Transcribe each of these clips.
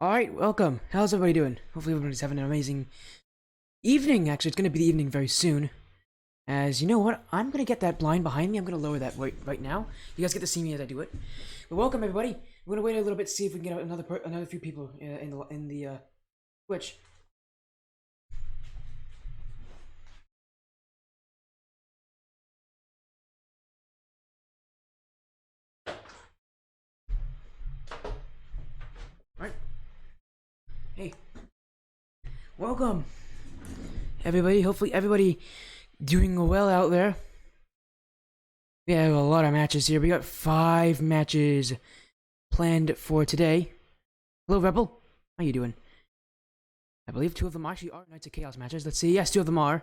Alright, welcome. How's everybody doing? Hopefully everybody's having an amazing evening. Actually, it's going to be the evening very soon. As you know what, I'm going to get that blind behind me. I'm going to lower that right now. You guys get to see me as I do it. But welcome everybody. We're going to wait a little bit to see if we can get another few people in the Twitch. Alright. Hey. Welcome. Everybody, hopefully everybody doing well out there. We have a lot of matches here. We got 5 matches planned for today. Hello, Rebel. How you doing? I believe 2 of them actually are Knights of Chaos matches. Let's see. Yes, 2 of them are.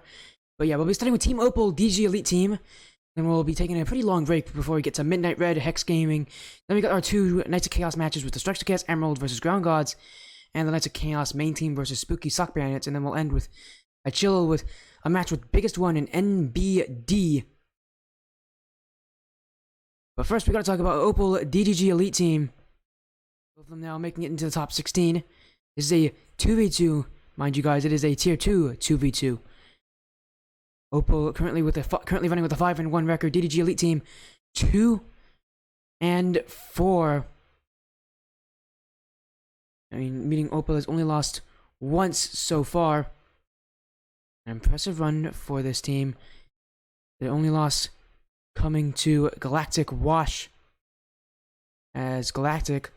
But yeah, we'll be starting with Team Opal, DG Elite Team. Then we'll be taking a pretty long break before we get to Midnight Red, Hex Gaming. Then we got our 2 Knights of Chaos matches with the Strikes of Chaos Emerald versus Ground Gods. And the Knights of Chaos main team versus Spooky Sock Bandits. And then we'll end with a chill with a match with biggest one in NBD. But first, we gotta talk about Opal DGG Elite Team. Both of them now making it into the top 16. This is a 2v2, mind you guys. It is a tier 2 2v2. Opal currently running with a 5-1 record. DDG Elite Team 2-4. I mean, meaning Opal has only lost once so far. An impressive run for this team. Their only loss coming to Galactic Wash. As Galactic,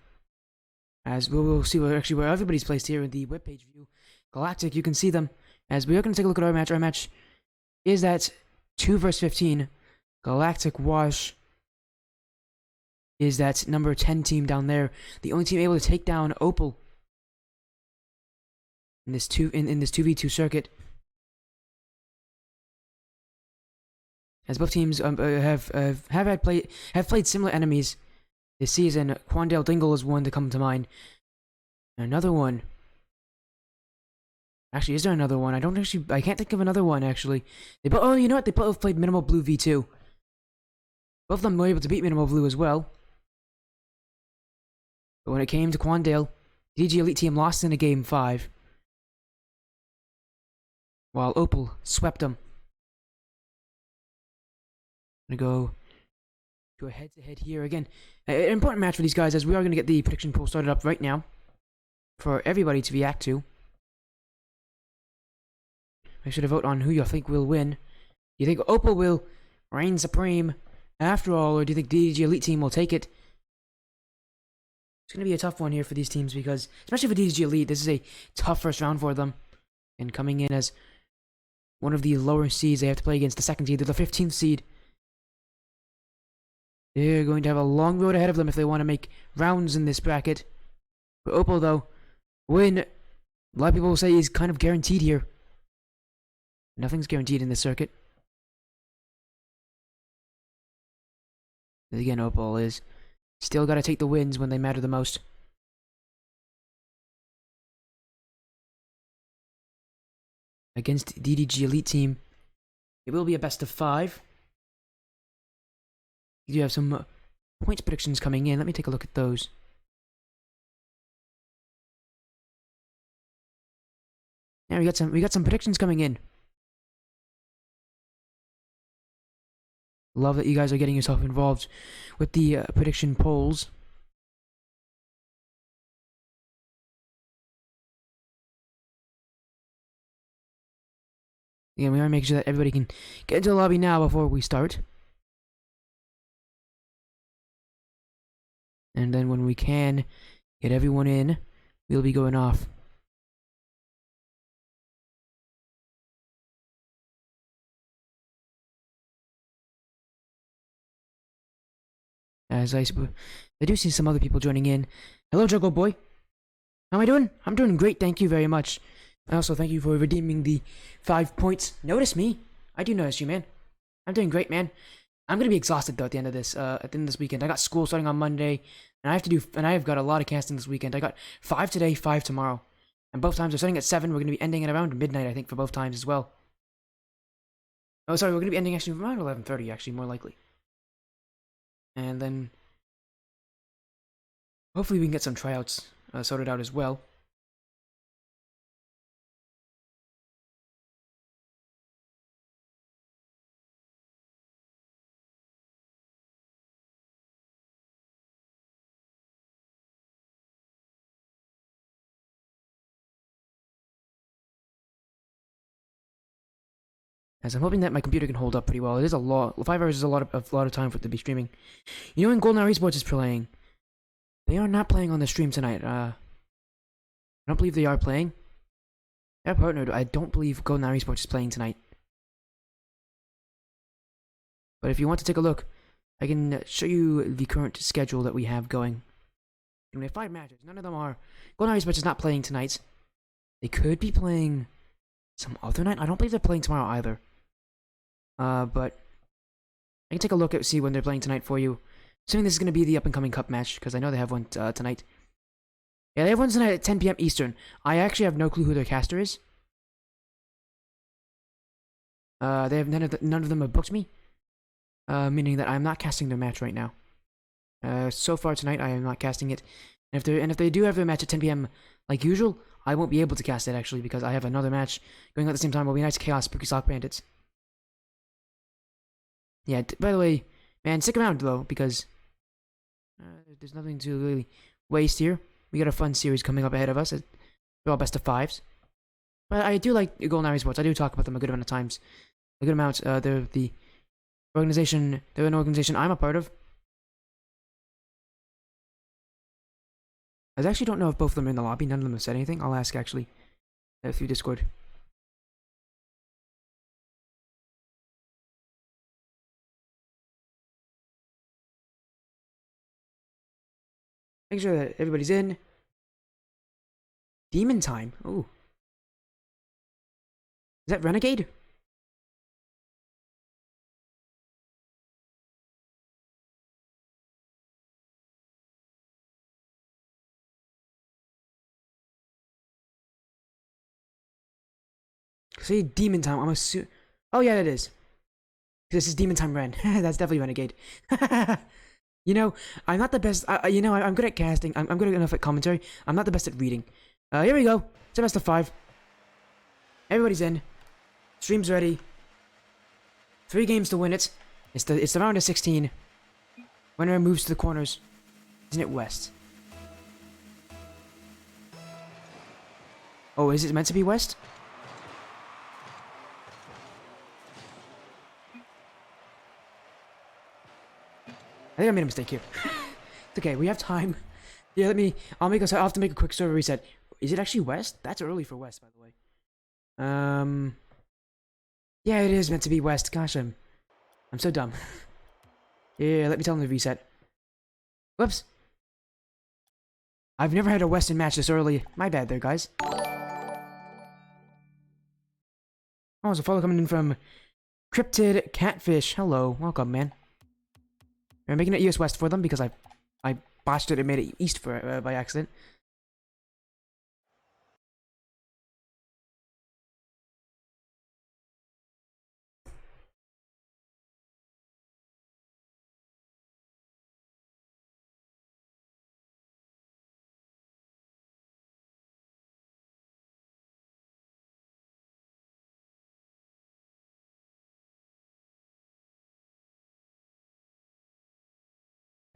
as we'll see where everybody's placed here in the webpage view. Galactic, you can see them. As we are going to take a look at our match. Our match is that 2 vs 15. Galactic Wash is that number 10 team down there. The only team able to take down Opal in this 2v2 circuit. As both teams have played similar enemies this season. Quandale Dingle is one to come to mind. Another one. Actually, is there another one? I can't think of another one actually. Oh, you know what? They both played Minimal Blue V2. Both of them were able to beat Minimal Blue as well. But when it came to Quandale, DG Elite Team lost in a game 5. While Opal swept them. I'm gonna go to a head-to-head here again. An important match for these guys, as we are gonna get the prediction poll started up right now for everybody to react to. Make sure to vote on who you think will win. Do you think Opal will reign supreme after all, or do you think DG Elite Team will take it? It's gonna be a tough one here for these teams because, especially for DG Elite, this is a tough first round for them. And coming in as one of the lower seeds, they have to play against the 2nd seed. They're the 15th seed. They're going to have a long road ahead of them if they want to make rounds in this bracket. For Opal, though, win, a lot of people will say, is kind of guaranteed here. Nothing's guaranteed in this circuit. Again, Opal is still got to take the wins when they matter the most. Against DDG Elite Team, it will be a best of 5. You do have some points predictions coming in. Let me take a look at those. Yeah, we got some predictions coming in. Love that you guys are getting yourself involved with the prediction polls. Again, we want to make sure that everybody can get into the lobby now before we start. And then when we can get everyone in, we'll be going off. As I do see some other people joining in. Hello, Juggle Boy. How am I doing? I'm doing great, thank you very much. I also thank you for redeeming the 5 points. Notice me. I do notice you, man. I'm doing great, man. I'm gonna be exhausted though at the end of this weekend. I got school starting on Monday, and I have got a lot of casting this weekend. I got 5 today, 5 tomorrow, and both times are starting at 7. We're gonna be ending at around midnight, I think, for both times as well. Oh, sorry, we're gonna be ending actually around 11:30, actually, more likely. And then hopefully we can get some tryouts sorted out as well. As I'm hoping that my computer can hold up pretty well. It is a lot. 5 hours is a lot of time for it to be streaming. You know when Golden Hour Esports is playing? They are not playing on the stream tonight. I don't believe they are playing. They're partnered. I don't believe Golden Hour Esports is playing tonight. But if you want to take a look, I can show you the current schedule that we have going. And we have 5 matches. None of them are. Golden Hour Esports is not playing tonight. They could be playing some other night. I don't believe they're playing tomorrow either. But I can take a look at see when they're playing tonight for you. Assuming this is going to be the up-and-coming cup match, because I know they have one tonight. Yeah, they have one tonight at 10 p.m. Eastern. I actually have no clue who their caster is. They have none of them have booked me, meaning that I'm not casting their match right now. So far tonight, I am not casting it. And if they do have their match at 10 p.m. like usual, I won't be able to cast it actually because I have another match going on at the same time. Will be Nice Chaos Spooky Sock Bandits. Yeah. By the way, man, stick around though because there's nothing to really waste here. We got a fun series coming up ahead of us. They're all best of 5s. But I do like Golden Hour Esports. I do talk about them a good amount of times. A good amount. They're the organization. They're an organization I'm a part of. I actually don't know if both of them are in the lobby. None of them have said anything. I'll ask actually through Discord. Make sure that everybody's in. Demon Time. Ooh. Is that Renegade? See, Demon Time. I'm assuming. Oh yeah, that is. This is Demon Time Ren. That's definitely Renegade. You know, I'm not the best. You know, I'm good at casting. I'm good enough at commentary. I'm not the best at reading. Here we go. It's a best of 5. Everybody's in. Stream's ready. 3 games to win it. It's the round of 16. Winner moves to the corners. Isn't it West? Oh, is it meant to be West? I think I made a mistake here. It's okay, we have time. Yeah, I'll have to make a quick server reset. Is it actually West? That's early for West, by the way. Yeah, it is meant to be West. Gosh, I'm so dumb. Yeah, let me tell him to reset. Whoops. I've never had a Western match this early. My bad there, guys. Oh, there's a follow coming in from Cryptid Catfish. Hello, welcome, man. I'm making it US West for them because I botched it and made it East for by accident.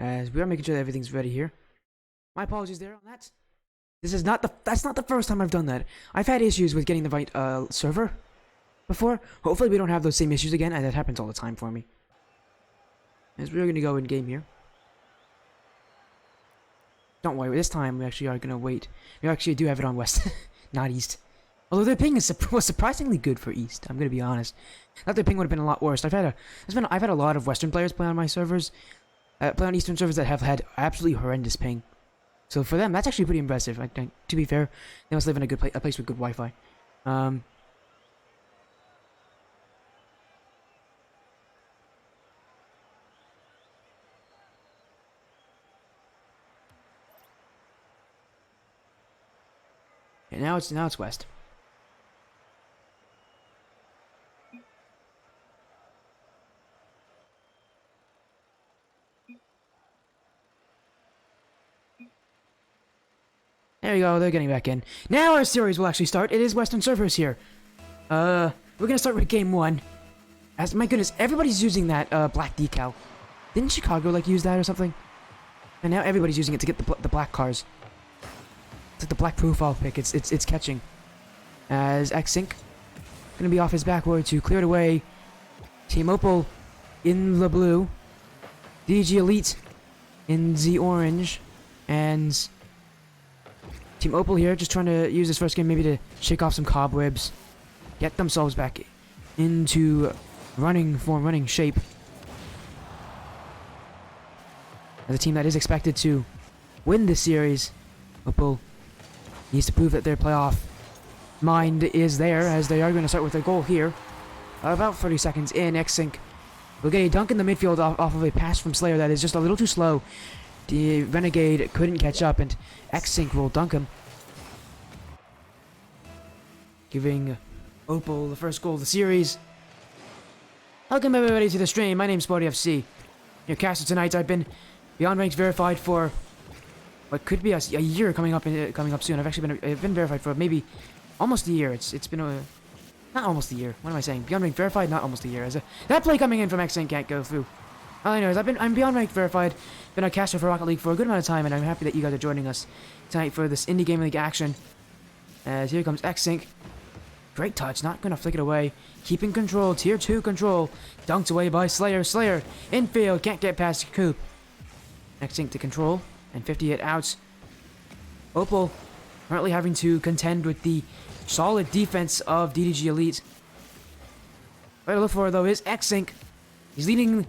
As we are making sure that everything's ready here. My apologies there on that. That's not the first time I've done that. I've had issues with getting the right server before. Hopefully we don't have those same issues again, and that happens all the time for me. As we're gonna go in game here. Don't worry, this time we actually are gonna wait. We actually do have it on West, not East. Although their ping was surprisingly good for East. I'm gonna be honest. Thought their ping would have been a lot worse. I've had a lot of Western players play on my servers. Play on Eastern servers that have had absolutely horrendous ping. So for them, that's actually pretty impressive. To be fair, they must live in a place with good Wi-Fi. And now it's West. There you go, they're getting back in. Now our series will actually start. It is Western servers here. We're gonna start with game 1. My goodness, everybody's using that black decal. Didn't Chicago use that or something? And now everybody's using it to get the black cars. It's like the black profile pic. It's catching. As X-Sync. gonna be off his backward to clear it away. Team Opal in the blue. DG Elite in the orange. And Team Opal here just trying to use this first game maybe to shake off some cobwebs. Get themselves back into running form, running shape. As a team that is expected to win this series, Opal needs to prove that their playoff mind is there, as they are going to start with their goal here. About 30 seconds in, X-Sync will get a dunk in the midfield off of a pass from Slayer that is just a little too slow. The Renegade couldn't catch up, and X-Sync will dunk him, giving Opal the first goal of the series. Welcome everybody to the stream. My name's Sporty FC. Your caster tonight. I've been Beyond Ranked verified for what could be a year coming up soon. I've been verified for maybe almost a year. It's been not almost a year. What am I saying? Beyond Ranked verified, not almost a year. That play coming in from X-Sync can't go through. Anyways, I'm Beyond Ranked verified. Been a caster for Rocket League for a good amount of time, and I'm happy that you guys are joining us tonight for this Indy Gaming League action. As here comes X-Sync. Great touch, not gonna flick it away. Keeping control, tier 2 control. Dunked away by Slayer. Slayer, infield, can't get past Coop. X-Sync to control, and 58 outs. Opal currently having to contend with the solid defense of DDG Elite. What I look for though is X-Sync. He's leading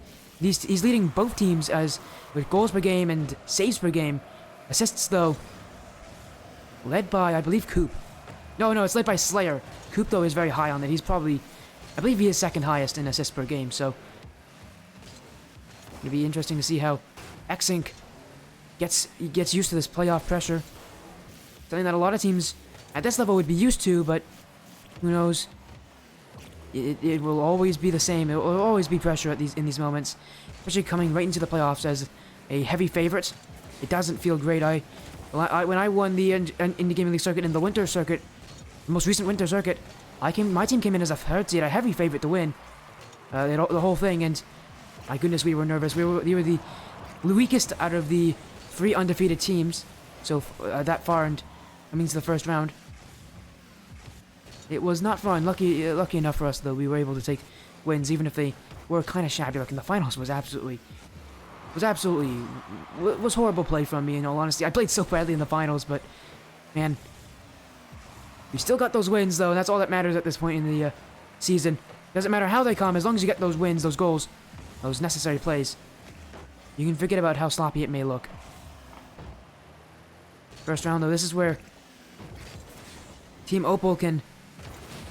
both teams as with goals per game and saves per game. Assists though, led by I believe Coop. No, it's led by Slayer. Coop though is very high on it. He's probably, I believe he is second highest in assists per game. So it'll be interesting to see how X-Sync gets used to this playoff pressure. Something that a lot of teams at this level would be used to, but who knows? It will always be the same. It will always be pressure in these moments, especially coming right into the playoffs as a heavy favorite. It doesn't feel great. When I won the Indy Gaming League circuit in the winter circuit, the most recent winter circuit, my team came in as a third seed, a heavy favorite to win the whole thing, and my goodness, we were nervous. We were the weakest out of the 3 undefeated teams, so that far, and that means the first round. It was not fun. Lucky enough for us though, we were able to take wins, even if they were kind of shabby. Like in the finals was horrible play from me. In all honesty, I played so badly in the finals, but man, we still got those wins though, and that's all that matters at this point in the season. Doesn't matter how they come, as long as you get those wins, those goals, those necessary plays. You can forget about how sloppy it may look. First round though, this is where Team Opal can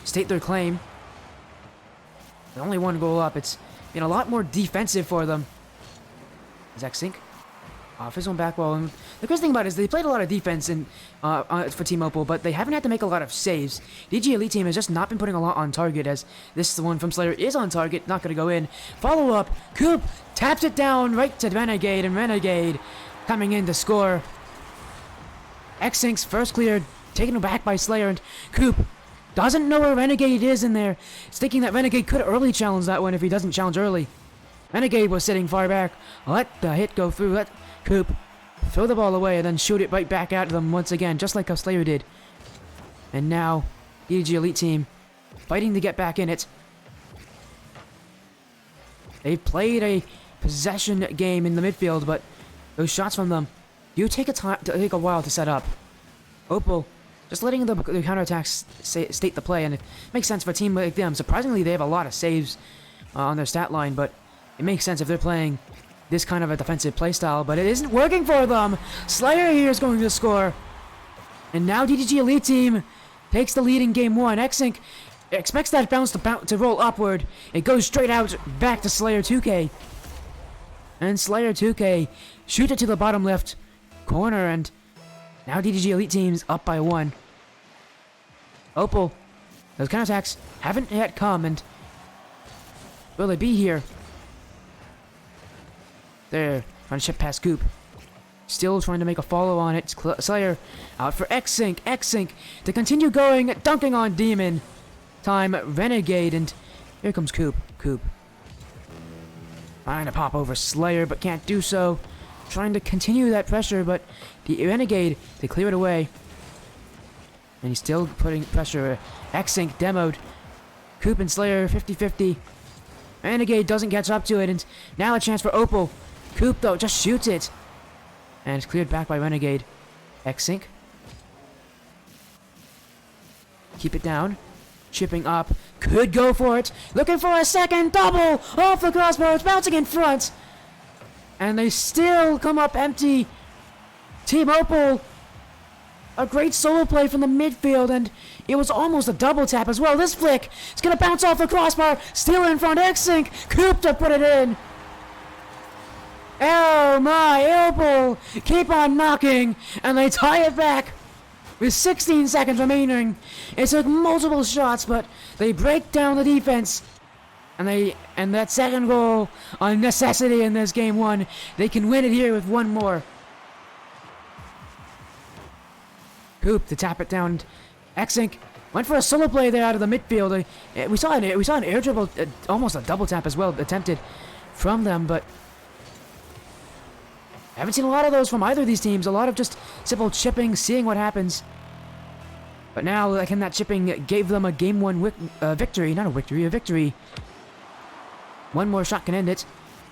state their claim. With only 1 goal up, it's been a lot more defensive for them. Is X-Sync off his own back wall? And the crazy thing about it is they played a lot of defense for Team Opal, but they haven't had to make a lot of saves. DG Elite Team has just not been putting a lot on target, as this is the one from Slayer is on target, not going to go in. Follow up, Coop taps it down right to Renegade, and Renegade coming in to score. X-Sync's first clear, taken back by Slayer, and Coop doesn't know where Renegade is in there. It's thinking that Renegade could early challenge that one if he doesn't challenge early. Renegade was sitting far back. Let the hit go through. Let Coop throw the ball away and then shoot it right back at them once again, just like how Slayer did. And now, DG Elite Team fighting to get back in it. They've played a possession game in the midfield, but those shots from them do take a while to set up. Opal just letting the counterattacks state the play, and it makes sense for a team like them. Surprisingly, they have a lot of saves on their stat line, but it makes sense if they're playing this kind of a defensive playstyle, but it isn't working for them. Slayer here is going to score. And now DDG Elite Team takes the lead in Game 1. X-Sync expects that bounce to roll upward. It goes straight out back to Slayer 2K. And Slayer 2K shoot it to the bottom left corner, and now DDG Elite Team's up by 1. Opal, those counterattacks haven't yet come, and will they be here? There, trying to chip past Coop. Still trying to make a follow on it. Slayer out for X-Sync. X-Sync to continue going, dunking on Demon. Time, Renegade, and here comes Coop. Coop trying to pop over Slayer, but can't do so. Trying to continue that pressure, but the Renegade, they clear it away. And he's still putting pressure. X-Sync demoed. Coop and Slayer 50-50. Renegade doesn't catch up to it, and now a chance for Opal. Coop, though, just shoots it. And it's cleared back by Renegade. X-Sync. Keep it down. Chipping up. Could go for it. Looking for a second double off the crossbar. It's bouncing in front. And they still come up empty. Team Opal. A great solo play from the midfield, and it was almost a double tap as well. This flick is going to bounce off the crossbar. Still in front. X-Sync. Coop to put it in. Oh my, Opal keep on knocking, and they tie it back with 16 seconds remaining. It took multiple shots, but they break down the defense, and that second goal, a necessity in this game one. They can win it here with one more. Coop to tap it down. X-Sync went for a solo play there out of the midfield. We saw an air dribble, almost a double tap as well, attempted from them, but I haven't seen a lot of those from either of these teams. A lot of just simple chipping, seeing what happens. But now, again, that chipping gave them a game one victory. Not a victory, a victory. One more shot can end it.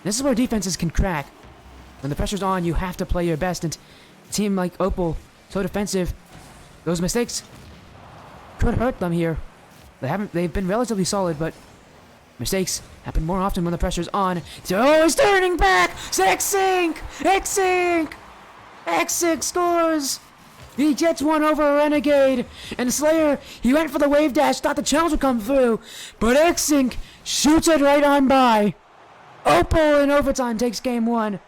This is where defenses can crack. When the pressure's on, you have to play your best. And a team like Opal, so defensive, those mistakes could hurt them here. They've been relatively solid, but mistakes happen more often when the pressure's on. Oh, he's turning back! X-Sync! X-Sync! X-Sync scores! He gets one over Renegade. And Slayer, he went for the wave dash, thought the challenge would come through. But X-Sync shoots it right on by. Opal in overtime takes game one.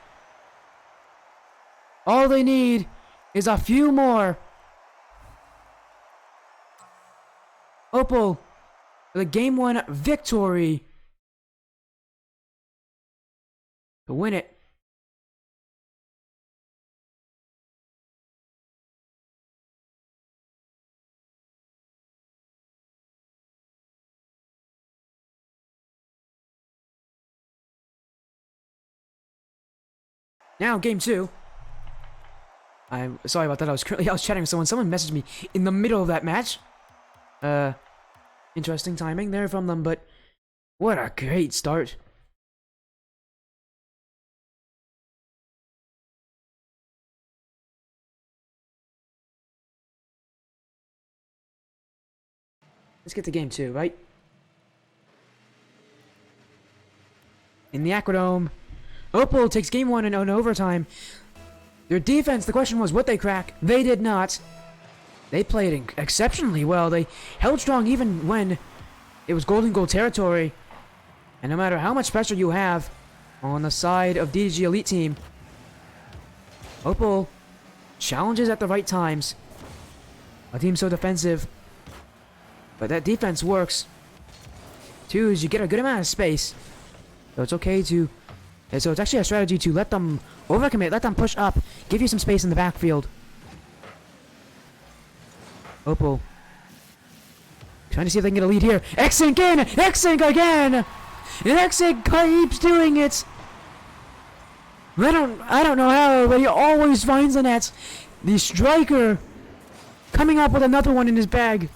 All they need is a few more. Opal with a game one victory to win it. Now game two. I'm sorry about that. I was chatting with someone. Someone messaged me in the middle of that match. Interesting timing there from them, but what a great start. Let's get to game two, right? In the Aquadome, Opal takes game one in overtime. Their defense, the question was, would they crack? They did not. They played exceptionally well. They held strong even when it was golden goal territory. And no matter how much pressure you have on the side of DDG Elite Team, Opal challenges at the right times. A team so defensive, but that defense works. Two is you get a good amount of space, so it's okay to. So it's actually a strategy to let them overcommit, let them push up, give you some space in the backfield. Opal trying to see if they can get a lead here. X-Sync in! X-Sync again! And X-Sync keeps doing it! I don't know how, but he always finds the nets. The striker coming up with another one in his bag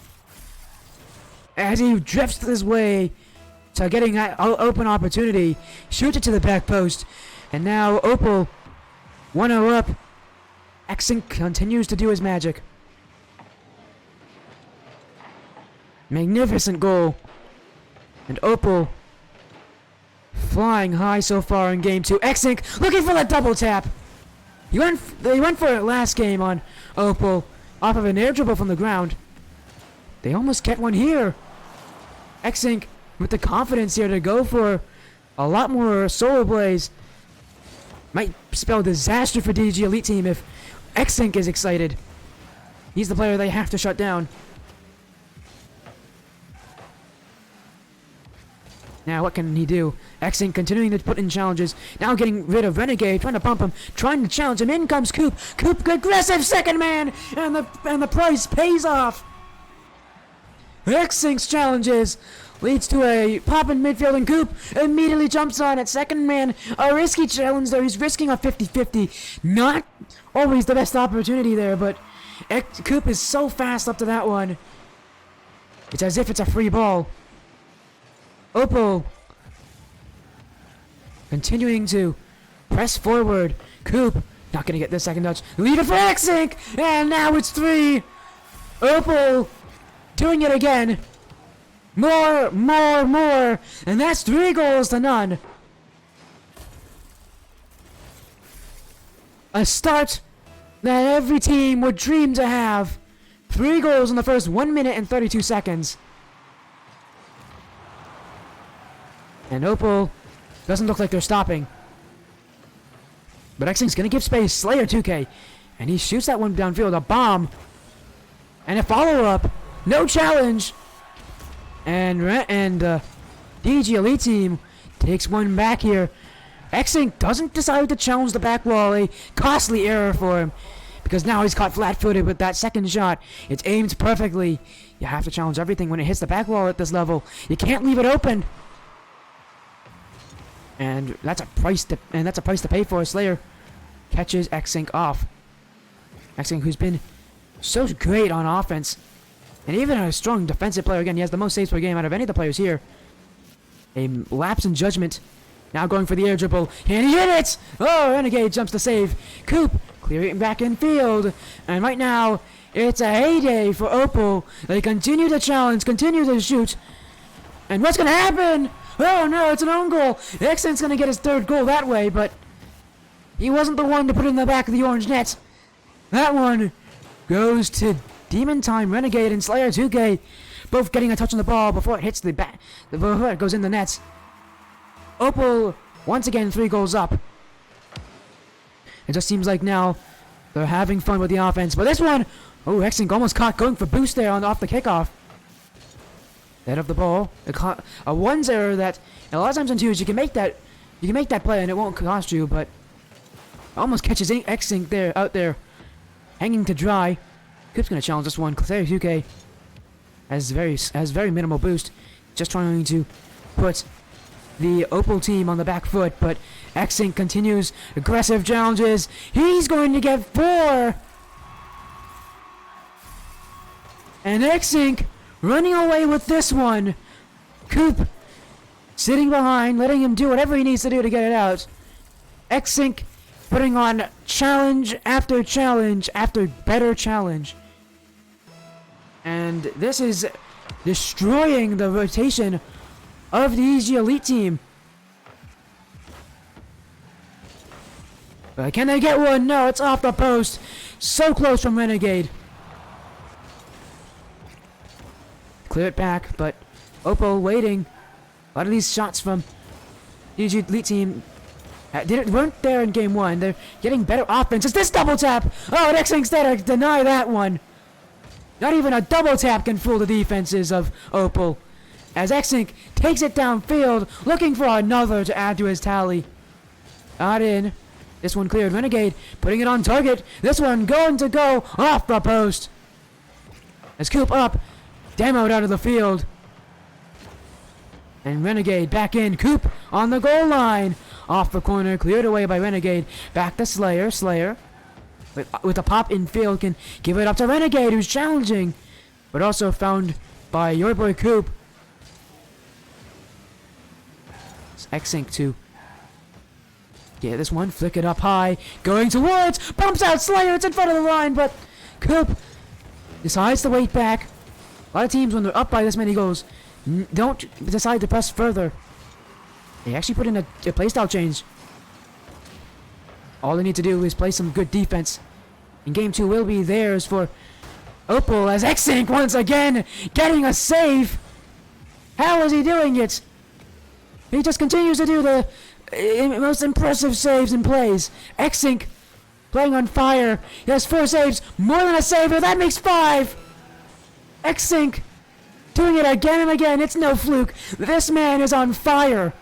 as he drifts his way to getting that open opportunity. Shoots it to the back post. And now Opal 1-0 up. X-Sync continues to do his magic. Magnificent goal. And Opal flying high so far in game two. X-Sync looking for the double tap. They went for it last game on Opal off of an air dribble from the ground. They almost get one here. X-Sync with the confidence here to go for a lot more solo plays. Might spell disaster for DDG Elite Team if X-Sync is excited. He's the player they have to shut down. Now what can he do? X-Sync continuing to put in challenges. Now getting rid of Renegade, trying to bump him, trying to challenge him. In comes Coop. Coop, aggressive second man, and the price pays off. X-Sync's challenges leads to a pop in midfield, and Coop immediately jumps on it. Second man, a risky challenge there. He's risking a 50-50. Not always the best opportunity there, but Coop is so fast up to that one. It's as if it's a free ball. Opal continuing to press forward. Coop not gonna get this second touch. Leave it for X-Sync! And now it's 3! Opal doing it again. More! And that's 3 goals to none. A start that every team would dream to have. 3 goals in the first 1 minute and 32 seconds. And Opal doesn't look like they're stopping. But X-Sync's gonna give space. Slayer 2K. And he shoots that one downfield. A bomb. And a follow-up. No challenge. And DG Elite Team takes one back here. X-Sync doesn't decide to challenge the back wall. A costly error for him. Because now he's caught flat-footed with that second shot. It's aimed perfectly. You have to challenge everything when it hits the back wall at this level. You can't leave it open. And that's a price to pay for. Slayer catches X-Sync off. X-Sync, who's been so great on offense, and even a strong defensive player. Again, he has the most saves per game out of any of the players here. A lapse in judgment. Now going for the air dribble, and he hit it! Oh, Renegade jumps to save. Coop clearing back in field, and right now it's a heyday for Opal. They continue to challenge, continue to shoot, and what's gonna happen? Oh no, it's an own goal. X-Sync's gonna get his 3rd goal that way, but he wasn't the one to put it in the back of the orange net. That one goes to Demon Time, Renegade, and Slayer 2K, both getting a touch on the ball before it hits the back, before it goes in the nets. Opal, once again, 3 goals up. It just seems like now they're having fun with the offense, but this one, oh, X-Sync almost caught going for boost there off the kickoff. Head of the ball, a 1-0 that a lot of times on 2s you can make that play and it won't cost you, but almost catches X-Sync there out there hanging to dry. Coop's gonna challenge this one. Slayer 2K has very minimal boost, just trying to put the Opal team on the back foot, but X-Sync continues aggressive challenges. He's going to get 4, and X-Sync running away with this one. Coop sitting behind, letting him do whatever he needs to do to get it out. X-Sync putting on challenge after better challenge. And this is destroying the rotation of the EG Elite Team. But can they get one? No, it's off the post. So close from Renegade. Clear it back, but Opal waiting. A lot of these shots from EG Elite Team weren't there in game 1. They're getting better offense. It's this double tap! Oh, and X-Sync's there to deny that one. Not even a double tap can fool the defenses of Opal. As X-Sync takes it downfield, looking for another to add to his tally. Not in. This one cleared. Renegade putting it on target. This one going to go off the post. As Coop up, demoed out of the field. And Renegade back in. Coop on the goal line. Off the corner, cleared away by Renegade. Back to Slayer. Slayer, with a pop in field, can give it up to Renegade, who's challenging. But also found by your boy Coop. X-Sync to get this one, flick it up high, going towards, bumps out Slayer, it's in front of the line, but Coop decides to wait back. A lot of teams, when they're up by this many goals, don't decide to press further. They actually put in a playstyle change. All they need to do is play some good defense. And game 2 will be theirs for Opal, as X-Sync once again getting a save. How is he doing it? He just continues to do the most impressive saves and plays. X-Sync playing on fire. He has 4 saves, more than a saver. That makes 5. X-Sync doing it again and again. It's no fluke. This man is on fire.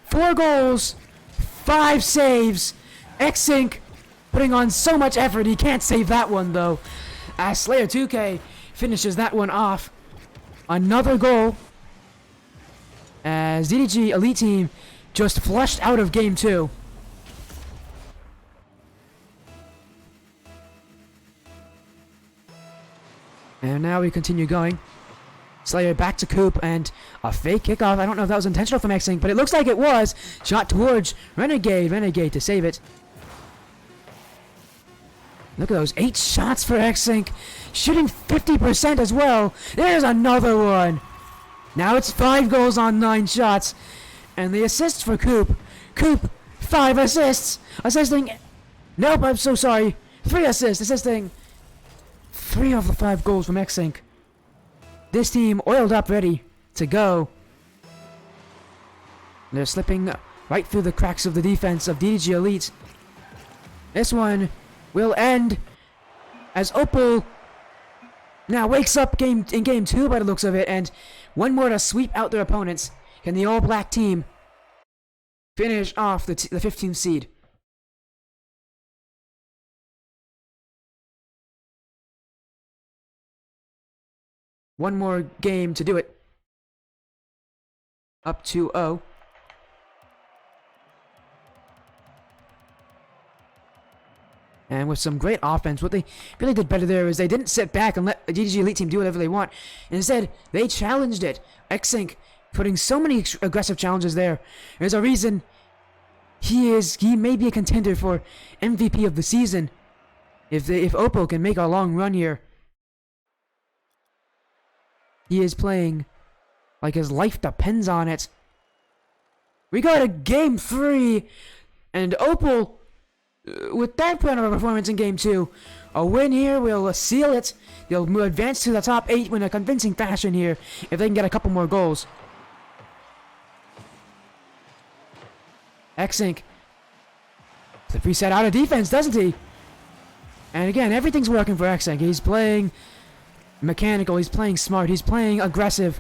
4 goals, 5 saves. X-Sync putting on so much effort. He can't save that one though. As Slayer 2K finishes that one off. Another goal. As DDG Elite Team just flushed out of game 2. And now we continue going. Slayer back to Coop, and a fake kickoff. I don't know if that was intentional from X-Inc, but it looks like it was. Shot towards Renegade. Renegade to save it. Look at those 8 shots for X-Inc. Shooting 50% as well. There's another one. Now it's 5 goals on 9 shots. And the assists for Coop. Coop, 5 assists. Assisting. Nope, I'm so sorry. 3 assists. Assisting 3 of the 5 goals from X-Inc. This team oiled up, ready to go. They're slipping right through the cracks of the defense of DDG Elite. This one will end as Opal now wakes up in game 2 by the looks of it, and one more to sweep out their opponents. Can the all-black team finish off the 15th seed? One more game to do it. Up 2-0. And with some great offense, what they really did better there is they didn't sit back and let the DDG Elite team do whatever they want. Instead, they challenged it. X-Inc putting so many aggressive challenges there. There's a reason he may be a contender for MVP of the season if Opal can make a long run here. He is playing like his life depends on it. We got a game 3, and Opal, with that kind of a performance in game 2, a win here will seal it. They'll advance to the top 8 in a convincing fashion here if they can get a couple more goals. X-Inc. The preset out of defense, doesn't he? And again, everything's working for X-Inc. He's playing mechanical, he's playing smart, he's playing aggressive.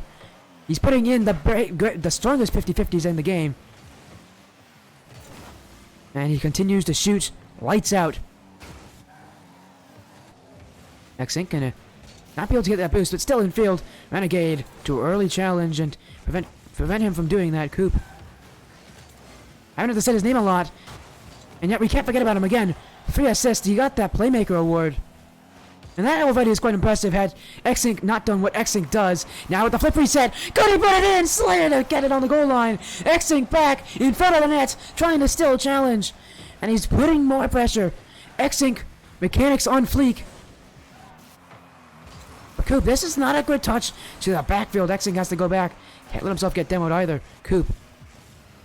He's putting in the strongest 50-50s in the game. And he continues to shoot lights out. X-Inc gonna not be able to get that boost, but still in field. Renegade to early challenge and prevent him from doing that. Coop. I don't have to say his name a lot, and yet we can't forget about him again. 3 assists, he got that Playmaker award. And that already is quite impressive had X-Inc not done what X-Inc does. Now with the flip reset, could he put it in? Slayer to get it on the goal line. X-Inc back in front of the net, trying to still challenge. And he's putting more pressure. X-Inc, mechanics on fleek. But Coop, this is not a good touch to the backfield. X-Inc has to go back. Can't let himself get demoed either. Coop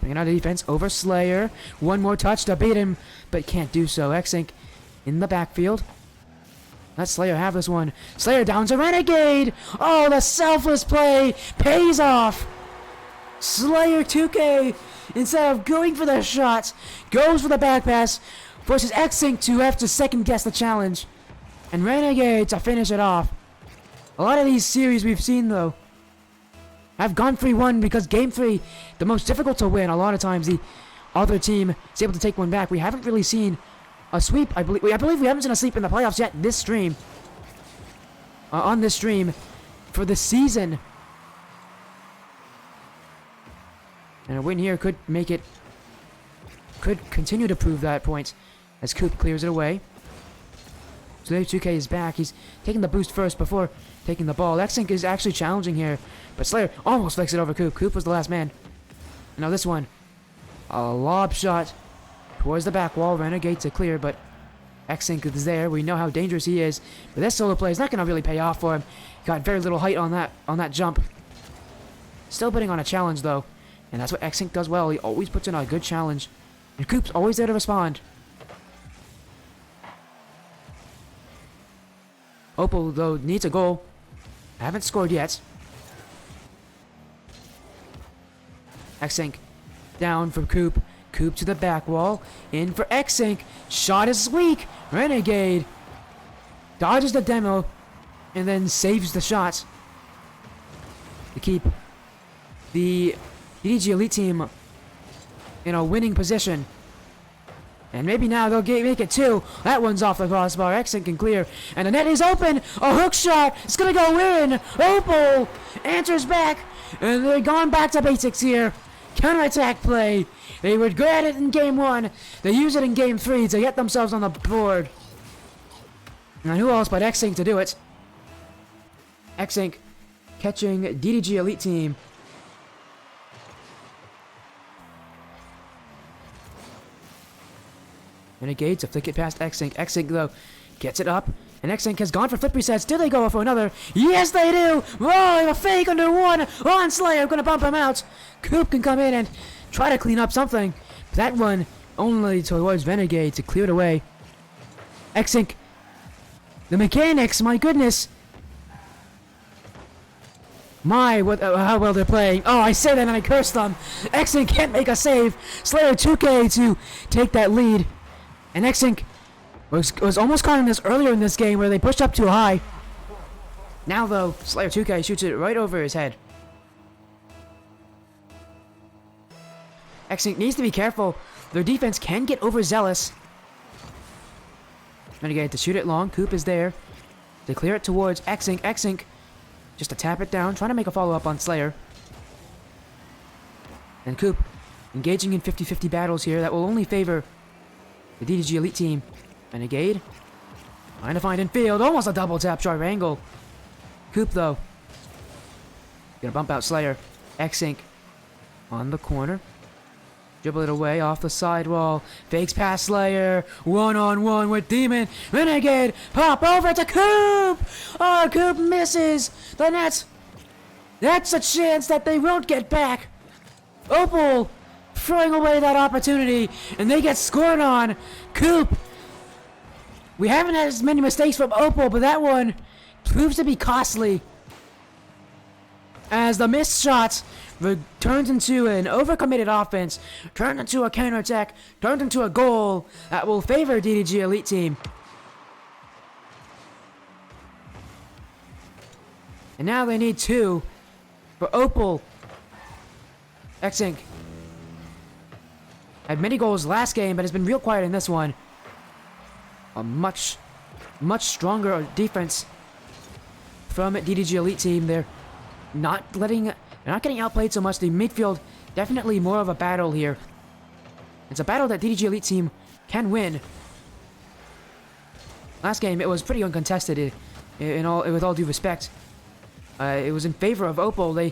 bringing out the defense over Slayer. One more touch to beat him, but can't do so. X-Inc in the backfield. Let Slayer have this one. Slayer downs a Renegade. Oh, the selfless play pays off. Slayer 2K, instead of going for the shots, goes for the back pass, forces X-Inc to have to second guess the challenge. And Renegade to finish it off. A lot of these series we've seen, though, have gone 3-1 because game 3, the most difficult to win. A lot of times the other team is able to take one back. We haven't really seen a sweep. I believe we haven't seen a sweep in the playoffs yet this stream. On this stream for the season. And a win here could make it, could continue to prove that point as Coop clears it away. So there 2K is back. He's taking the boost first before taking the ball. X-Inc is actually challenging here, but Slayer almost flicks it over Coop. Coop was the last man. And now this one, a lob shot towards the back wall. Renegade to clear, but X-Inc is there. We know how dangerous he is, but this solo play is not going to really pay off for him. Got very little height on that jump. Still putting on a challenge though, and that's what X-Inc does well. He always puts in a good challenge, and Coop's always there to respond. Opal though needs a goal. Haven't scored yet. X-Inc down from Coop. Coop to the back wall. In for X-Inc. Shot is weak. Renegade dodges the demo and then saves the shot to keep the DDG Elite team in a winning position. And maybe now they'll make it 2. That one's off the crossbar. X-Inc can clear. And the net is open. A hook shot. It's going to go in. Opal answers back. And they're gone back to basics here. Counter-attack play. They were good at it in game 1. They use it in game 3 to get themselves on the board. And who else but X-Inc to do it? X-Inc catching DDG Elite Team. Renegade to flick it past X-Sync. X-Sync, though, gets it up. And X-Sync has gone for flip resets. Do they go for another? Yes, they do! Rolling a fake under one on Slayer. Gonna bump him out. Coop can come in and try to clean up something. That one only towards Renegade to clear it away. X-Sync. The mechanics, my goodness. How well they're playing. Oh, I say that and I curse them. X-Sync can't make a save. Slayer 2K to take that lead. And X-Sync was almost caught in this earlier in this game where they pushed up too high. Now, though, Slayer 2K shoots it right over his head. X-Sync needs to be careful. Their defense can get overzealous. Renegade to shoot it long. Coop is there. They clear it towards X-Sync. X-Sync just to tap it down, trying to make a follow-up on Slayer. And Coop engaging in 50-50 battles here that will only favor the DDG Elite Team. Renegade trying to find in field. Almost a double tap sharp angle. Coop, though, gonna bump out Slayer. X-Sync on the corner. Dribble it away off the sidewall. Fakes past Slayer. One-on-one with Demon. Renegade. Pop over to Coop. Oh, Coop misses the net. That's a chance that they won't get back. Opal throwing away that opportunity. And they get scored on. Coop. We haven't had as many mistakes from Opal, but that one proves to be costly. As the missed shots turns into an overcommitted offense, turned into a counterattack, turned into a goal that will favor DDG Elite Team. And now they need 2 for Opal. X-Sync had many goals last game, but has been real quiet in this one. A much stronger defense from DDG Elite Team. They're not getting outplayed so much. The midfield definitely more of a battle here. It's a battle that DDG Elite Team can win. Last game it was pretty uncontested. With all due respect, it was in favor of Opal.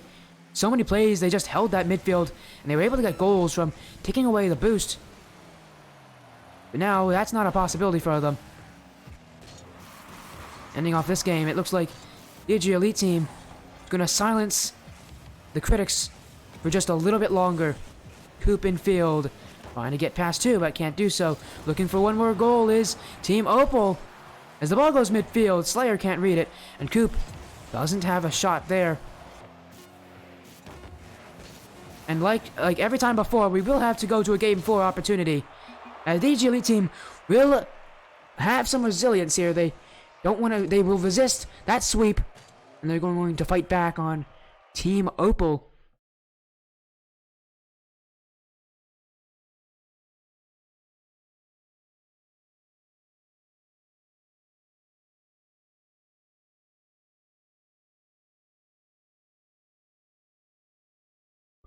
So many plays, they just held that midfield, and they were able to get goals from taking away the boost. But now, that's not a possibility for them. Ending off this game, it looks like DDG Elite Team is going to silence the critics for just a little bit longer. Coop in field, trying to get past 2, but can't do so. Looking for one more goal is Team Opal. As the ball goes midfield, Slayer can't read it, and Coop doesn't have a shot there. And like every time before, we will have to go to a Game 4 opportunity. DDG Elite Team will have some resilience here. They will resist that sweep, and they're going to fight back on Team Opal.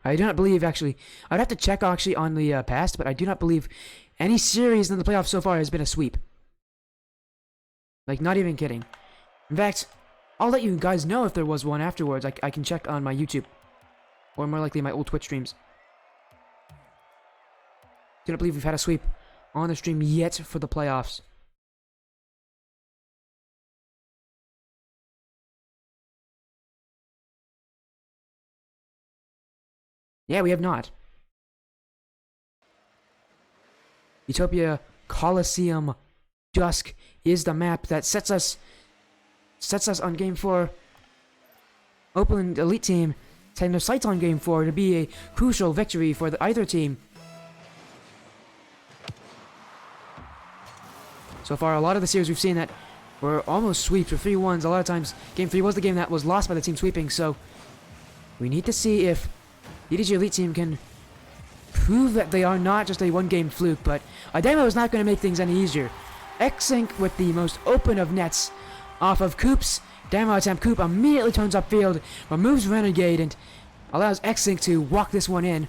I do not believe, actually, I'd have to check actually on the past, but I do not believe any series in the playoffs so far has been a sweep. Like, not even kidding. In fact, I'll let you guys know if there was one afterwards. I can check on my YouTube. Or more likely my old Twitch streams. Do not believe we've had a sweep on the stream yet for the playoffs. Yeah, we have not. Utopia Coliseum Dusk is the map that sets us on Game 4. Opal and Elite Team setting their sights on Game 4 to be a crucial victory for either team. So far, a lot of the series we've seen that were almost sweeps or 3-1s. A lot of times, Game 3 was the game that was lost by the team sweeping, so we need to see if DDG Elite Team can prove that they are not just a one-game fluke, but a demo is not going to make things any easier. X-Sync with the most open of nets off of Coop's demo attempt. Coop immediately turns upfield, removes Renegade, and allows X-Sync to walk this one in.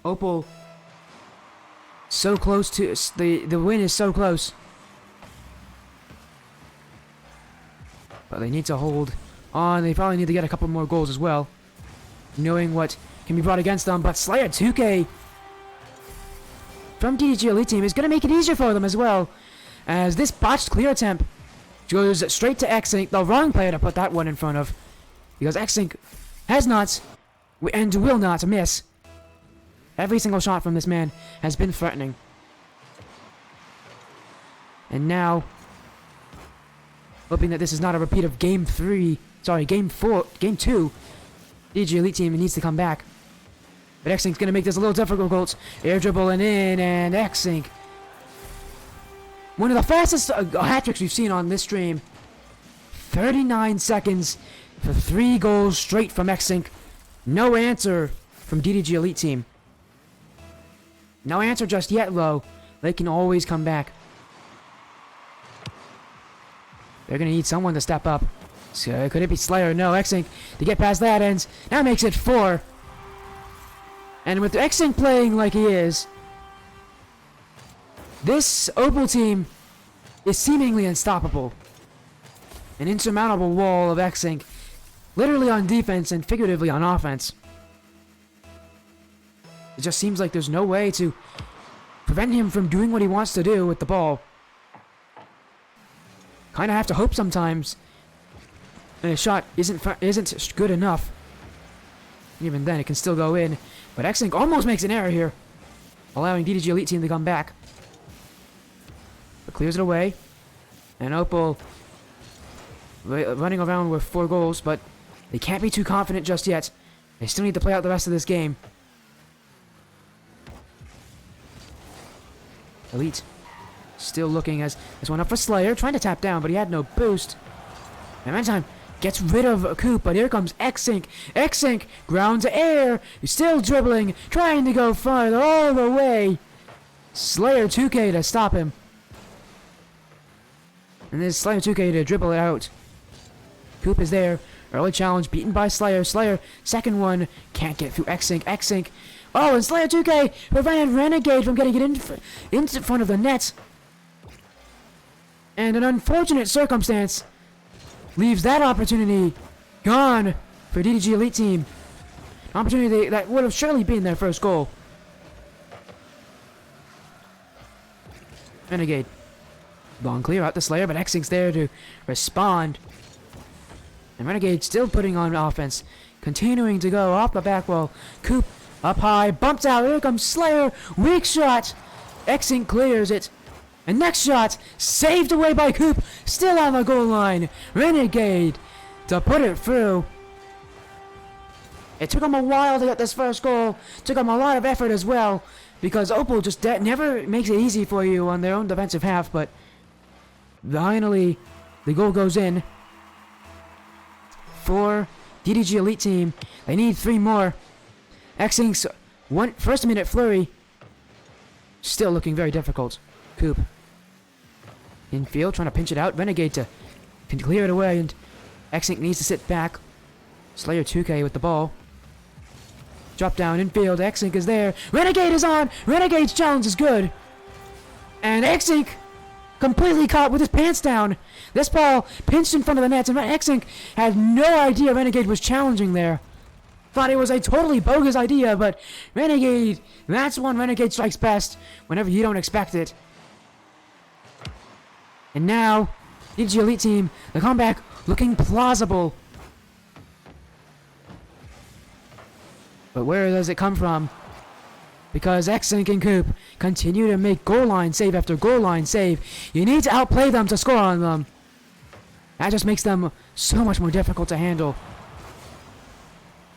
Opal so close to the win is so close. But they need to hold on. They probably need to get a couple more goals as well, knowing what can be brought against them. But Slayer 2K from DDG Elite Team is going to make it easier for them as well, as this botched clear attempt goes straight to X-Sync, the wrong player to put that one in front of, because X-Sync has not and will not miss. Every single shot from this man has been threatening. And now, hoping that this is not a repeat of Game 2, DDG Elite Team needs to come back. But X-Sync's going to make this a little difficult. Air dribble and in, and X-Sync. One of the fastest hat-tricks we've seen on this stream. 39 seconds for 3 goals straight from X-Sync. No answer from DDG Elite Team. No answer just yet, though. They can always come back. They're going to need someone to step up. So could it be Slayer? No, X-Sync to get past that ends. That makes it 4. And with X-Sync playing like he is, this Opal team is seemingly unstoppable. An insurmountable wall of X-Sync, literally on defense and figuratively on offense. It just seems like there's no way to prevent him from doing what he wants to do with the ball. Kind of have to hope sometimes a shot isn't good enough. Even then, it can still go in. But X-Sync almost makes an error here, allowing DDG Elite Team to come back. But clears it away. And Opal running around with 4 goals, but they can't be too confident just yet. They still need to play out the rest of this game. Elite still looking as this one up for Slayer, trying to tap down, but he had no boost. And meantime, gets rid of Coop, but here comes X-Sync. X-Sync, ground to air, he's still dribbling, trying to go farther all the way. Slayer 2K to stop him. And this Slayer 2K to dribble it out. Coop is there, early challenge, beaten by Slayer. Slayer, second one, can't get through X-Sync. X-Sync, oh, and Slayer 2K prevented Renegade from getting it in front of the net. And an unfortunate circumstance leaves that opportunity gone for DDG Elite Team. An opportunity that would have surely been their first goal. Renegade. Long clear out the Slayer, but X-Sync's there to respond. And Renegade still putting on offense. Continuing to go off the back wall. Coop up high, bumped out. Here comes Slayer. Weak shot. X-Sync clears it. And next shot, saved away by Coop, still on the goal line. Renegade to put it through. It took him a while to get this first goal. Took him a lot of effort as well, because Opal just never makes it easy for you on their own defensive half. But finally, the goal goes in for DDG Elite Team. They need 3 more. X-Sync's first minute flurry still looking very difficult. Coop infield, trying to pinch it out. Renegade can clear it away, and X-Sync needs to sit back. Slayer 2K with the ball. Drop down infield. X-Sync is there. Renegade is on. Renegade's challenge is good. And X-Sync completely caught with his pants down. This ball pinched in front of the nets, and X-Sync had no idea Renegade was challenging there. Thought it was a totally bogus idea, but Renegade, that's when Renegade strikes best, whenever you don't expect it. And now, DDG Elite Team, the comeback looking plausible. But where does it come from? Because X-Sync and Coop continue to make goal line save after goal line save. You need to outplay them to score on them. That just makes them so much more difficult to handle.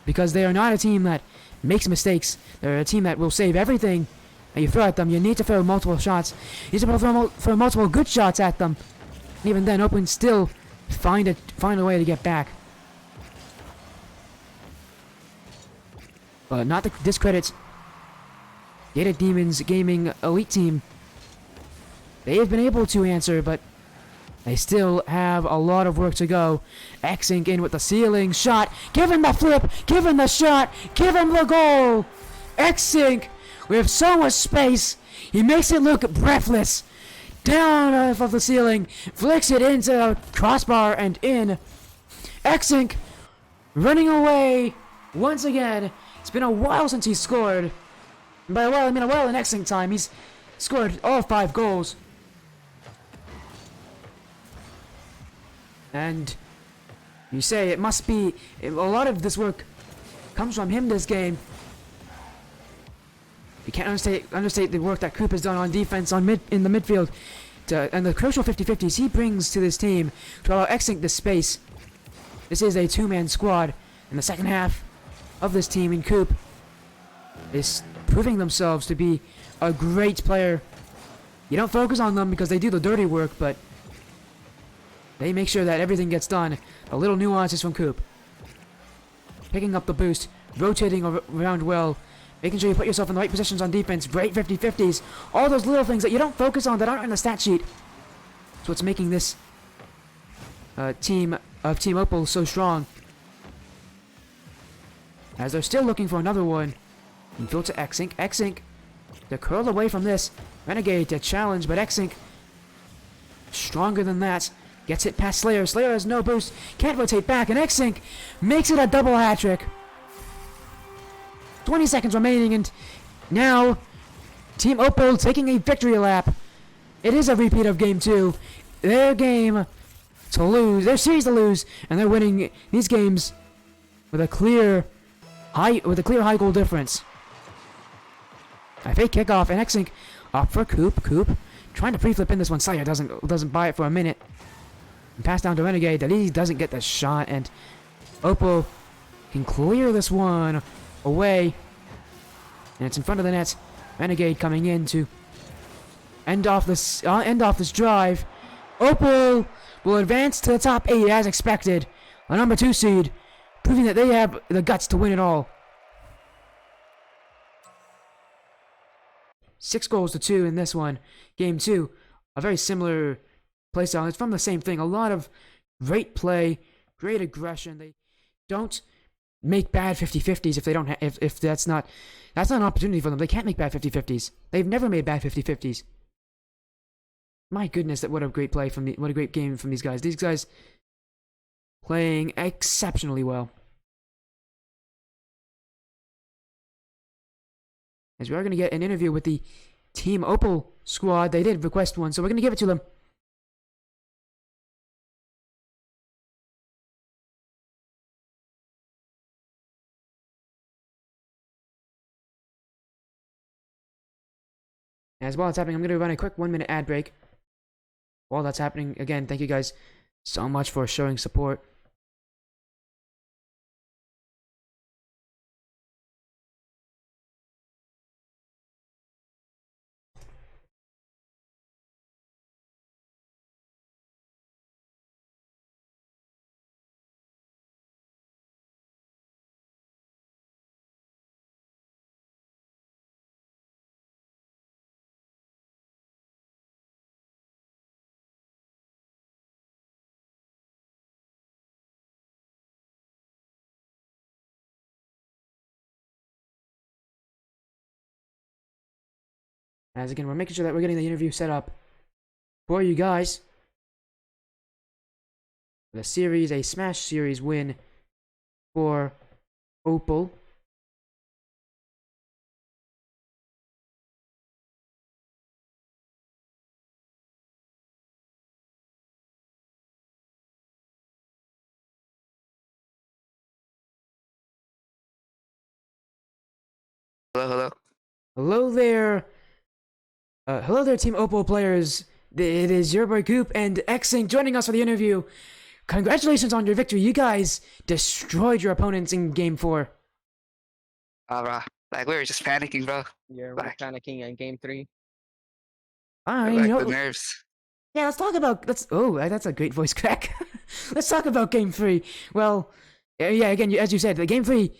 Because they are not a team that makes mistakes. They're a team that will save everything that you throw at them. You need to throw multiple shots. You need to throw multiple good shots at them. And even then, Open still find a way to get back. But not to discredit Data Demons Gaming Elite Team. They have been able to answer, but they still have a lot of work to go. X-Sync in with the ceiling shot. Give him the flip. Give him the shot. Give him the goal. X-Sync with so much space. He makes it look breathless. down off the ceiling, flicks it into the crossbar and in. Xink running away once again. It's been a while since he scored. And by a while, I mean a while in Xink time. He's scored all 5 goals. And you say it must be a lot of this work comes from him this game. You can't understate the work that Coop has done on defense in the midfield and the crucial 50-50s he brings to this team to allow Xink this space. This is a 2-man squad, and the second half of this team in Coop is proving themselves to be a great player. You don't focus on them because they do the dirty work, but they make sure that everything gets done. A little nuances from Coop. Picking up the boost, rotating around well, making sure you put yourself in the right positions on defense, great 50-50s, all those little things that you don't focus on that aren't in the stat sheet. That's what's making this team of Team Opal so strong. As they're still looking for another one. Infield to Xink. Xink to curl away from this. Renegade to challenge, but Xink stronger than that. Gets hit past Slayer. Slayer has no boost. Can't rotate back, and Xink makes it a double hat trick. 20 seconds remaining, and now Team Opal taking a victory lap. It is a repeat of Game 2. Their game to lose, their series to lose, and they're winning these games with a clear high goal difference. A fake kickoff, and Xink up for Coop. Coop trying to pre-flip in this one. Slayer doesn't buy it for a minute. And pass down to Renegade. That he doesn't get the shot, and Opal can clear this one away, and it's in front of the net. Renegade coming in to end off this drive. Opal will advance to the top 8 as expected. A number 2 seed, proving that they have the guts to win it all. 6 goals to 2 in this one. Game 2, a very similar play style. It's from the same thing. A lot of great play, great aggression. They don't make bad 50-50s if they don't if that's not an opportunity for them. They can't make bad 50-50s. They've never made bad 50-50s. My goodness, what a great play what a great game from these guys. These guys playing exceptionally well. As we are going to get an interview with the Team Opal squad. They did request one, so we're going to give it to them. As while it's happening, I'm going to run a quick 1-minute ad break. While that's happening, again, thank you guys so much for showing support. As again, we're making sure that we're getting the interview set up for you guys. The series, a Smash Series win for Opal. Hello. Hello there. Hello there, Team Opal players. It is your boy Coop and Xink joining us for the interview. Congratulations on your victory. You guys destroyed your opponents in Game 4. Bro. Like, we were just panicking, bro. Yeah, we're Like, panicking in game 3. Fine, like you know, the nerves. yeah, let's talk about. That's a great voice crack. Let's talk about Game 3. Well, yeah, again, as you said, the Game 3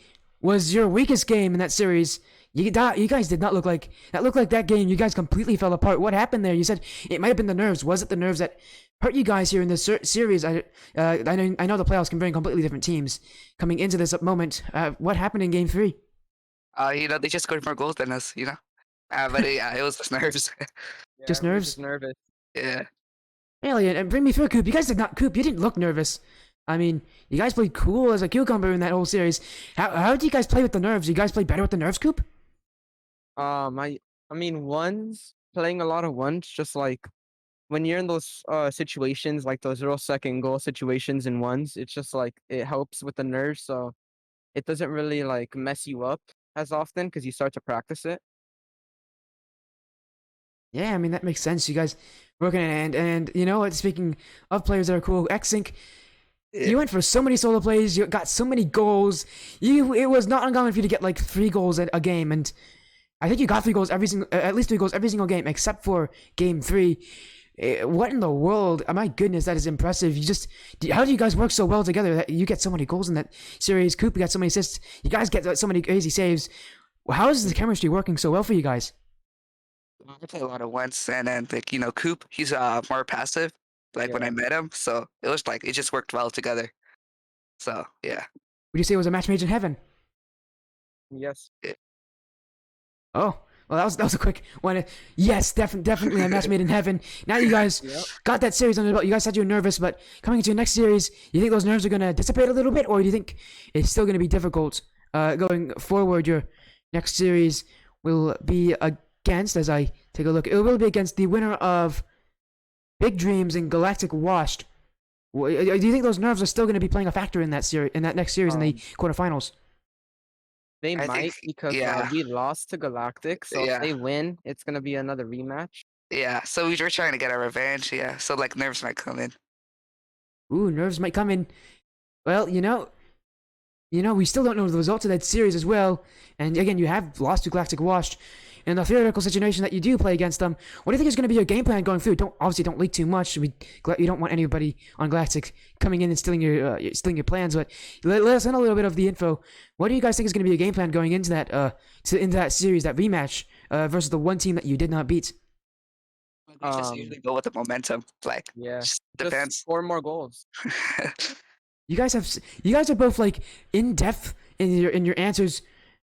was your weakest game in that series. You guys did not look like that. Looked like that game. You guys completely fell apart. What happened there? You said it might have been the nerves. Was it the nerves that hurt you guys here in this series? I know the playoffs can bring completely different teams coming into this moment. What happened in Game 3? They just scored more goals than us, But yeah, it was just nerves. Yeah, Just we're nerves? Just nervous. Yeah. Alien, and bring me through, Coop. You guys did not, Coop. You didn't look nervous. I mean, you guys played cool as a cucumber in that whole series. How do you guys play with the nerves? You guys play better with the nerves, Coop? I mean, ones playing a lot of ones, just like when you're in those situations, like those 0 second goal situations in ones, it's just like it helps with the nerves, so it doesn't really like mess you up as often because you start to practice it. Yeah, I mean that makes sense. You guys working and you know what? Speaking of players that are cool, Xsync, Yeah. you went for so many solo plays. You got so many goals. It was not uncommon for you to get like 3 goals a game, and I think you got 3 goals at least 3 goals every single game except for game 3. What in the world? My goodness, that is impressive. How do you guys work so well together that you get so many goals in that series? Coop, you got so many assists. You guys get so many crazy saves. How is the chemistry working so well for you guys? I play a lot of once, and then like Coop, he's more passive. Like when I Yeah. met him, so it was like it just worked well together. So yeah. Would you say it was a match made in heaven? Yes. Oh, well, that was a quick one. Yes, definitely a match made in heaven. Now you guys Yep. got that series under the belt. You guys said you were nervous, but coming into your next series, you think those nerves are gonna dissipate a little bit, or do you think it's still gonna be difficult going forward? Your next series will be against, as I take a look, it will be against the winner of Big Dreams and Galactic Washed. Do you think those nerves are still gonna be playing a factor in that series, in that next series, in the Um, quarterfinals? they I think might because yeah, we lost to Galactic, so if yeah, they win, it's gonna be another rematch. yeah. So we were trying to get our revenge. Yeah. So like nerves might come in. Ooh, nerves might come in. Well, we still don't know the results of that series as well. And again, you have lost to Galactic Washed. In the theoretical situation that you do play against them, what do you think is going to be your game plan going through? Don't leak too much. You don't want anybody on Galactic coming in and stealing your plans. But let us know a little bit of the info. What do you guys think is going to be your game plan going into that series, that rematch versus the one team that you did not beat? We just Um, usually go with the momentum. Like yeah, just just depends. 4 more goals. You guys are both like in depth in your answers,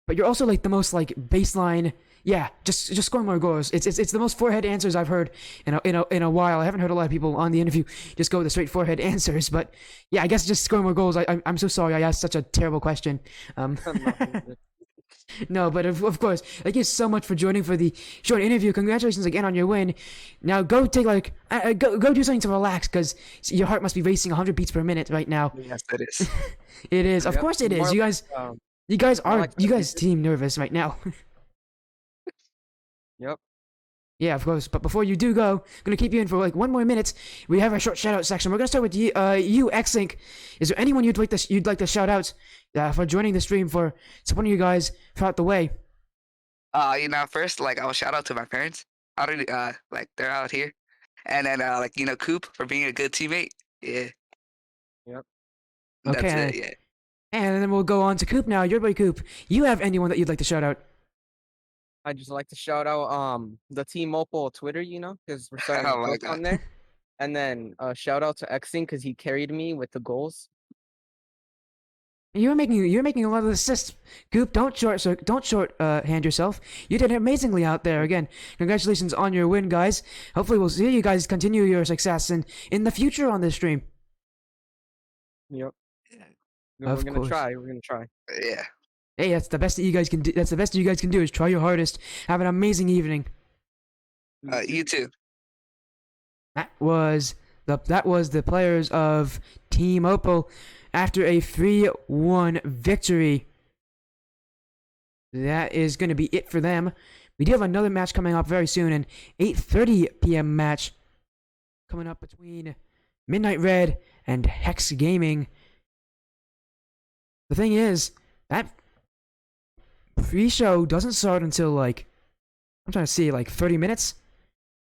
but you're also like the most like baseline. Yeah, just score more goals. It's the most forehead answers I've heard in a while. I haven't heard a lot of people on the interview just go with the straight forehead answers. But yeah, I guess just score more goals. I'm so sorry I asked such a terrible question. Nothing. No, but of course, thank you so much for joining for the short interview. Congratulations again on your win. Now go take like go do something to relax because your heart must be racing 100 beats per minute right now. Yes, it is. It is, of Yep, course, it is. more You like, guys, you guys more are like you guys 70. seem nervous right now. Yep. Yeah, of course. But before you do go, I'm gonna keep you in for like 1 more minute. We have our short shout out section. We're gonna start with you, Xlink. Is there anyone you'd like to shout out for joining the stream, for supporting you guys throughout the way? First like I'll shout out to my parents. Out of like they're out here, and then like Coop for being a good teammate. Yeah, Yep. that's Okay, it. Yeah. and then we'll go on to Coop now. Your boy Coop. You have anyone that you'd like to shout out? I just like to shout out the Team Opal Twitter, because we're starting to Oh my click god. on there. And then shout out to Xing because he carried me with the goals. You're making a lot of assists, Coop. Don't hand yourself. You did amazingly out there. Again, congratulations on your win, guys. Hopefully, we'll see you guys continue your success in the future on this stream. Yep. Yeah. No, Of we're gonna course. try. We're gonna try. Yeah. Hey, that's the best that you guys can do. That's the best you guys can do is try your hardest. Have an amazing evening. You too. That was the players of Team Opal after a 3-1 victory. That is going to be it for them. We do have another match coming up very soon, an 8:30 p.m. match coming up between Midnight Red and Hex Gaming. The thing is, that pre-show doesn't start until like, I'm trying to see, like 30 minutes.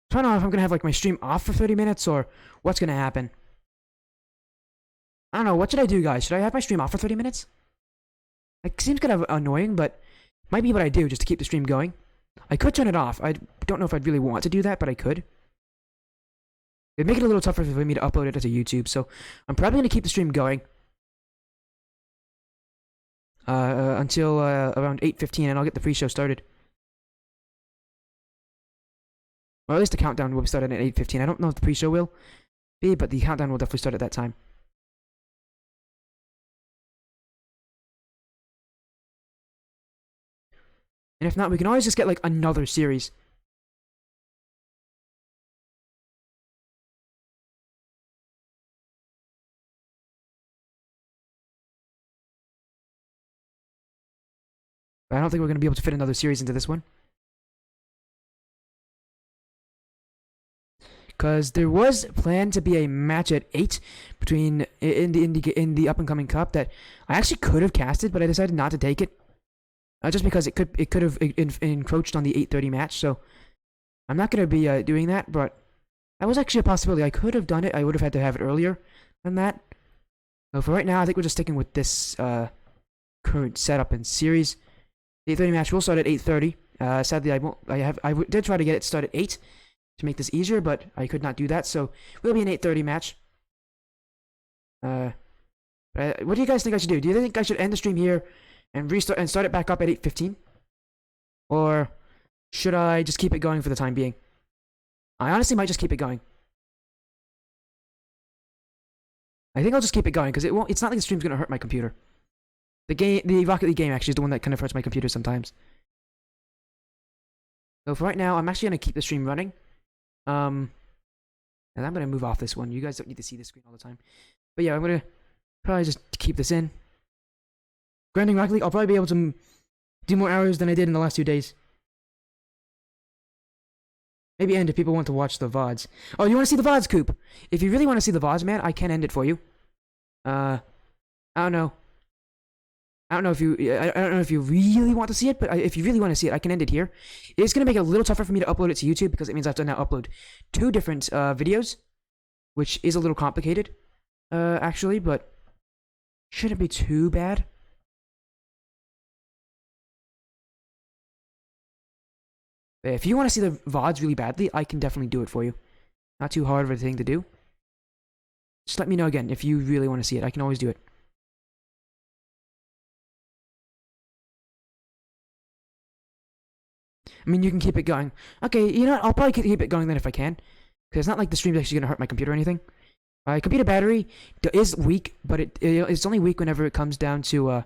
I don't know if I'm gonna have like my stream off for 30 minutes or what's gonna happen. I don't know. What should I do, guys? Should I have my stream off for 30 minutes? It seems kind of annoying, but might be what I do just to keep the stream going. I could turn it off. I don't know if I'd really want to do that, but I could. It'd make it a little tougher for me to upload it to YouTube, so I'm probably gonna keep the stream going until around 8:15, and I'll get the pre-show started. Or at least the countdown will be started at 8:15. I don't know if the pre-show will be, but the countdown will definitely start at that time. And if not, we can always just get like another series. But I don't think we're going to be able to fit another series into this one. Because there was planned to be a match at 8 between in the up and coming cup that I actually could have casted, but I decided not to take it, just because it could have encroached on the 8:30 match. So I'm not going to be doing that. But that was actually a possibility. I could have done it. I would have had to have it earlier than that. So for right now, I think we're just sticking with this current setup and series. The 8:30 match will start at 8:30. Sadly, I won't. I did try to get it started at 8. To make this easier, but I could not do that, so it will be an 8:30 match. What do you guys think I should do? Do you think I should end the stream here and restart and start it back up at 8:15? Or should I just keep it going for the time being? I honestly might just keep it going. I think I'll just keep it going because it's not like the stream's gonna hurt my computer. The Rocket League game actually is the one that kind of hurts my computer sometimes. So for right now, I'm actually gonna keep the stream running. And I'm gonna move off this one. You guys don't need to see this screen all the time. But yeah, I'm gonna probably just keep this in. Grinding Rocket League, I'll probably be able to do more hours than I did in the last 2 days. Maybe end if people want to watch the VODs. Oh, you want to see the VODs, Coop? If you really want to see the VODs, man, I can end it for you. I don't know. I don't know if you really want to see it, but if you really want to see it, I can end it here. It's going to make it a little tougher for me to upload it to YouTube because it means I have to now upload 2 different videos, which is a little complicated, actually, but shouldn't be too bad. If you want to see the VODs really badly, I can definitely do it for you. Not too hard of a thing to do. Just let me know again if you really want to see it. I can always do it. I mean, you can keep it going. Okay, you know what? I'll probably keep it going then if I can. Because it's not like the stream's actually going to hurt my computer or anything. My computer battery is weak, but it's only weak whenever it comes down to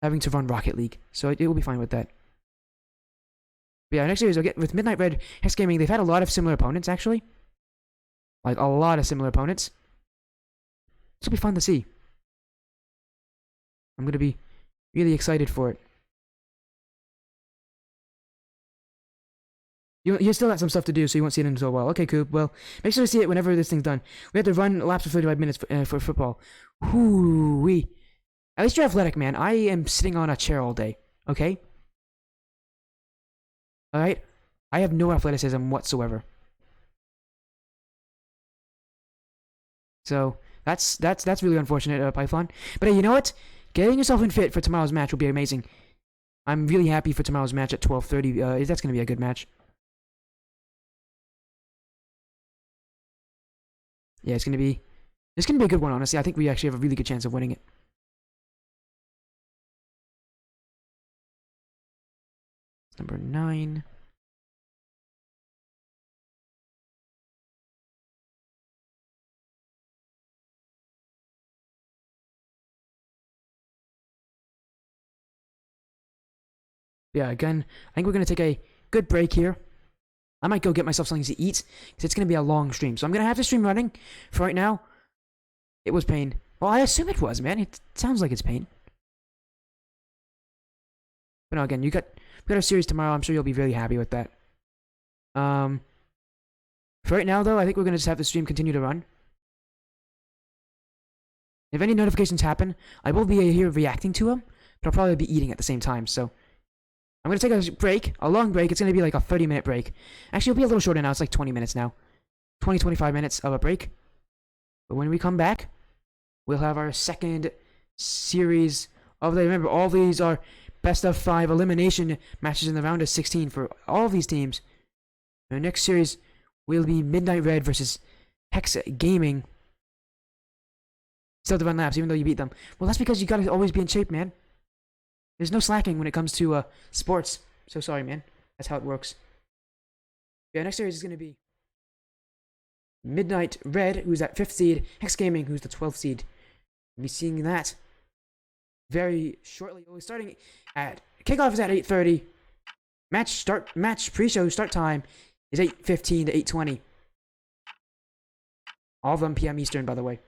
having to run Rocket League. So it will be fine with that. But yeah, next series, I'll get with Midnight Red, Hex Gaming. They've had a lot of similar opponents, actually. Like, a lot of similar opponents. This will be fun to see. I'm going to be really excited for it. You still got some stuff to do, so you won't see it until a while. Okay, Coop. Well, make sure to see it whenever this thing's done. We have to run laps of 35 minutes for football. Whoo-wee. At least you're athletic, man. I am sitting on a chair all day. Okay? Alright? I have no athleticism whatsoever. So, that's really unfortunate, Python. But hey, you know what? Getting yourself in fit for tomorrow's match will be amazing. I'm really happy for tomorrow's match at 12:30. That's going to be a good match. Yeah, it's gonna be a good one, honestly. I think we actually have a really good chance of winning it. Number 9. Yeah, again, I think we're gonna take a good break here. I might go get myself something to eat, because it's going to be a long stream. So I'm going to have the stream running for right now. It was pain. Well, I assume it was, man. It sounds like it's pain. But no, again, we got a series tomorrow. I'm sure you'll be really happy with that. For right now, though, I think we're going to just have the stream continue to run. If any notifications happen, I will be here reacting to them, but I'll probably be eating at the same time, so... I'm going to take a break, a long break. It's going to be like a 30-minute break. Actually, it'll be a little shorter now. It's like 20 minutes now. 20-25 minutes of a break. But when we come back, we'll have our second series of the... Remember, all these are best-of-5 elimination matches in the round of 16 for all of these teams. Our next series will be Midnight Red versus Hex Gaming. Still have to run laps, even though you beat them. Well, that's because you got to always be in shape, man. There's no slacking when it comes to sports. So sorry, man. That's how it works. Yeah, next series is going to be Midnight Red, who's at 5th seed, Hex Gaming, who's the 12th seed. We'll be seeing that very shortly. We'll be starting at kickoff is at 8:30. Match pre-show start time is 8:15 to 8:20. All of them p.m. Eastern, by the way.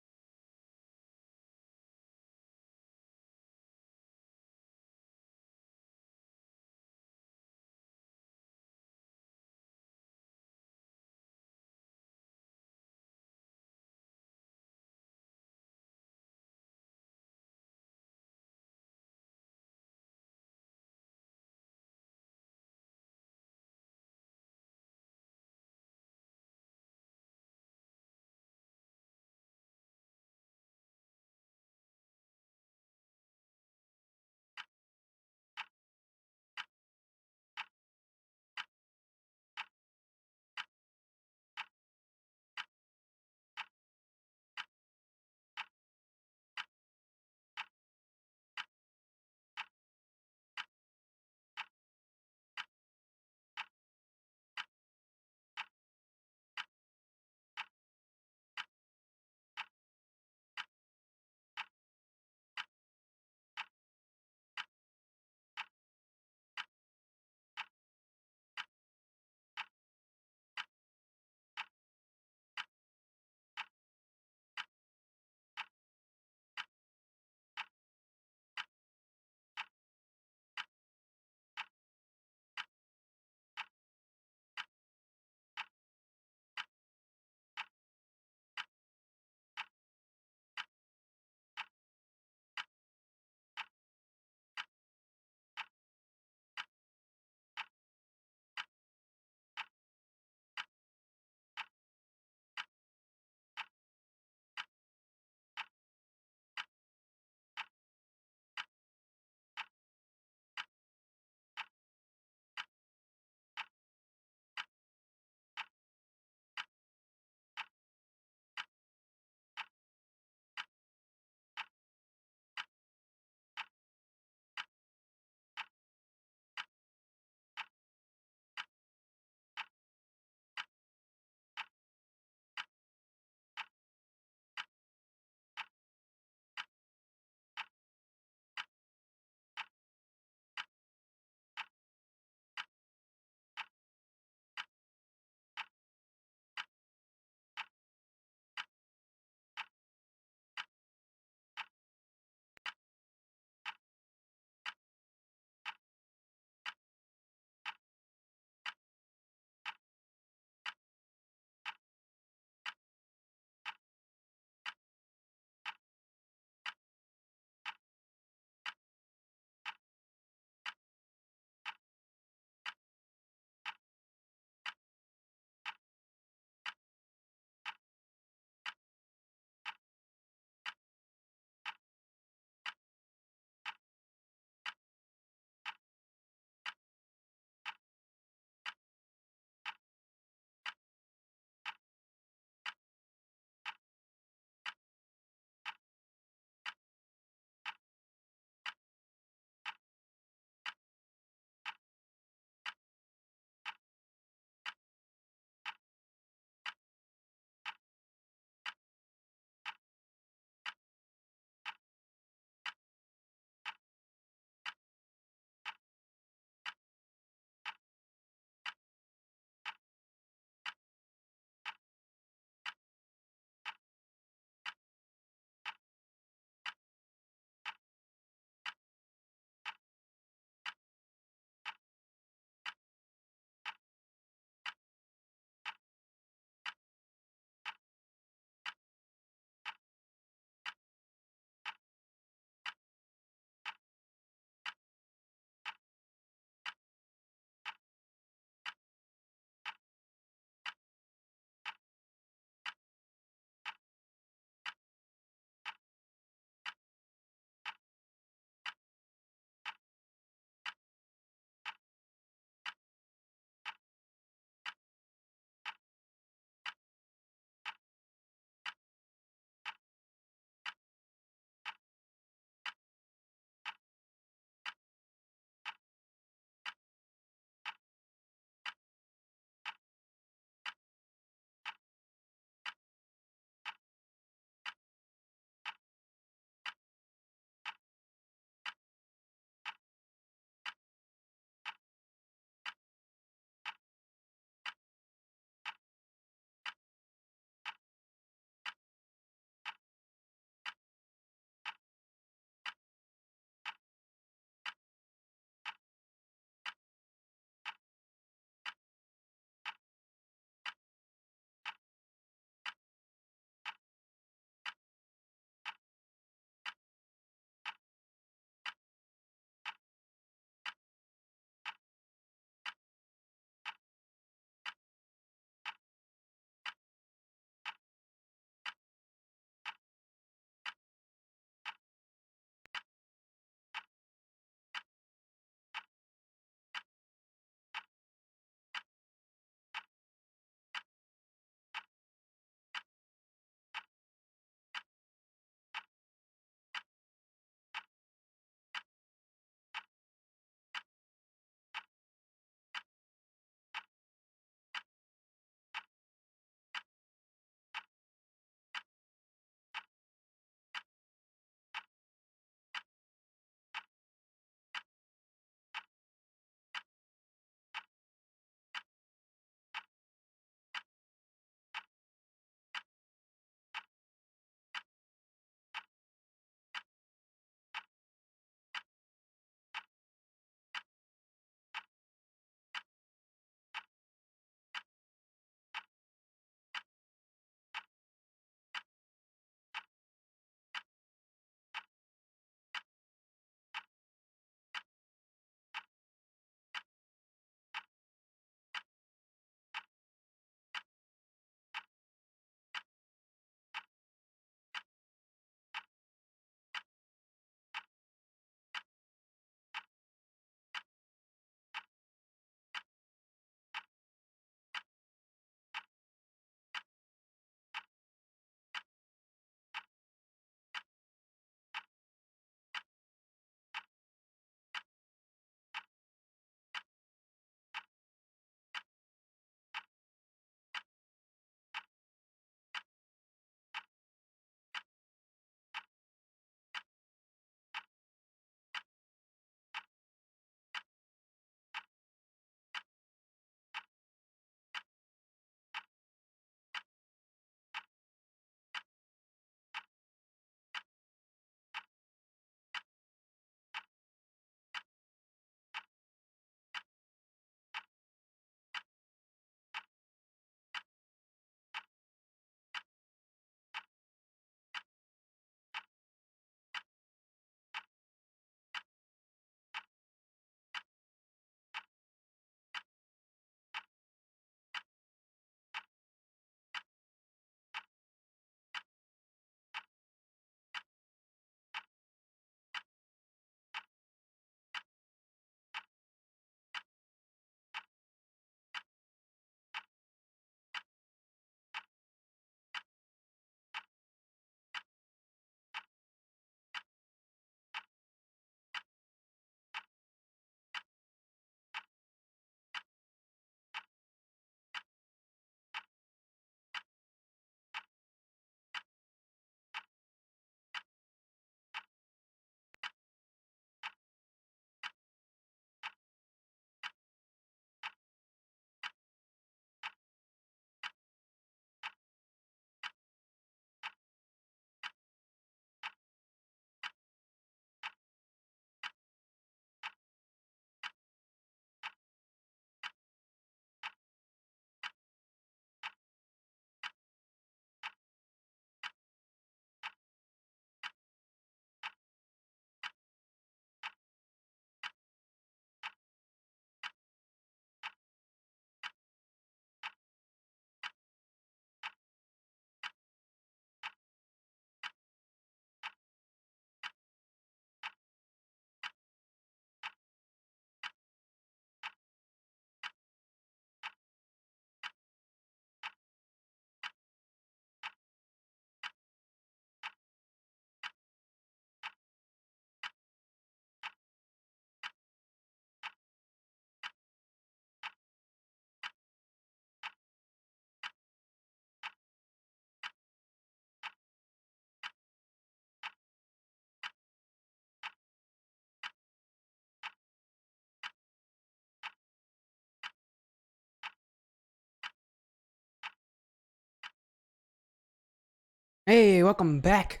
Hey, welcome back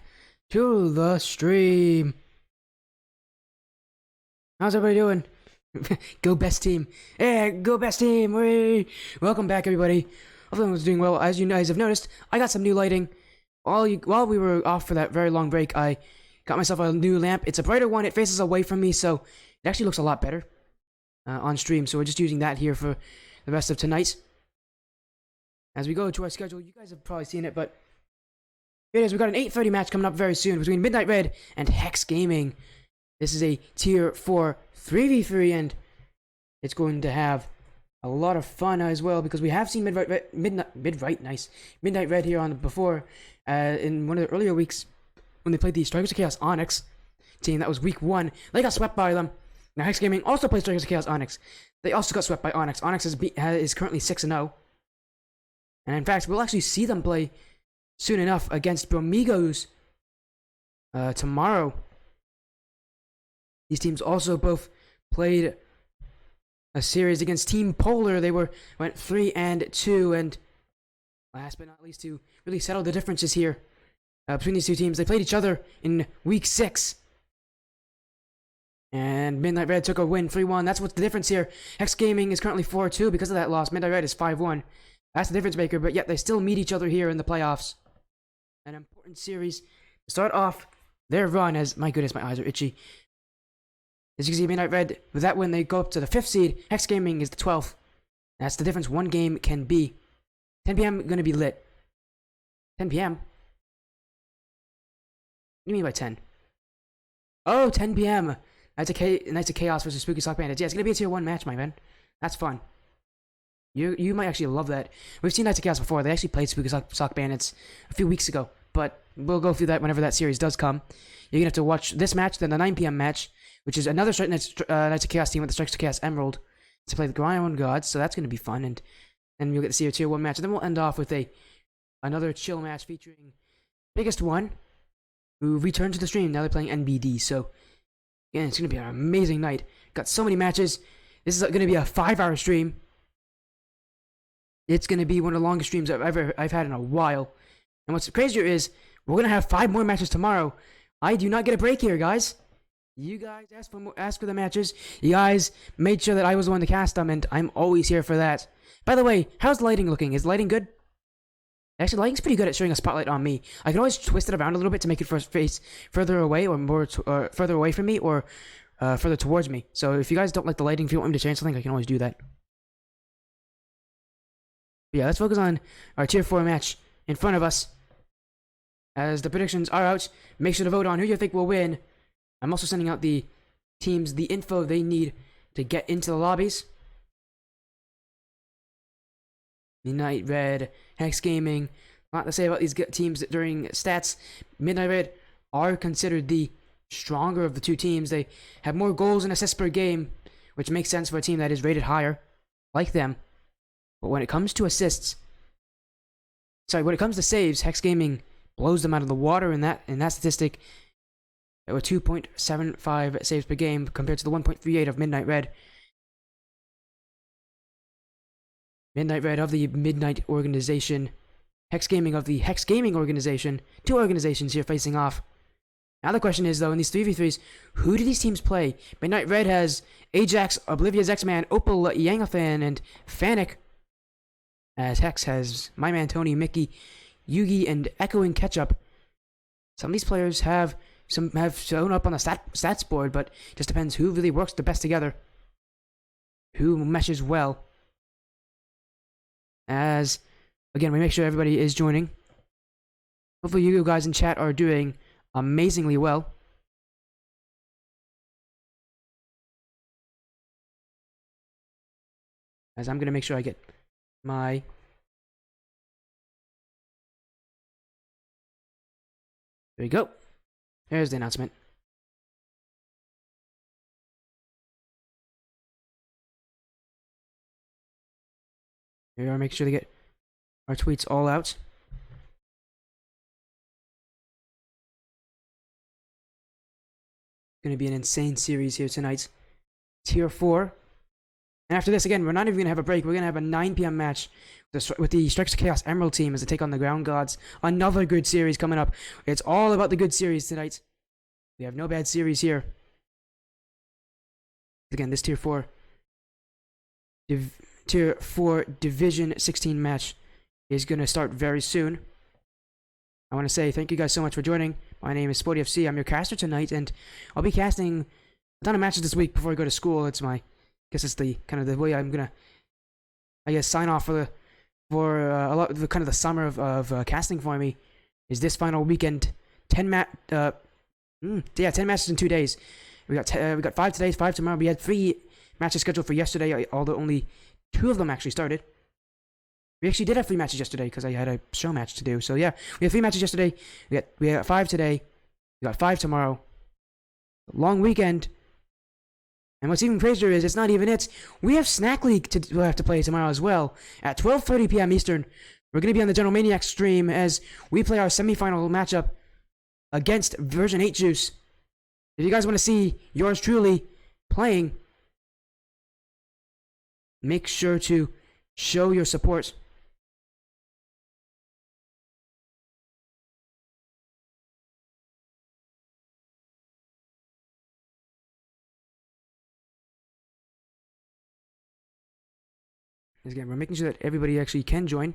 to the stream. How's everybody doing? Go best team. Hey, go best team. Whee! Welcome back, everybody. Hope everyone's doing well. As you guys have noticed, I got some new lighting. While we were off for that very long break, I got myself a new lamp. It's a brighter one. It faces away from me, so it actually looks a lot better on stream. So we're just using that here for the rest of tonight. As we go to our schedule, you guys have probably seen it, but here it is. We've got an 8:30 match coming up very soon between Midnight Red and Hex Gaming. This is a tier 4 3v3, and it's going to have a lot of fun as well because we have seen Midnight Red here on before in one of the earlier weeks when they played the Strikers of Chaos Onyx team. That was week 1. They got swept by them. Now Hex Gaming also plays Strikers of Chaos Onyx. They also got swept by Onyx. Onyx is currently 6-0, and in fact we'll actually see them play soon enough against Bromigos tomorrow. These teams also both played a series against Team Polar. They went 3-2, and last but not least, to really settle the differences here between these two teams, they played each other in week 6. And Midnight Red took a win, 3-1. That's what's the difference here. Hex Gaming is currently 4-2 because of that loss. Midnight Red is 5-1. That's the difference maker, but yet they still meet each other here in the playoffs. An important series to start off their run as, my goodness, my eyes are itchy. As you can see, Midnight Red, with that win, they go up to the 5th seed. Hex Gaming is the 12th. That's the difference one game can be. 10 p.m. going to be lit. 10 p.m.? What do you mean by 10? Oh, 10 p.m. Nights of Chaos versus Spooky Sock Bandits. Yeah, it's going to be a tier 1 match, my man. That's fun. You might actually love that. We've seen Nights of Chaos before. They actually played Spooky Sock Bandits a few weeks ago. But we'll go through that whenever that series does come. You're going to have to watch this match, then the 9 p.m. match, which is another Nights of Chaos team with the Strikes of Chaos Emerald to play the Ground Gods. So that's going to be fun. And then you'll get to see a tier 1 match. And then we'll end off with another chill match featuring Biggest One, who returned to the stream. Now they're playing NBD. So, again, it's going to be an amazing night. Got so many matches. This is going to be a 5-hour stream. It's going to be one of the longest streams I've had in a while. And what's crazier is we're going to have 5 more matches tomorrow. I do not get a break here, guys. You guys asked for the matches. You guys made sure that I was the one to cast them, and I'm always here for that. By the way, how's the lighting looking? Is the lighting good? Actually, the lighting's pretty good at showing a spotlight on me. I can always twist it around a little bit to make it face further away, or further away from me, or further towards me. So if you guys don't like the lighting, if you want me to change something, I can always do that. But yeah, let's focus on our tier 4 match in front of us. As the predictions are out, make sure to vote on who you think will win. I'm also sending out the teams the info they need to get into the lobbies. Midnight Red, Hex Gaming. A lot to say about these teams during stats. Midnight Red are considered the stronger of the two teams. They have more goals and assists per game, which makes sense for a team that is rated higher, like them. But when it comes to when it comes to saves, Hex Gaming blows them out of the water in that statistic. There were 2.75 saves per game compared to the 1.38 of Midnight Red. Midnight Red of the Midnight Organization, Hex Gaming of the Hex Gaming Organization. 2 organizations here facing off. Now the question is, though, in these 3v3s, who do these teams play? Midnight Red has Ajax, Oblivia's X-Man, Opal, Yangafan, and Fanic. As Hex has My Man Tony, Mickey, Yugi, and Echoing Ketchup. Some of these players have shown up on the stats board, but it just depends who really works the best together. Who meshes well. As, again, we make sure everybody is joining. Hopefully you guys in chat are doing amazingly well. As I'm going to make sure I get my... There we go. There's the announcement. Here we are, make sure to get our tweets all out. Going to be an insane series here tonight. Tier 4. And after this, again, we're not even going to have a break. We're going to have a 9 p.m. match with the Strikes of Chaos Emerald team as they take on the Ground Gods. Another good series coming up. It's all about the good series tonight. We have no bad series here. Again, this Tier 4 Division 16 match is going to start very soon. I want to say thank you guys so much for joining. My name is Sporty FC. I'm your caster tonight, and I'll be casting a ton of matches this week before I go to school. It's my, I guess it's the kind of the way I'm gonna, I guess, sign off for a lot of the kind of the summer of casting for me. Is this final weekend 10 matches in 2 days. We got 5 today, 5 tomorrow. We had 3 matches scheduled for yesterday, although only 2 of them actually started. We actually did have 3 matches yesterday because I had a show match to do. So yeah, we had 3 matches yesterday. We got 5 today. We got 5 tomorrow. Long weekend. And what's even crazier is it's not even it. We have Snack League we'll have to play tomorrow as well at 12:30 p.m. Eastern. We're going to be on the General Maniac stream as we play our semifinal matchup against Version 8 Juice. If you guys want to see yours truly playing, make sure to show your support. Again, we're making sure that everybody actually can join.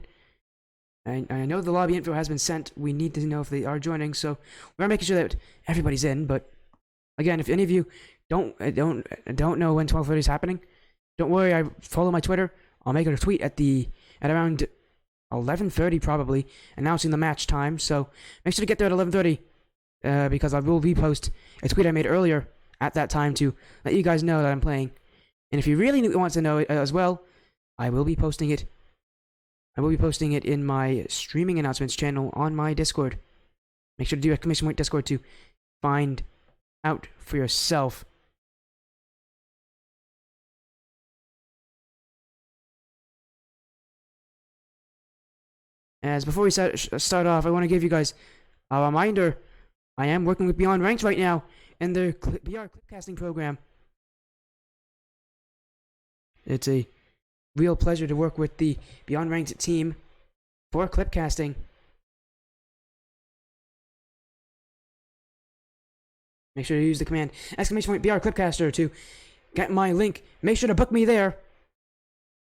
I know the lobby info has been sent. We need to know if they are joining, so we're making sure that everybody's in. But again, if any of you don't know when 12:30 is happening, don't worry. I follow my Twitter. I'll make a tweet at around 11:30 probably announcing the match time. So make sure to get there at 11:30 because I will repost a tweet I made earlier at that time to let you guys know that I'm playing. And if you really want to know it as well, I will be posting it. I will be posting it in my streaming announcements channel on my Discord. Make sure to do exclamation point Discord to find out for yourself. As before we start off, I want to give you guys a reminder. I am working with Beyond Ranked right now in their BR Clipcasting program. It's a real pleasure to work with the Beyond Ranked team for clipcasting. Make sure to use the command exclamation point BR Clipcaster to get my link. Make sure to book me there.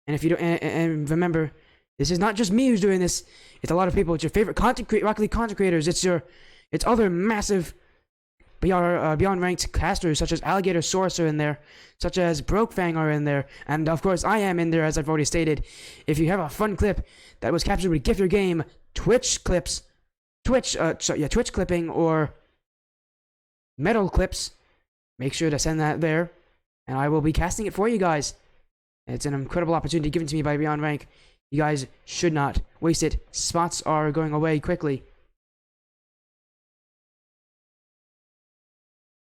And if you don't, and remember, this is not just me who's doing this. It's a lot of people. It's your favorite Rocket League content creators. It's other massive Beyond Ranked casters such as Alligator Source are in there, such as Brokefang are in there, and of course I am in there, as I've already stated. If you have a fun clip that was captured with Gift Your Game Twitch clipping or metal clips, make sure to send that there, and I will be casting it for you guys. It's an incredible opportunity given to me by Beyond Rank. You guys should not waste it. Spots are going away quickly.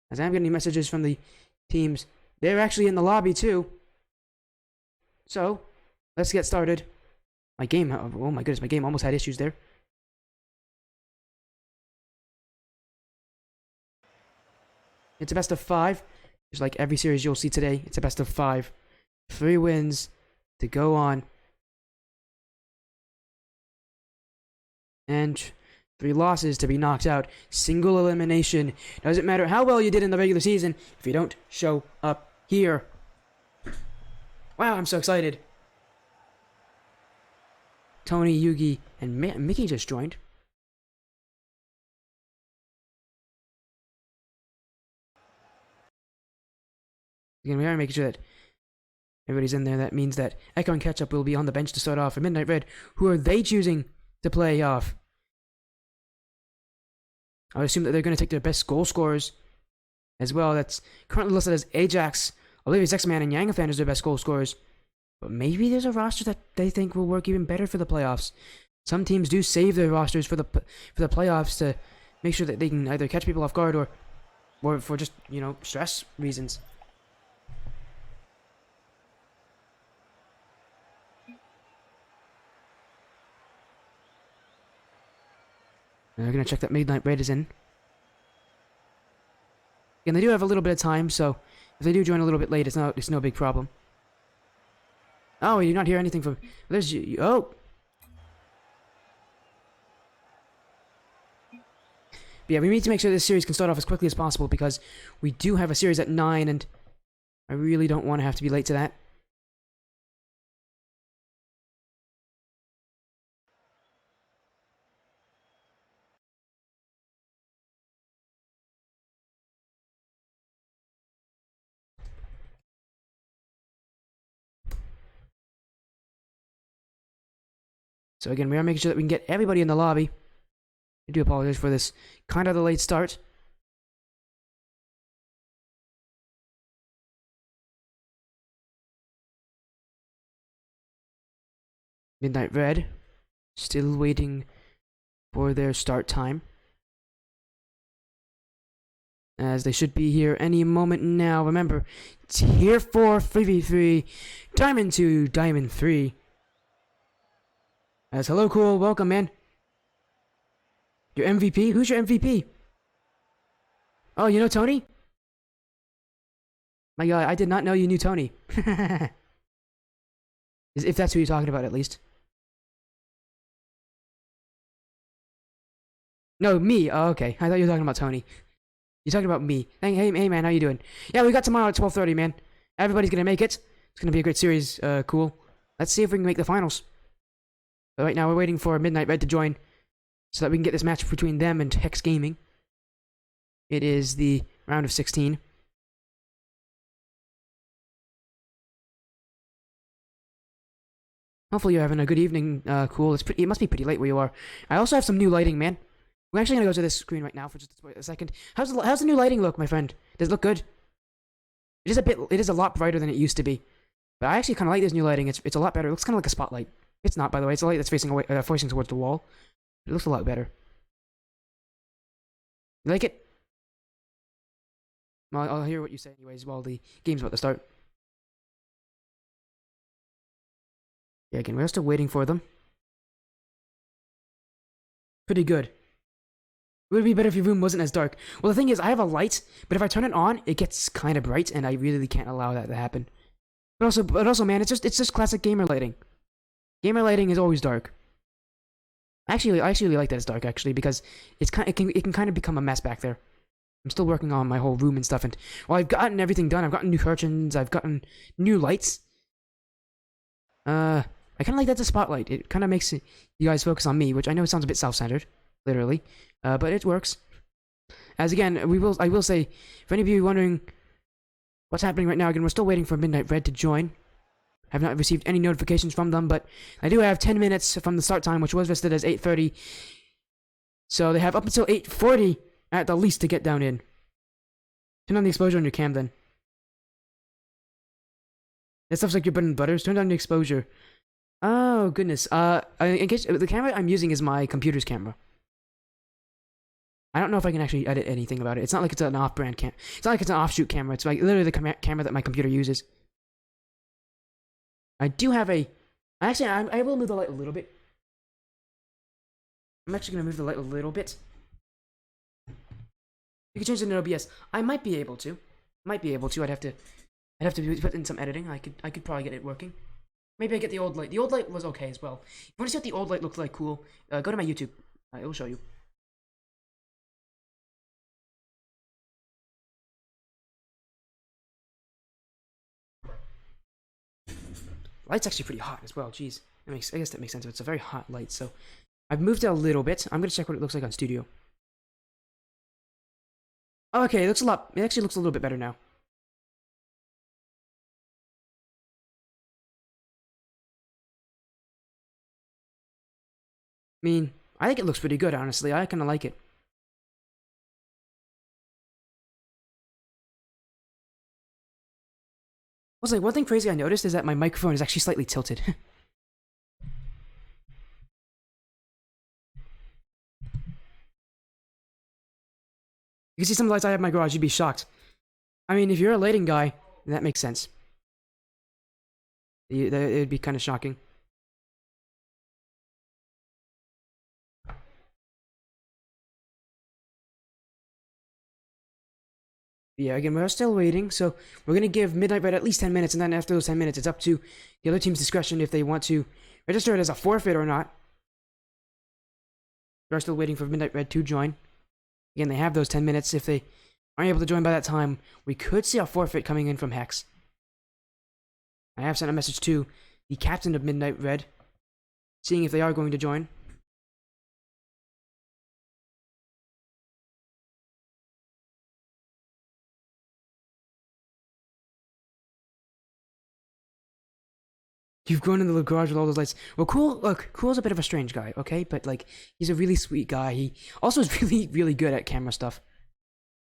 As I'm getting messages from the teams, they're actually in the lobby too. So, let's get started. My game, oh my goodness, my game almost had issues there. It's a best of 5. Just like every series you'll see today, it's a best of 5. 3 wins to go on. And 3 losses to be knocked out. Single elimination. Doesn't matter how well you did in the regular season if you don't show up here. Wow, I'm so excited. Tony, Yugi, and Mickey just joined. Again, we are making sure that everybody's in there. That means that Echo and Ketchup will be on the bench to start off. And Midnight Red, who are they choosing to play off? I would assume that they're going to take their best goal scorers as well. That's currently listed as Ajax, Olivia's X-Man, and Yangafan as their best goal scorers. But maybe there's a roster that they think will work even better for the playoffs. Some teams do save their rosters for the playoffs to make sure that they can either catch people off guard or for just, stress reasons. They're going to check that Midnight Red is in. And they do have a little bit of time, so if they do join a little bit late, it's no big problem. Oh, you did not hear anything from... There's you. Oh! But yeah, we need to make sure this series can start off as quickly as possible because we do have a series at 9 and I really don't want to have to be late to that. So again, we are making sure that we can get everybody in the lobby. I do apologize for this kind of the late start. Midnight Red, still waiting for their start time. As they should be here any moment now. Remember, Tier 4 3v3, Diamond 2, Diamond 3. As hello, cool, welcome, man. Your MVP? Who's your MVP? Oh, you know Tony? My God, I did not know you knew Tony. If that's who you're talking about, at least. No, me. Oh, okay. I thought you were talking about Tony. You're talking about me. Hey, man, how you doing? Yeah, we got tomorrow at 12:30, man. Everybody's gonna make it. It's gonna be a great series. Cool. Let's see if we can make the finals. But right now, we're waiting for Midnight Red to join so that we can get this match between them and Hex Gaming. It is the round of 16. Hopefully you're having a good evening, cool. It must be pretty late where you are. I also have some new lighting, man. We're actually gonna go to this screen right now for just a second. How's the new lighting look, my friend? Does it look good? It is a lot brighter than it used to be. But I actually kind of like this new lighting. It's a lot better. It looks kind of like a spotlight. It's not, by the way. It's a light that's facing away, facing towards the wall. It looks a lot better. You like it? Well, I'll hear what you say anyways while the game's about to start. Yeah, again, we're still waiting for them. Pretty good. It would be better if your room wasn't as dark. Well, the thing is, I have a light, but if I turn it on, it gets kind of bright, and I really can't allow that to happen. But also, man, it's just classic gamer lighting. Gamer lighting is always dark. I actually like that it's dark, actually, because it can kind of become a mess back there. I'm still working on my whole room and stuff, and well, I've gotten everything done. I've gotten new curtains. I've gotten new lights. I kind of like that the spotlight. It kind of makes you guys focus on me, which I know sounds a bit self-centered, literally, but it works. As again, I will say, for any of you wondering what's happening right now, again, we're still waiting for Midnight Red to join. I have not received any notifications from them, but I do have 10 minutes from the start time, which was listed as 8:30. So they have up until 8:40 at the least to get down in. Turn on the exposure on your cam, then. That stuff's like your bread and butters. Turn down the exposure. Oh, goodness. In case, the camera I'm using is my computer's camera. I don't know if I can actually edit anything about it. It's not like it's an off-brand cam. It's not like it's an offshoot camera. It's like literally the camera that my computer uses. I do have a... Actually, I will move the light a little bit. I'm actually going to move the light a little bit. You can change it in OBS. I might be able to. I'd have to put in some editing. I could probably get it working. Maybe I get the old light. The old light was okay as well. If you want to see what the old light looked like, cool, go to my YouTube. It will show you. Light's actually pretty hot as well. Jeez, I guess that makes sense. It's a very hot light. So I've moved it a little bit. I'm gonna check what it looks like on Studio. Oh, okay, it actually looks a little bit better now. I mean, I think it looks pretty good, honestly. I kind of like it. Also, like, one thing crazy I noticed is that my microphone is actually slightly tilted. You can see some of the lights I have in my garage, you'd be shocked. I mean, if you're a lighting guy, that makes sense. It would be kind of shocking. Yeah, again, we're still waiting, so we're gonna give Midnight Red at least 10 minutes, and then after those 10 minutes, it's up to the other team's discretion if they want to register it as a forfeit or not. We're still waiting for Midnight Red to join. Again, they have those 10 minutes. If they aren't able to join by that time, we could see a forfeit coming in from Hex. I have sent a message to the captain of Midnight Red, seeing if they are going to join. You've grown in the garage with all those lights. Well, Cool's a bit of a strange guy, okay? But, like, he's a really sweet guy. He also is really, really good at camera stuff.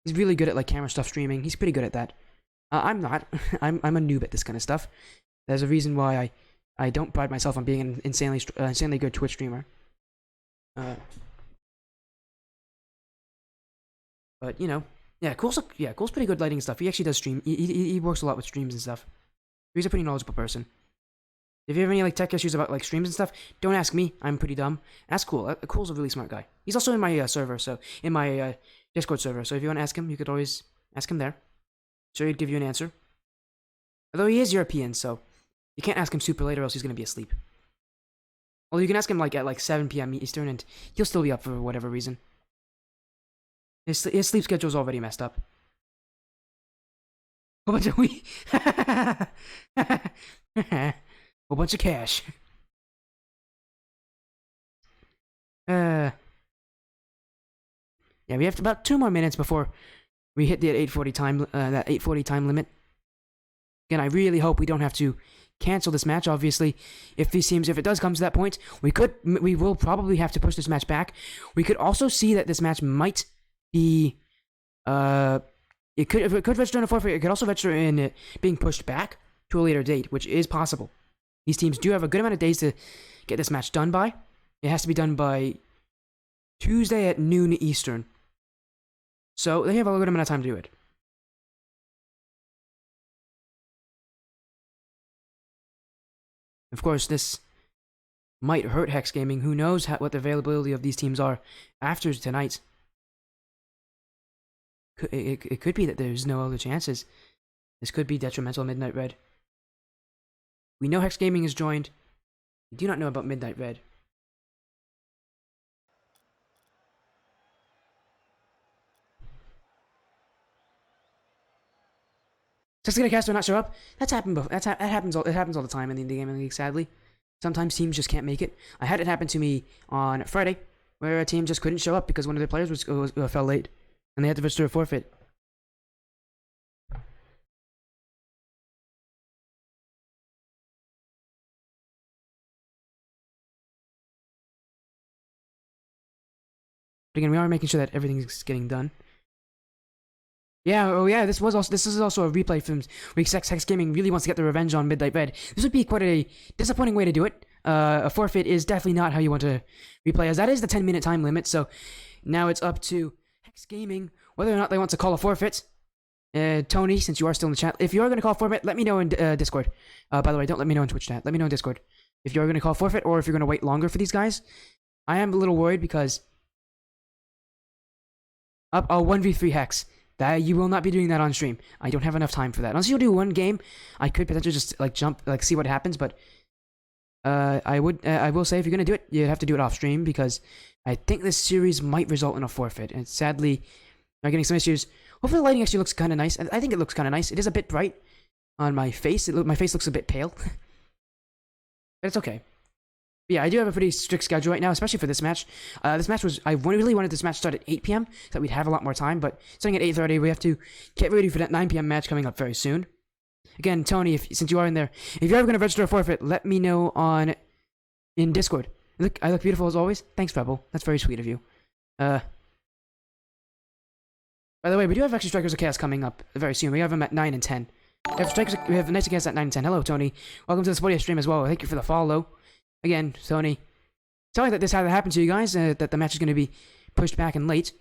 He's really good at, like, camera stuff streaming. He's pretty good at that. I'm not. I'm a noob at this kind of stuff. There's a reason why I don't pride myself on being an insanely good Twitch streamer. But, you know, yeah, Cool's pretty good lighting stuff. He actually does stream. He works a lot with streams and stuff. He's a pretty knowledgeable person. If you have any like tech issues about like streams and stuff, don't ask me. I'm pretty dumb. Ask Cool. Cool's a really smart guy. He's also in my server, so in my Discord server. So if you want to ask him, you could always ask him there. Sure, he'd give you an answer. Although he is European, so you can't ask him super late or else he's gonna be asleep. Although you can ask him like at like 7 p.m. Eastern, and he'll still be up for whatever reason. His sleep schedule's already messed up. Whole bunch of whole bunch of cash. Yeah, we have about 2 more minutes before we hit the 8:40 time, that 8:40 time limit. Again, I really hope we don't have to cancel this match. Obviously, if it does come to that point, we will probably have to push this match back. We could also see that this match might be, if it could register in a forfeit, it could also register in it being pushed back to a later date, which is possible. These teams do have a good amount of days to get this match done by. It has to be done by Tuesday at noon Eastern. So they have a good amount of time to do it. Of course, this might hurt Hex Gaming. Who knows what the availability of these teams are after tonight. It could be that there's no other chances. This could be detrimental to Midnight Red. We know Hex Gaming has joined. We do not know about Midnight Red. Just caster not show up. That's happened. That happens. It happens all the time in the Indy Gaming League. Sadly, sometimes teams just can't make it. I had it happen to me on Friday, where a team just couldn't show up because one of their players fell late, and they had to register a forfeit. But again, we are making sure that everything's getting done. Yeah, oh yeah, this is also a replay from Week 6. Hex Gaming really wants to get the revenge on Midnight Red. This would be quite a disappointing way to do it. A forfeit is definitely not how you want to replay, as that is the 10-minute time limit, so now it's up to Hex Gaming whether or not they want to call a forfeit. Tony, since you are still in the chat, if you are going to call a forfeit, let me know in Discord. By the way, don't let me know in Twitch chat. Let me know in Discord if you are going to call a forfeit or if you're going to wait longer for these guys. I am a little worried because... I'll 1v3 Hex. That you will not be doing that on stream. I don't have enough time for that. Unless you do one game, I could potentially just like jump, like see what happens. But I will say if you're gonna do it, you have to do it off stream because I think this series might result in a forfeit. And sadly, I'm getting some issues. Hopefully, the lighting actually looks kind of nice. I think it looks kind of nice. It is a bit bright on my face. My face looks a bit pale, but it's okay. Yeah, I do have a pretty strict schedule right now, especially for this match. I really wanted this match to start at 8 p.m. so that we'd have a lot more time, but starting at 8:30, we have to get ready for that 9 p.m. match coming up very soon. Again, Tony, since you are in there, if you're ever going to register a forfeit, let me know in Discord. I look beautiful as always. Thanks, Rebel. That's very sweet of you. By the way, we do have extra Strikers of Chaos coming up very soon. We have them at 9 and 10. We have Knights of Chaos at 9 and 10. Hello, Tony. Welcome to the Spodia stream as well. Thank you for the follow. Again, Tony, sorry that this had to happen to you guys, that the match is going to be pushed back and late.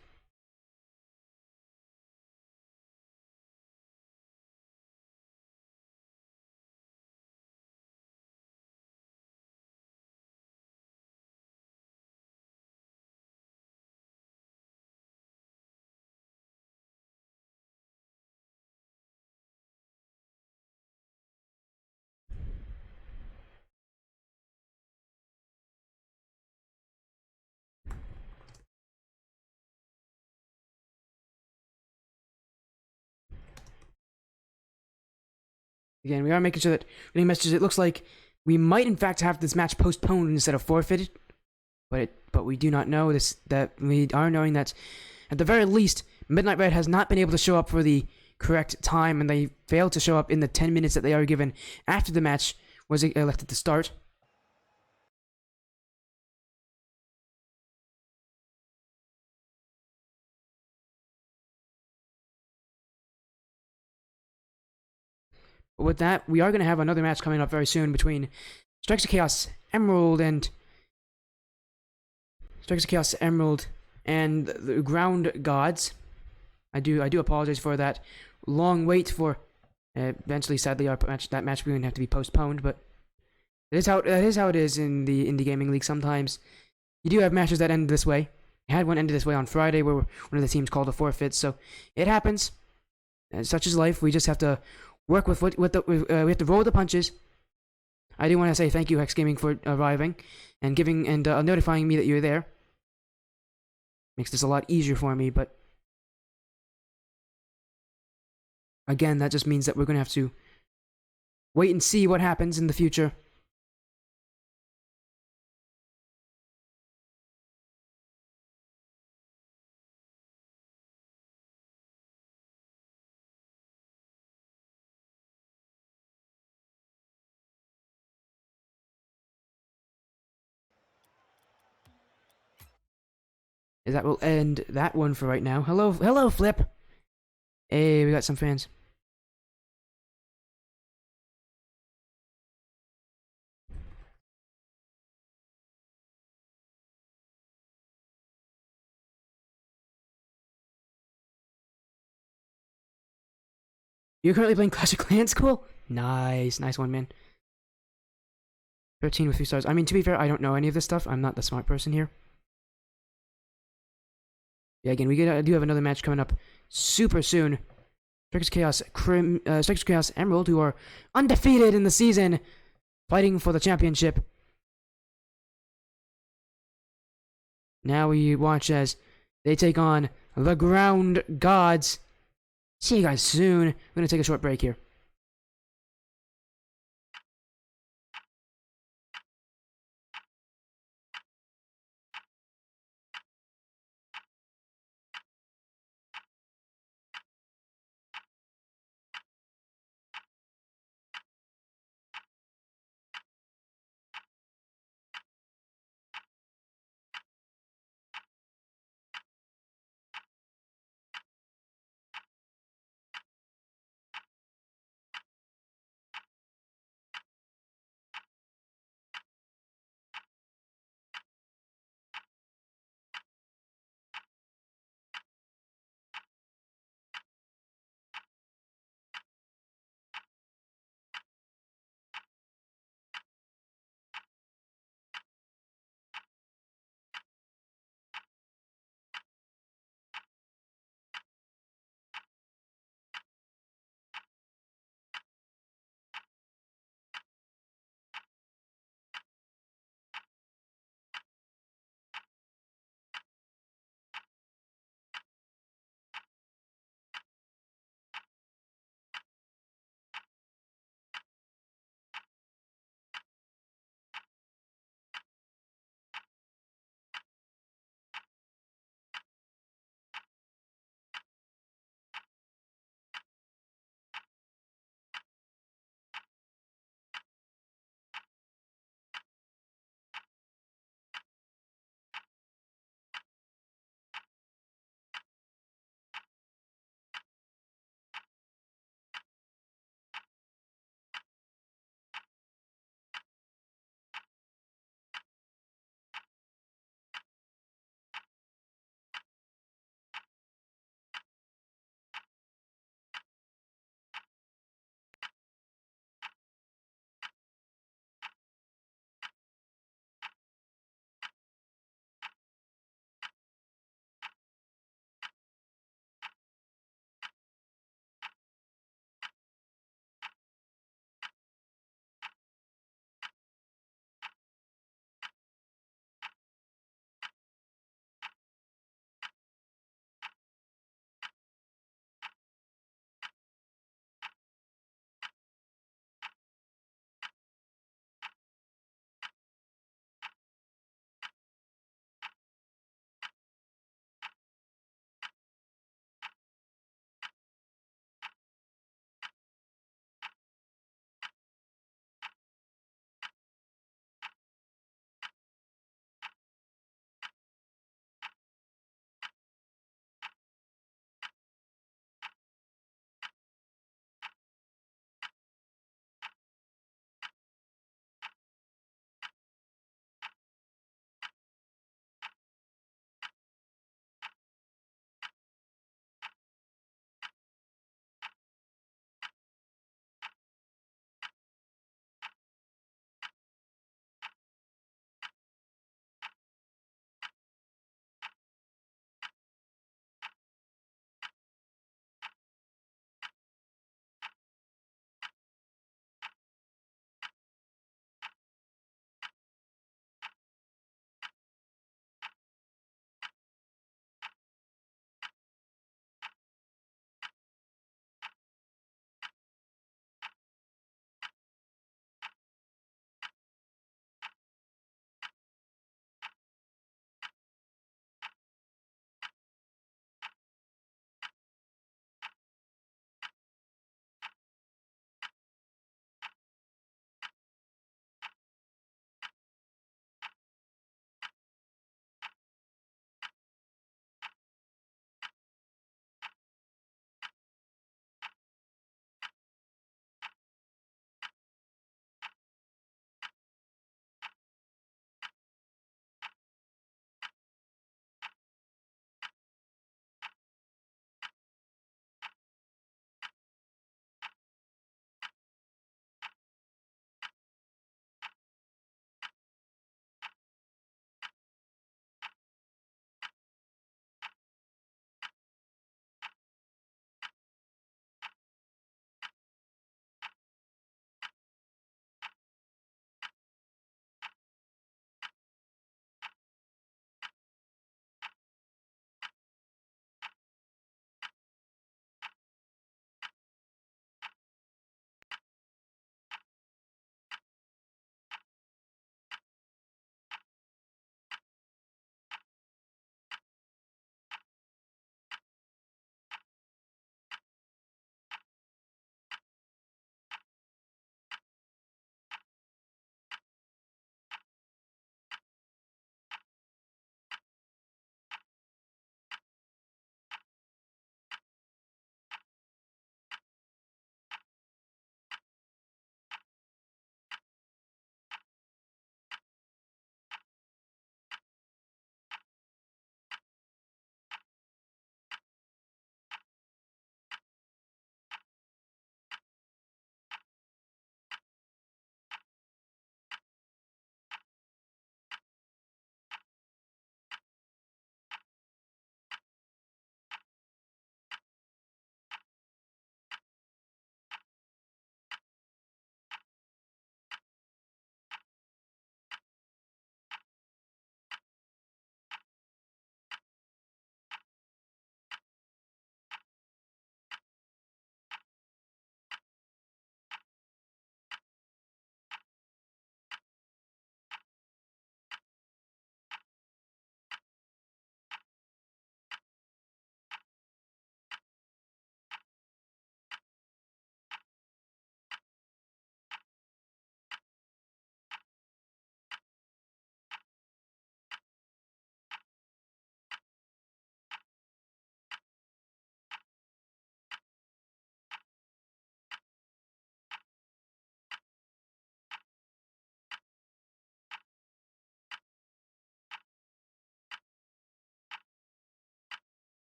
Again, we are making sure that any messages. It looks like we might, in fact, have this match postponed instead of forfeited, but we do not know this. That we are knowing that, at the very least, Midnight Red has not been able to show up for the correct time, and they failed to show up in the 10 minutes that they are given after the match was elected to start. But with that, we are going to have another match coming up very soon between Strikes of Chaos Emerald and the Ground Gods. I do apologize for that long wait for. Eventually, sadly, that match will going to have to be postponed. But that is how it is in the Indie Gaming League. Sometimes you do have matches that end this way. We had one ended this way on Friday, where one of the teams called a forfeit. So it happens. Such is life. We just have to work with we have to roll the punches. I do want to say thank you, Hex Gaming, for arriving and giving and notifying me that you're there. Makes this a lot easier for me, but again, that just means that we're going to have to wait and see what happens in the future. That will end that one for right now. Hello, Flip. Hey, we got some fans. You're currently playing Clash of Clans? Cool. Nice one, man. 13 with 3 stars. I mean, to be fair, I don't know any of this stuff. I'm not the smart person here. Yeah, again, we do have another match coming up super soon. Strikers Chaos Emerald, who are undefeated in the season, fighting for the championship. Now we watch as they take on the Ground Gods. See you guys soon. We're going to take a short break here.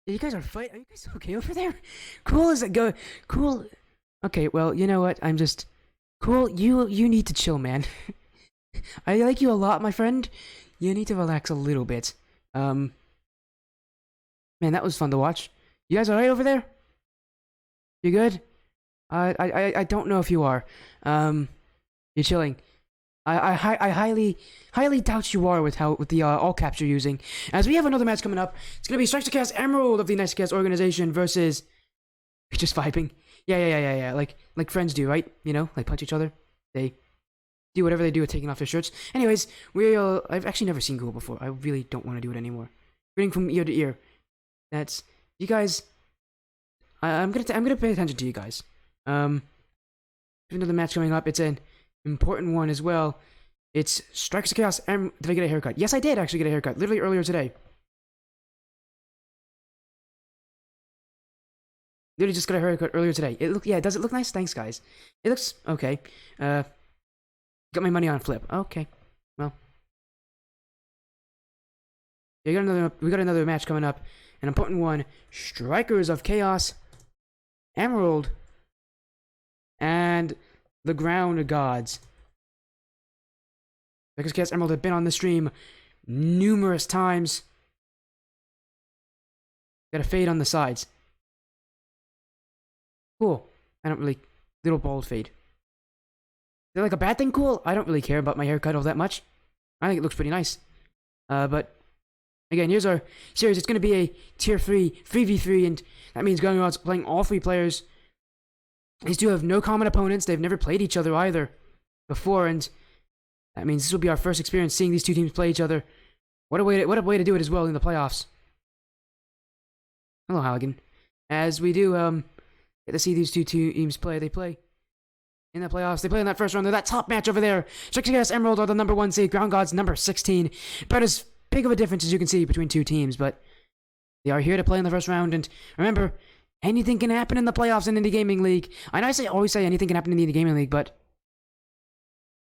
You guys are fighting. Are you guys okay over there? Cool as it go. Cool. Okay, well, you know what? I'm just cool. You need to chill, man. I like you a lot, my friend. You need to relax a little bit. Man, that was fun to watch. You guys alright over there? You good? I don't know if you are. You're chilling. I highly doubt you are with the all caps you're using. As we have another match coming up, it's gonna be Strikes to Cast Emerald of the Next Cast organization versus. We're just vibing. Yeah. Like friends do, right? You know, like punch each other. They do whatever they do with taking off their shirts. Anyways, I've actually never seen Google before. I really don't want to do it anymore. Reading from ear to ear. That's you guys. I'm gonna pay attention to you guys. There's another match coming up. It's an important one as well. It's Strikes to Chaos. Did I get a haircut? Yes, I did actually get a haircut. Literally earlier today. Literally just got a haircut earlier today. Does it look nice? Thanks, guys. It looks okay. Got my money on flip. Okay, well, we got another match coming up, an important one. Strikers of Chaos, Emerald, and the Ground Gods. Strikers of Chaos Emerald have been on the stream numerous times. Got a fade on the sides. Cool. I don't really little bald fade. Is that like a bad thing? Cool. I don't really care about my haircut all that much. I think it looks pretty nice. But again, here's our series. It's going to be a tier 3v3, and that means going around playing all 3 players. These two have no common opponents. They've never played each other either before, and that means this will be our first experience seeing these two teams play each other. What a way to do it as well in the playoffs. Hello, Halligan. As we do get to see these two teams play. They play in the playoffs. They play in that first round. They're that top match over there. Strikes Chaos Emerald are the number 1 seed. Ground Gods number 16. About as big of a difference as you can see between two teams, but they are here to play in the first round. And remember, anything can happen in the playoffs in Indy Gaming League. I know always say anything can happen in the Indy Gaming League, but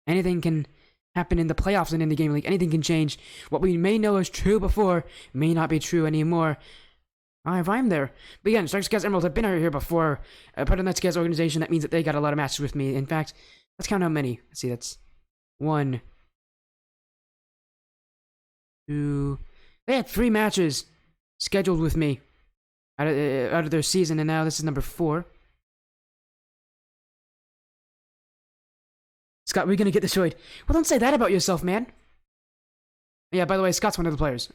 anything can happen in the playoffs in Indy Gaming League. Anything can change. What we may know is true before may not be true anymore. I rhymed there. But again, Strikes Chaos Emerald have been here before. Part of the Next organization. That means that they got a lot of matches with me. In fact, let's count how many. Let's see, that's 1, 2. They had 3 matches scheduled with me out of their season, and now this is number 4. Scott, we're gonna get destroyed. Well, don't say that about yourself, man. Yeah, by the way, Scott's one of the players.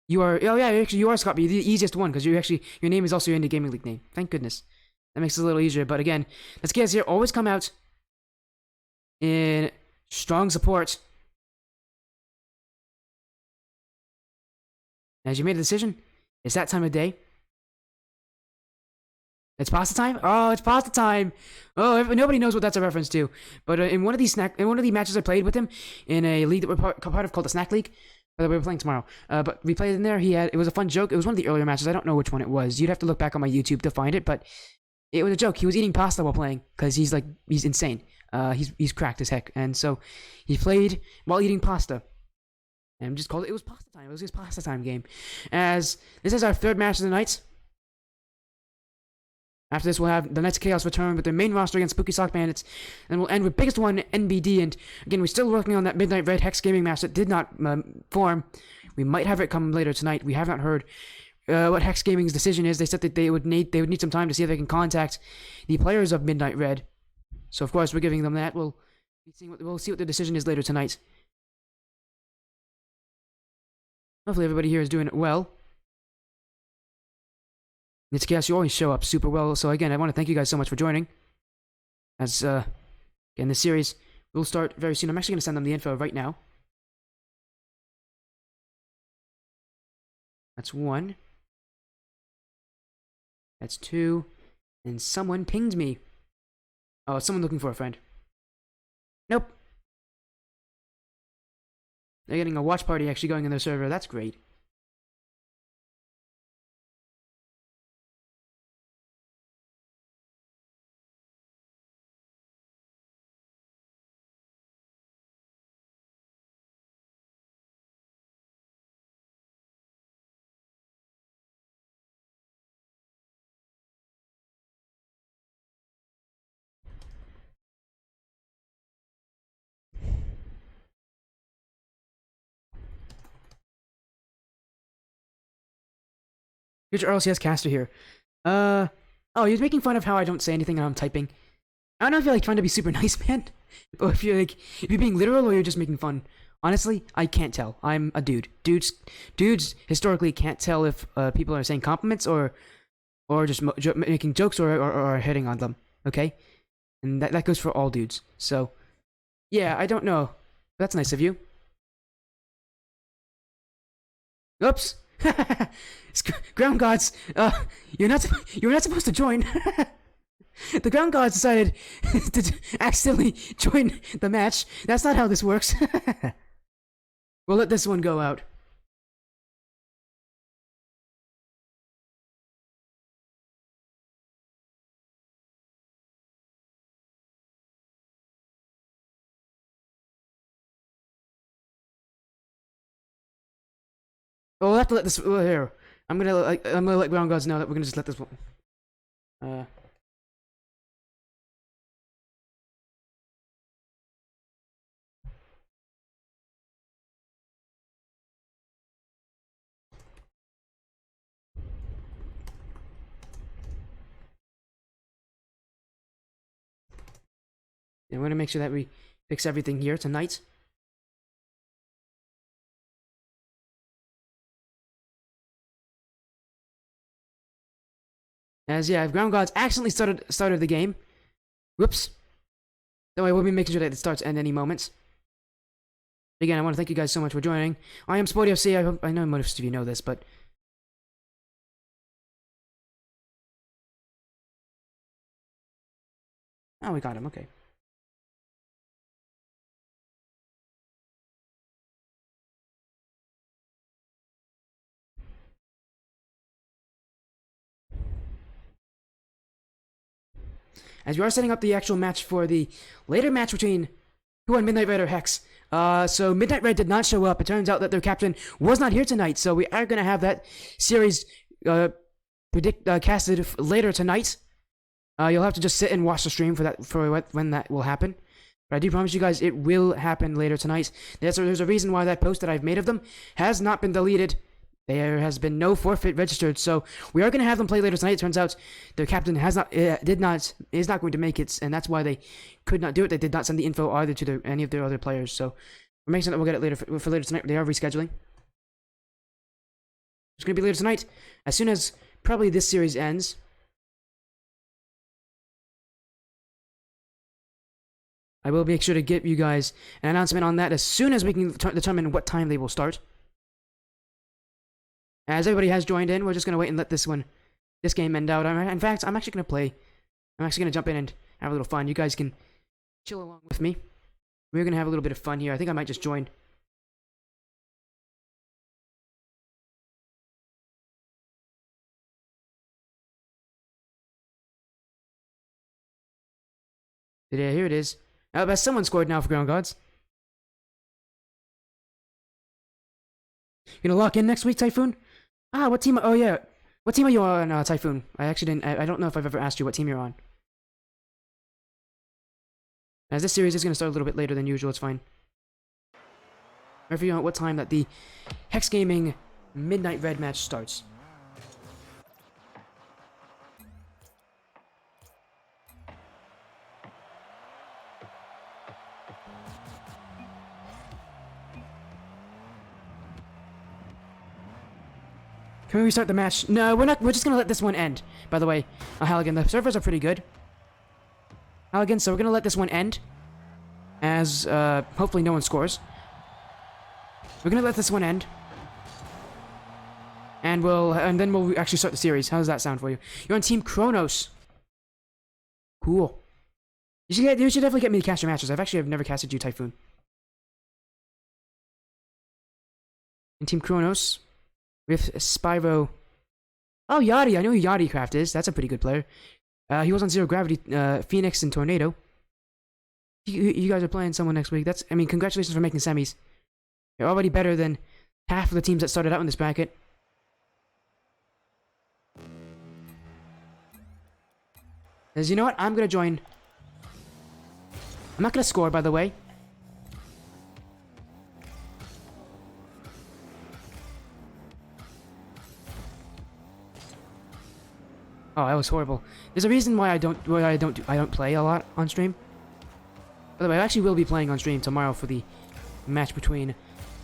You are. Oh yeah, actually, you are Scott. But you're the easiest one because you actually your name is also your Indie Gaming League name. Thank goodness. That makes it a little easier. But again, let's get us here. Always come out in strong support. As you made a decision, it's that time of day. It's pasta time. Oh, it's pasta time. Oh, nobody knows what that's a reference to. But in one of these matches I played with him in a league that we're part of called the Snack League. By the way, we're playing tomorrow. But we played in there. It was a fun joke. It was one of the earlier matches. I don't know which one it was. You'd have to look back on my YouTube to find it. But it was a joke. He was eating pasta while playing because he's insane. He's cracked as heck, and so he played while eating pasta. And just called it. It was pasta time. It was his pasta time game. As this is our 3rd match of the night. After this, we'll have the Knights of Chaos return with their main roster against Spooky Sock Bandits, and we'll end with biggest one, NBD. And again, we're still working on that Midnight Red Hex Gaming match that did not form. We might have it come later tonight. We have not heard what Hex Gaming's decision is. They said that they would need some time to see if they can contact the players of Midnight Red. So of course, we're giving them that. We'll see what the decision is later tonight. Hopefully, everybody here is doing it well. It's Chaos, you always show up super well. So again, I want to thank you guys so much for joining. As again, this series will start very soon. I'm actually going to send them the info right now. That's 1. That's 2. And someone pinged me. Oh, someone looking for a friend. Nope. They're getting a watch party actually going in their server. That's great. Future RLCS caster here. Oh, you're making fun of how I don't say anything and I'm typing. I don't know if you're like trying to be super nice, man, or if you're being literal or you're just making fun. Honestly, I can't tell. I'm a dude. Dudes historically can't tell if people are saying compliments or just making jokes or hitting on them. Okay, and that goes for all dudes. So, yeah, I don't know. That's nice of you. Oops. Ground gods. You're not supposed to join. The ground gods decided to accidentally join the match. That's not how this works. We'll let this one go out. We'll have to let this here. I'm gonna let ground gods know that we're gonna just let this one. And we're gonna make sure that we fix everything here tonight. As yeah, if ground gods accidentally started the game. Whoops. Don't worry, we'll be making sure that it starts at any moment. Again, I want to thank you guys so much for joining. I am Sporty FC. I know most of you know this, but oh, we got him. Okay. As we are setting up the actual match for the later match between who and Midnight Red or Hex. So Midnight Red did not show up. It turns out that their captain was not here tonight, so we are gonna have that series casted later tonight. You'll have to just sit and watch the stream for when that will happen. But I do promise you guys it will happen later tonight. There's a reason why that post that I've made of them has not been deleted. There has been no forfeit registered, so we are going to have them play later tonight. It turns out their captain is not going to make it, and that's why they could not do it. They did not send the info either to any of their other players, so we're making sure that we'll get it later for later tonight. They are rescheduling. It's going to be later tonight, as soon as probably this series ends. I will make sure to give you guys an announcement on that as soon as we can determine what time they will start. As everybody has joined in, we're just gonna wait and let this game end out. In fact, I'm actually gonna jump in and have a little fun. You guys can chill along with me. We're gonna have a little bit of fun here. I think I might just join. Yeah, here it is. But someone scored now for Ground Gods. You gonna lock in next week, Typhoon? Ah, what team? Oh yeah, what team are you on, Typhoon? I actually didn't. I don't know if I've ever asked you what team you're on. As this series is gonna start a little bit later than usual, it's fine. Remember, you know what time that the Hex Gaming Midnight Red match starts. Can we restart the match? No, we're not. We're just gonna let this one end. By the way, Halligan, the servers are pretty good. Halligan, so we're gonna let this one end. As hopefully no one scores. We're gonna let this one end. And then we'll actually start the series. How does that sound for you? You're on Team Kronos. Cool. You should definitely get me to cast your matches. I've never casted you, Typhoon. In Team Kronos. With Spyro. Oh, Yachty. I know who Yachty Craft is. That's a pretty good player. He was on Zero Gravity, Phoenix, and Tornado. You guys are playing someone next week. Congratulations for making semis. You're already better than half of the teams that started out in this bracket. As you know what? I'm gonna join. I'm not gonna score, by the way. Oh, that was horrible. There's a reason why I don't play a lot on stream. By the way, I actually will be playing on stream tomorrow for the match between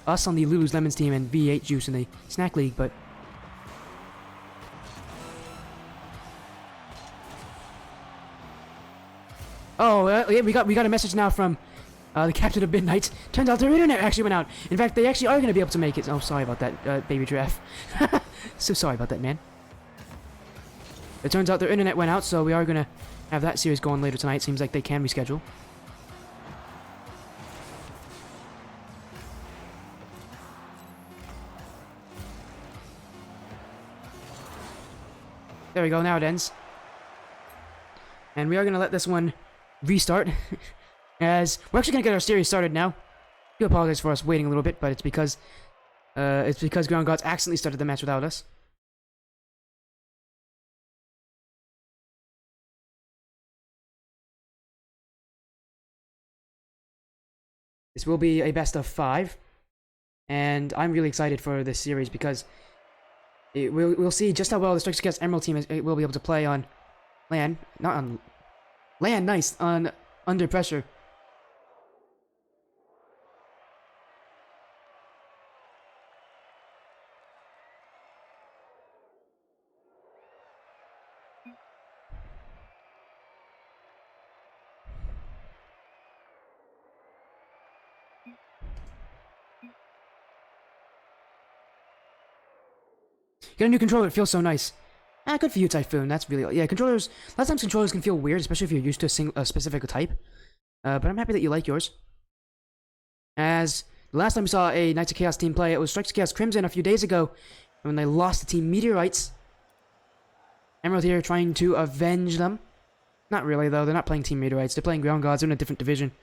us on the Lulu's Lemons team and V8 Juice in the Snack League, but oh, yeah, we got a message now from the captain of Midnight. Turns out their internet actually went out. In fact, they actually are going to be able to make it. Oh, sorry about that, baby giraffe. So sorry about that, man. It turns out their internet went out, so we are going to have that series going later tonight. Seems like they can reschedule. There we go, now it ends. And we are going to let this one restart. As we're actually going to get our series started now. I do apologize for us waiting a little bit, but it's because Ground Gods accidentally started the match without us. This will be a best of 5, and I'm really excited for this series because we'll see just how well the Strikes Against Emerald team will be able to play on land, not on land, nice, on under pressure. Get a new controller, it feels so nice. Ah, good for you, Typhoon. That's really... Yeah, controllers... A lot of times controllers can feel weird, especially if you're used to a specific type. But I'm happy that you like yours. As the last time we saw a Knights of Chaos team play, it was Strikes Chaos Crimson a few days ago, when they lost to Team Meteorites. Emerald here trying to avenge them. Not really, though. They're not playing Team Meteorites. They're playing Ground Gods. They're in a different division.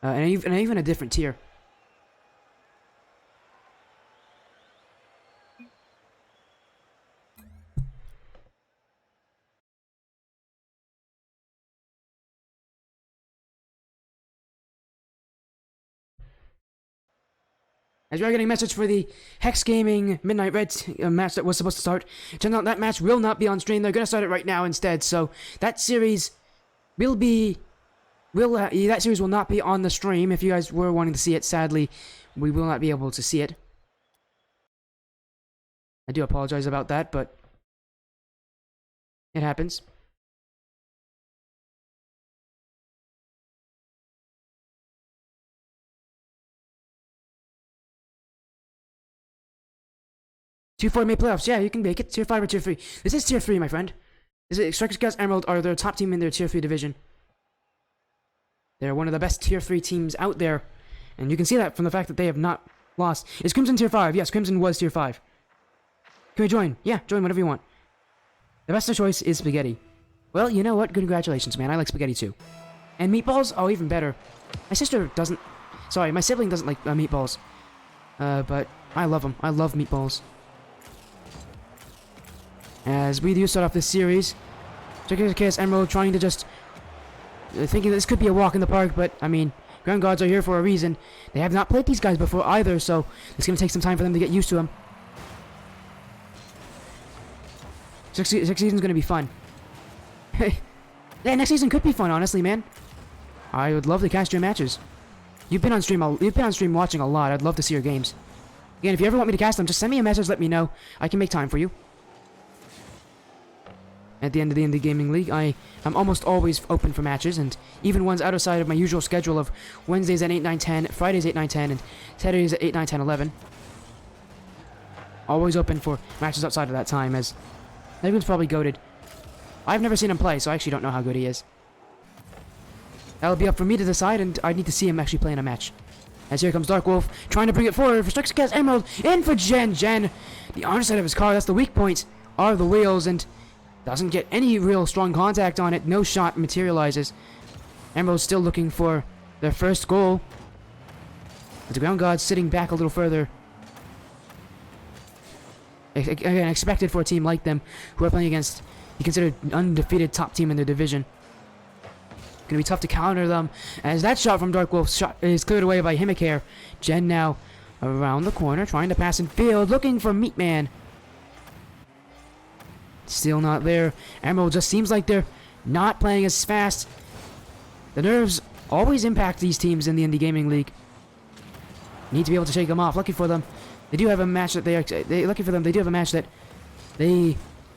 And even a different tier. As we are getting a message for the Hex Gaming Midnight Red match that was supposed to start. Turns out that match will not be on stream. They're going to start it right now instead. So that series will be... that series will not be on the stream. If you guys were wanting to see it, sadly, we will not be able to see it. I do apologize about that, but it happens. Tier 4 made playoffs. Yeah, you can make it. Tier 5 or Tier 3. This is Tier 3, my friend. Strikers Against Emerald are the top team in their Tier 3 division. They're one of the best Tier 3 teams out there. And you can see that from the fact that they have not lost. Is Crimson Tier 5? Yes, Crimson was Tier 5. Can we join? Yeah, join whatever you want. The best of choice is spaghetti. Well, you know what? Congratulations, man. I like spaghetti too. And meatballs? Oh, even better. My sister doesn't... Sorry, my sibling doesn't like meatballs. But I love them. I love meatballs. As we do start off this series, Strikers Chaos Emerald trying to just... thinking that this could be a walk in the park, but, I mean, Ground Gods are here for a reason. They have not played these guys before either, so it's going to take some time for them to get used to them. Six season's going to be fun. Yeah, next season could be fun, honestly, man. I would love to cast your matches. You've been on stream watching a lot. I'd love to see your games. Again, if you ever want me to cast them, just send me a message, let me know. I can make time for you. At the end of the Indy Gaming League, I'm almost always open for matches, and even ones outside of my usual schedule of Wednesdays at 8, 9, 10, Fridays 8, 9, 10, and Saturdays at 8, 9, 10, 11. Always open for matches outside of that time, as everyone's probably goated. I've never seen him play, so I actually don't know how good he is. That'll be up for me to decide, and I need to see him actually play in a match. As here comes Dark Wolf, trying to bring it forward for Strikes Against Emerald, in for Jen. Jen, the underside of his car, that's the weak point, are the wheels, and... doesn't get any real strong contact on it. No shot materializes. Emerald's still looking for their first goal. But the Ground Gods sitting back a little further. Again, expected for a team like them, who are playing against the considered undefeated top team in their division. Gonna be tough to counter them, as that shot from Dark Wolf is cleared away by Himikare. Jen now around the corner, trying to pass in field, looking for Meatman. Still not there. Emerald just seems like they're not playing as fast. The nerves always impact these teams in the Indy Gaming League. Need to be able to shake them off. Lucky for them, they do have a match that lucky for them, they do have a match that they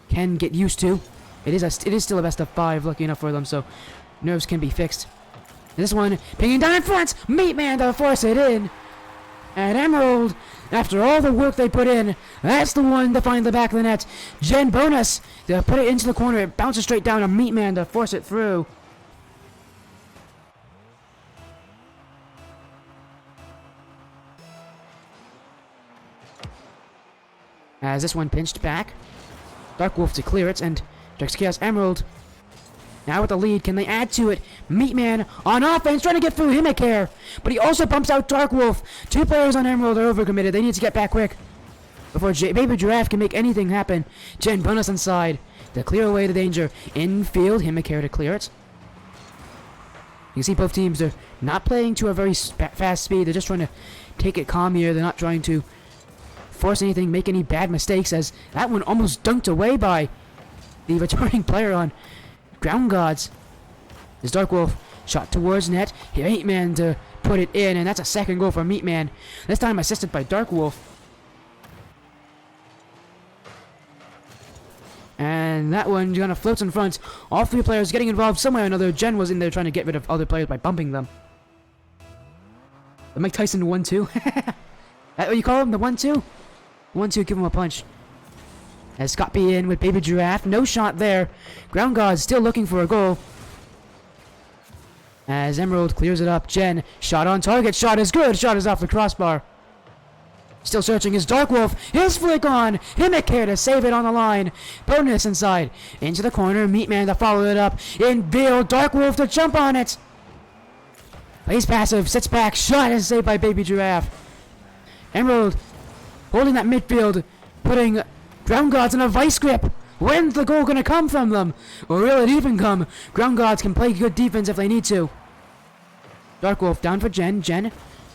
can get used to. It is still a best of 5. Lucky enough for them, so nerves can be fixed. This one pinging down in front. Meatman to force it in. And Emerald, after all the work they put in, that's the one to find the back of the net. Gen bonus to put it into the corner. It bounces straight down to Meatman to force it through. As this one pinched back. Dark Wolf to clear it, and Dex Chaos Emerald now with the lead. Can they add to it? Meatman on offense, trying to get through Himikare, but he also bumps out Dark Wolf. 2 players on Emerald are overcommitted. They need to get back quick before Baby Giraffe can make anything happen. Gen bonus inside to clear away the danger. Infield, Himikare to clear it. You can see both teams are not playing to a very fast speed. They're just trying to take it calm here. They're not trying to force anything, make any bad mistakes, as that one almost dunked away by the returning player on Ground Gods. This Dark Wolf shot towards net. Meatman to put it in, and that's a second goal for Meatman. This time assisted by Dark Wolf. And that one kind of floats in front. All 3 players getting involved some way or another. Jen was in there trying to get rid of other players by bumping them. The Mike Tyson 1-2. That what you call him? The 1-2? 1-2, give him a punch. As Scott B in with Baby Giraffe. No shot there. Ground God's still looking for a goal. As Emerald clears it up. Jen, shot on target. Shot is good. Shot is off the crossbar. Still searching is Dark Wolf. His flick on. Himikare to save it on the line. Bonus inside. Into the corner. Meatman to follow it up. Infield. Dark Wolf to jump on it. Plays passive. Sits back. Shot is saved by Baby Giraffe. Emerald holding that midfield, putting Ground Gods in a vice grip. When's the goal going to come from them? Or will it even come? Ground Gods can play good defense if they need to. Dark Wolf down for Jen. Jen,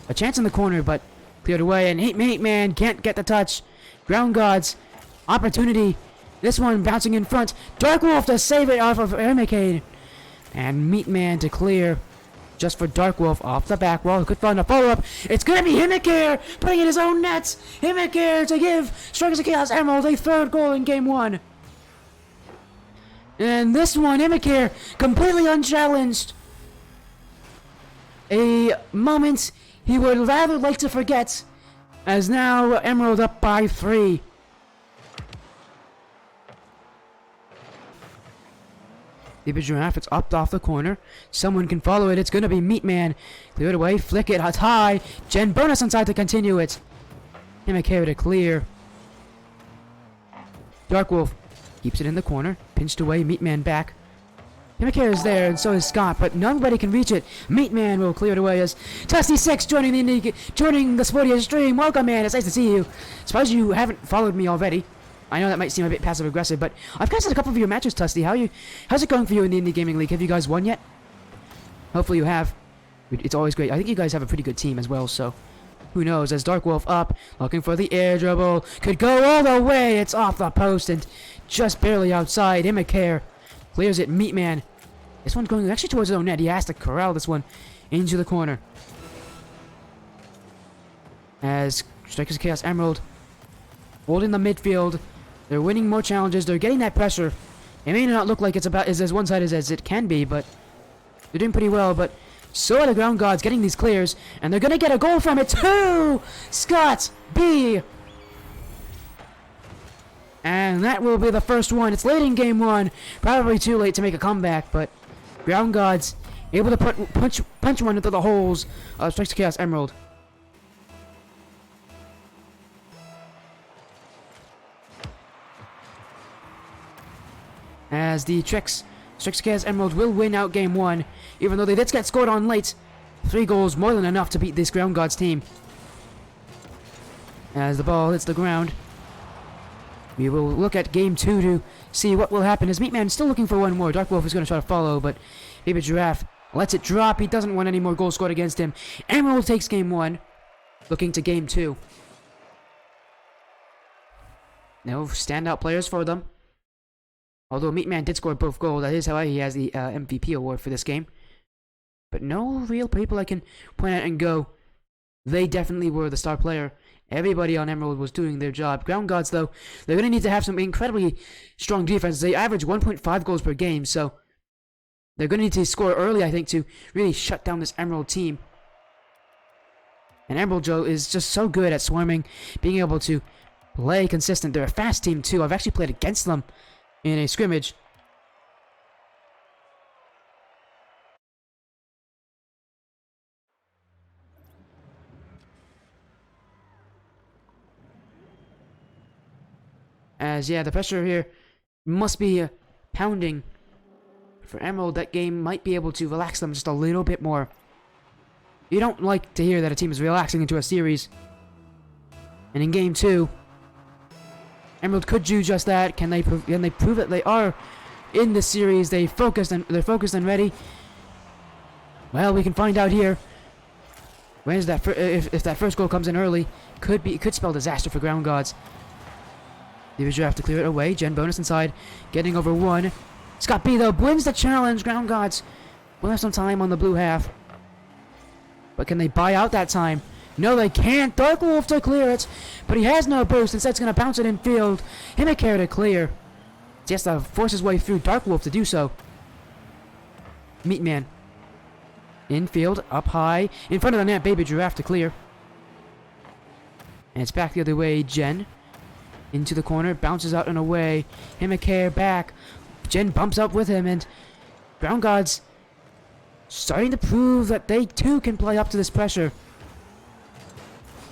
a chance in the corner, but cleared away. And Meatman can't get the touch. Ground Gods, opportunity. This one bouncing in front. Dark Wolf to save it off of Airmacade. And Meatman to clear. Just for Dark Wolf off the back wall. Good fun to follow up. It's going to be Himikare putting in his own nets. Himikare to give Strikers of Chaos Emerald a 3rd goal in game 1. And this one, Himikare completely unchallenged. A moment he would rather like to forget, as now Emerald up by 3. Baby Giraffe, it's up off the corner. Someone can follow it. It's going to be Meatman. Clear it away. Flick it. It's high. Gen bonus inside to continue it. Himikare to clear. Dark Wolf keeps it in the corner. Pinched away. Meatman back. Himikare is there, and so is Scott, but nobody can reach it. Meatman will clear it away as Tusty6 joining the Sportier stream. Welcome, man. It's nice to see you. Suppose you haven't followed me already. I know that might seem a bit passive-aggressive, but I've casted a couple of your matches, Tusty. How's it going for you in the Indy Gaming League? Have you guys won yet? Hopefully you have. It's always great. I think you guys have a pretty good team as well, so who knows? As Dark Wolf up, looking for the air dribble. Could go all the way. It's off the post and just barely outside. Himikare clears it. Meatman. This one's going actually towards his own net. He has to corral this one into the corner. As Strikers of Chaos Emerald holding the midfield. They're winning more challenges. They're getting that pressure. It may not look like it's about as one-sided as it can be, but they're doing pretty well. But so are the Ground Gods getting these clears, and they're going to get a goal from it too! Scott B! And that will be the first one. It's late in game 1. Probably too late to make a comeback, but Ground Gods able to punch one into the holes of Strikes of Chaos Emerald. As the Strikes of Chaos Emerald will win out game 1, even though they did get scored on late. 3 goals, more than enough to beat this Ground Gods team. As the ball hits the ground, we will look at game 2 to see what will happen. As Meatman still looking for one more. Dark Wolf is going to try to follow, but Baby Giraffe lets it drop. He doesn't want any more goals scored against him. Emerald takes game 1, looking to game 2. No standout players for them. Although Meatman did score both goals, that is how he has the MVP award for this game. But no real people I can point out and go, they definitely were the star player. Everybody on Emerald was doing their job. Ground Gods, though, they're going to need to have some incredibly strong defense. They average 1.5 goals per game, so they're going to need to score early, I think, to really shut down this Emerald team. And Emerald Joe is just so good at swarming, being able to play consistent. They're a fast team, too. I've actually played against them in a scrimmage. As, yeah, the pressure here must be pounding. For Emerald, that game might be able to relax them just a little bit more. You don't like to hear that a team is relaxing into a series. And in game 2, Emerald could do just that. Can they prove that they are in the series? They're focused and ready. Well, we can find out here. When's that? If that first goal comes in early, it could spell disaster for Ground Gods. The User have to clear it away. Gen bonus inside, getting over one. Scott B though wins the challenge. Ground Gods will have some time on the blue half, but can they buy out that time? No, they can't. Dark Wolf to clear it, but he has no boost. Instead, it's going to bounce it in field. Himikare to clear. He has to force his way through Dark Wolf to do so. Meatman. Infield, up high. In front of the net, Baby Giraffe to clear. And it's back the other way, Gen. Into the corner, bounces out and away. Himikare back. Gen bumps up with him, and Ground Gods starting to prove that they too can play up to this pressure.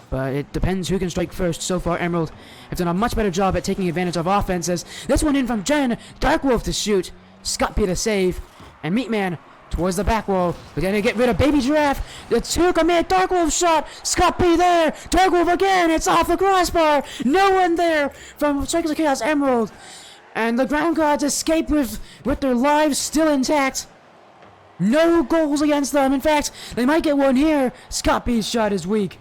But it depends who can strike first. So far, Emerald have done a much better job at taking advantage of offenses. This one in from Gen. Dark Wolf to shoot. Scott B to save. And Meatman towards the back wall. We're going to get rid of Baby Giraffe. The two commit. Dark Wolf shot. Scott B there. Dark Wolf again. It's off the crossbar. No one there from Strikers of Chaos Emerald. And the Ground Gods escape with their lives still intact. No goals against them. In fact, they might get one here. Scott B's shot is weak.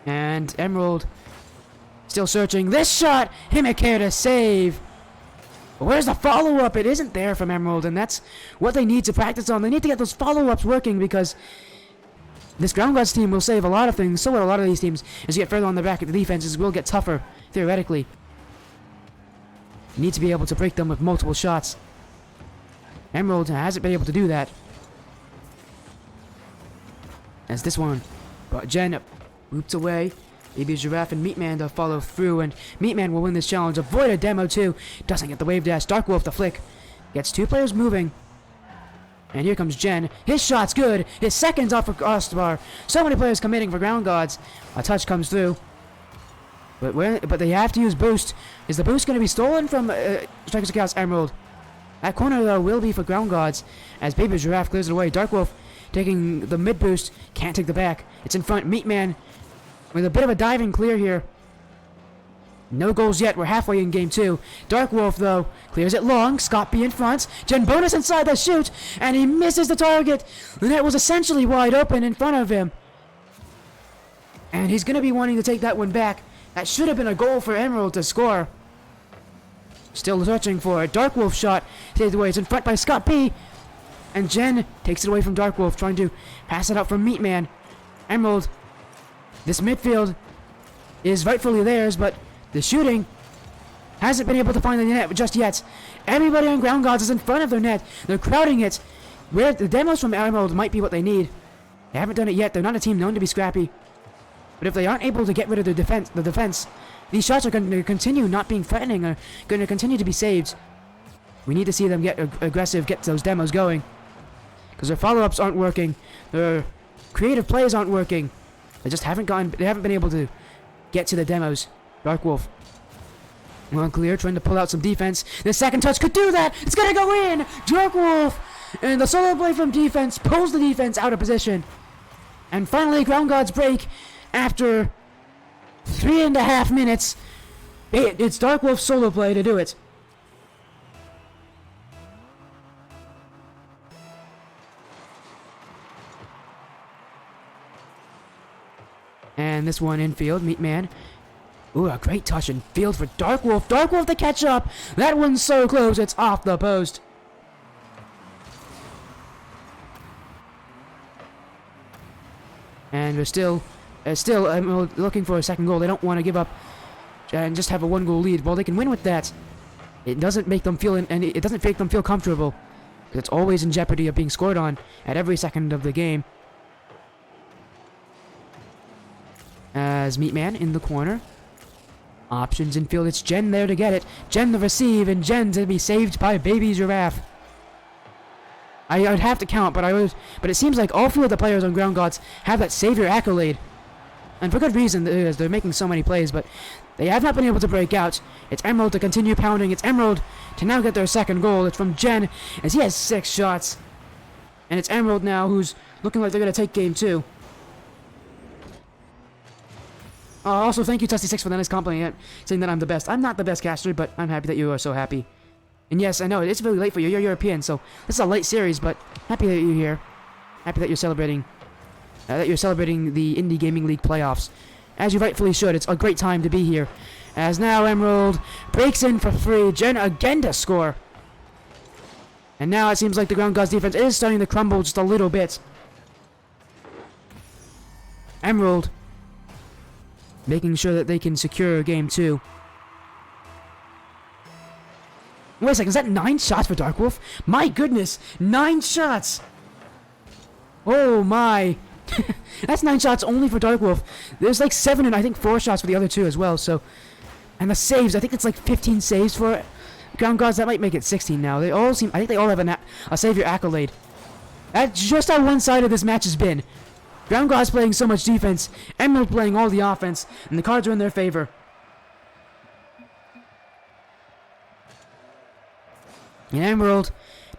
And Emerald still searching. This shot! Himikare to save. But where's the follow-up? It isn't there from Emerald, and that's what they need to practice on. They need to get those follow-ups working because this Ground Gods team will save a lot of things. So will a lot of these teams. As you get further on the back, the defenses will get tougher, theoretically. You need to be able to break them with multiple shots. Emerald hasn't been able to do that. As this one. But Gen whoops away. Baby Giraffe and Meatman to follow through, and Meatman will win this challenge. Avoid a demo too. Doesn't get the wave dash. Dark Wolf the flick. Gets two players moving. And here comes Gen. His shot's good. His second's off for crossbar. So many players committing for Ground Gods. A touch comes through. But they have to use boost. Is the boost going to be stolen from Strikers of Chaos Emerald? That corner though will be for Ground Gods as Baby Giraffe clears it away. Dark Wolf taking the mid boost. Can't take the back. It's in front. Meatman with a bit of a diving clear here. No goals yet. We're halfway in game 2. Dark Wolf, though, clears it long. Scott B in front. Gen bonus inside the shoot. And he misses the target. The net was essentially wide open in front of him. And he's going to be wanting to take that one back. That should have been a goal for Emerald to score. Still searching for it. Dark Wolf shot. Saved away. It's in front by Scott B. And Gen takes it away from Dark Wolf, trying to pass it out from Meatman. Emerald. This midfield is rightfully theirs, but the shooting hasn't been able to find the net just yet. Everybody on Ground Gods is in front of their net. They're crowding it. Where the demos from Emerald might be what they need. They haven't done it yet. They're not a team known to be scrappy. But if they aren't able to get rid of the defense, these shots are going to continue not being threatening, or going to continue to be saved. We need to see them get aggressive, get those demos going. Because their follow-ups aren't working. Their creative plays aren't working. They just haven't been able to get to the demos. Dark Wolf. Well, clear, trying to pull out some defense. The second touch could do that. It's gonna go in. Dark Wolf, and the solo play from defense pulls the defense out of position. And finally, Ground Gods break after 3.5 minutes. It's Dark Wolf's solo play to do it. And send this one infield. Meatman. Ooh, a great touch in field for Dark Wolf. Dark Wolf to catch up. That one's so close, it's off the post. And we're still looking for a second goal. They don't want to give up and just have a 1-goal lead. Well, they can win with that. It doesn't make them feel it doesn't make them feel comfortable. Because it's always in jeopardy of being scored on at every second of the game. As Meatman in the corner. Options infield. It's Jen there to get it. Jen to receive, and Jen to be saved by Baby Giraffe. I'd have to count, but it seems like all 4 of the players on Ground Gods have that savior accolade, and for good reason, as they're making so many plays. But they have not been able to break out. It's Emerald to continue pounding. It's Emerald to now get their second goal. It's from Jen, as he has 6 shots, and it's Emerald now who's looking like they're gonna take game 2. Also, thank you, Tusty6, for the nice compliment, saying that I'm the best. I'm not the best caster, but I'm happy that you are so happy. And yes, I know, it's really late for you. You're European, so this is a late series, but happy that you're here. Happy that you're celebrating the Indy Gaming League playoffs. As you rightfully should. It's a great time to be here. As now Emerald breaks in for free. Jen again to score. And now it seems like the Ground Gods defense is starting to crumble just a little bit. Emerald making sure that they can secure game 2. Wait a second, is that 9 shots for Dark Wolf? My goodness, 9 shots! Oh my. That's 9 shots only for Dark Wolf. There's like 7 and I think 4 shots for the other 2 as well, so. And the saves, I think it's like 15 saves for Ground Gods. That might make it 16 now. I think they all have a savior accolade. That's just how one-sided this match has been. Ground Gods playing so much defense, Emerald playing all the offense, and the cards are in their favor. And Emerald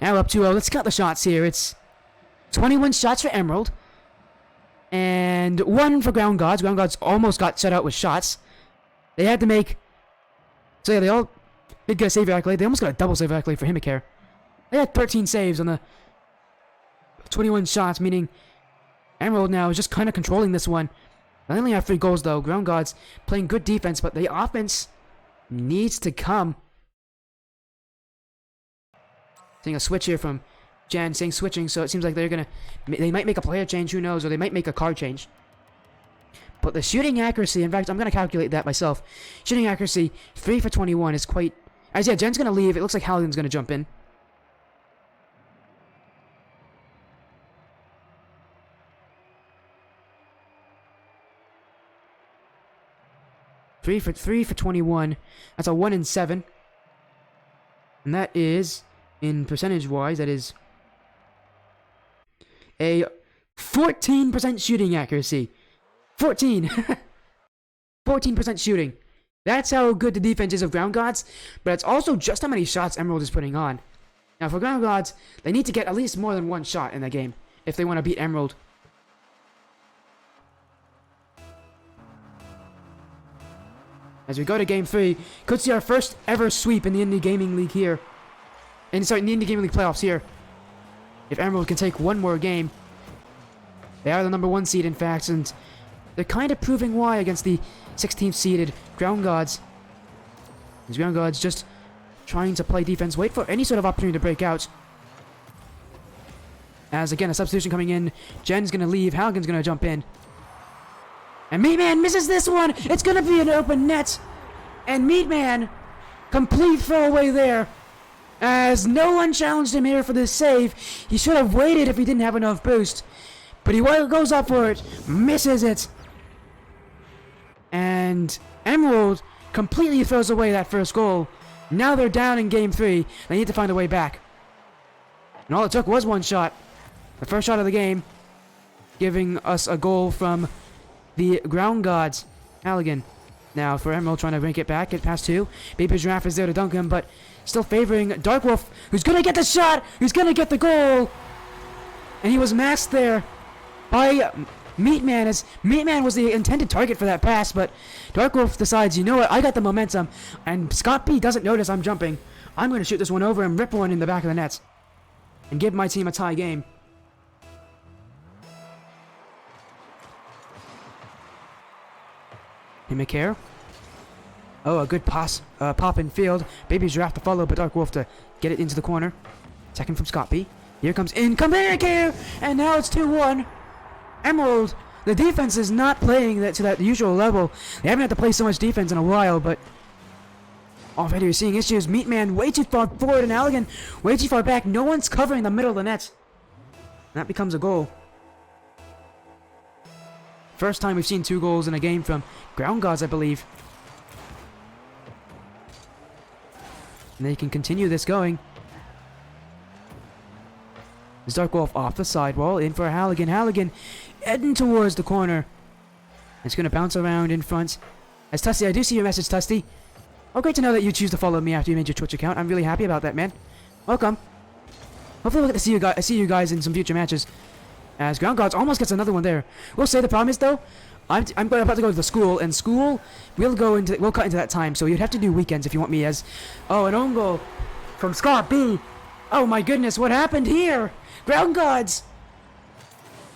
now up 2-0. Let's cut the shots here. It's 21 shots for Emerald, and 1 for Ground Gods. Ground Gods almost got shut out with shots. They had to make. So yeah, they all did get a save accolade. They almost got a double save accolade for Himicare. They had 13 saves on the 21 shots, meaning Emerald now is just kind of controlling this one. They only have 3 goals though. Ground Gods playing good defense, but the offense needs to come. Seeing a switch here from Jan, saying switching, so it seems like they might make a player change, who knows, or they might make a card change. But the shooting accuracy, in fact, I'm going to calculate that myself. Shooting accuracy, 3 for 21 is quite. As yeah, Jen's going to leave. It looks like Halligan's going to jump in. Three for 21. That's a 1 in 7. And that is, in percentage-wise, that is a 14% shooting accuracy. 14! 14% shooting. That's how good the defense is of Ground Gods, but it's also just how many shots Emerald is putting on. Now, for Ground Gods, they need to get at least more than 1 shot in the game if they want to beat Emerald. As we go to Game 3, could see our first ever sweep in the Indy Gaming League here. In the Indy Gaming League playoffs here. If Emerald can take 1 more game. They are the number 1 seed, in fact, and they're kind of proving why against the 16th seeded Ground Gods. These Ground Gods just trying to play defense, wait for any sort of opportunity to break out. As again, a substitution coming in. Jen's going to leave, Halligan's going to jump in. And Meatman misses this one! It's going to be an open net! And Meatman, complete throwaway there. As no one challenged him here for this save. He should have waited if he didn't have enough boost. But he goes up for it, misses it. And Emerald completely throws away that first goal. Now they're down in Game 3. They need to find a way back. And all it took was 1 shot. The first shot of the game, giving us a goal from the Ground Gods. Halligan. Now for Emerald trying to bring it back. Get past 2. Baby Giraffe is there to dunk him, but still favoring Dark Wolf, who's going to get the shot, who's going to get the goal. And he was masked there by Meatman, as Meatman was the intended target for that pass, but Dark Wolf decides, you know what, I got the momentum, and Scott B doesn't notice I'm jumping. I'm going to shoot this one over and rip one in the back of the net and give my team a tie game. Himikare. Oh, a good pass, pop in field. Baby Giraffe to follow, but Dark Wolf to get it into the corner. Second from Scott B. Here comes Himikare, and now it's 2-1. Emerald, the defense is not playing that to that usual level. They haven't had to play so much defense in a while, but already we're seeing issues. Meatman way too far forward, and Halligan way too far back. No one's covering the middle of the net. That becomes a goal. First time we've seen 2 goals in a game from Ground Gods, I believe. And they can continue this going. There's Dark Wolf off the sidewall, in for Halligan. Halligan heading towards the corner. It's going to bounce around in front. As Tusty, I do see your message, Tusty. Oh, great to know that you choose to follow me after you made your Twitch account. I'm really happy about that, man. Welcome. Hopefully we'll get to see you guys in some future matches. As Ground Gods almost gets another one there. We'll say the problem is, though, I'm about to go to the school, and school, we'll cut into that time, so you'd have to do weekends if you want me as... Oh, an own goal from Scott B. Oh my goodness, what happened here? Ground Gods!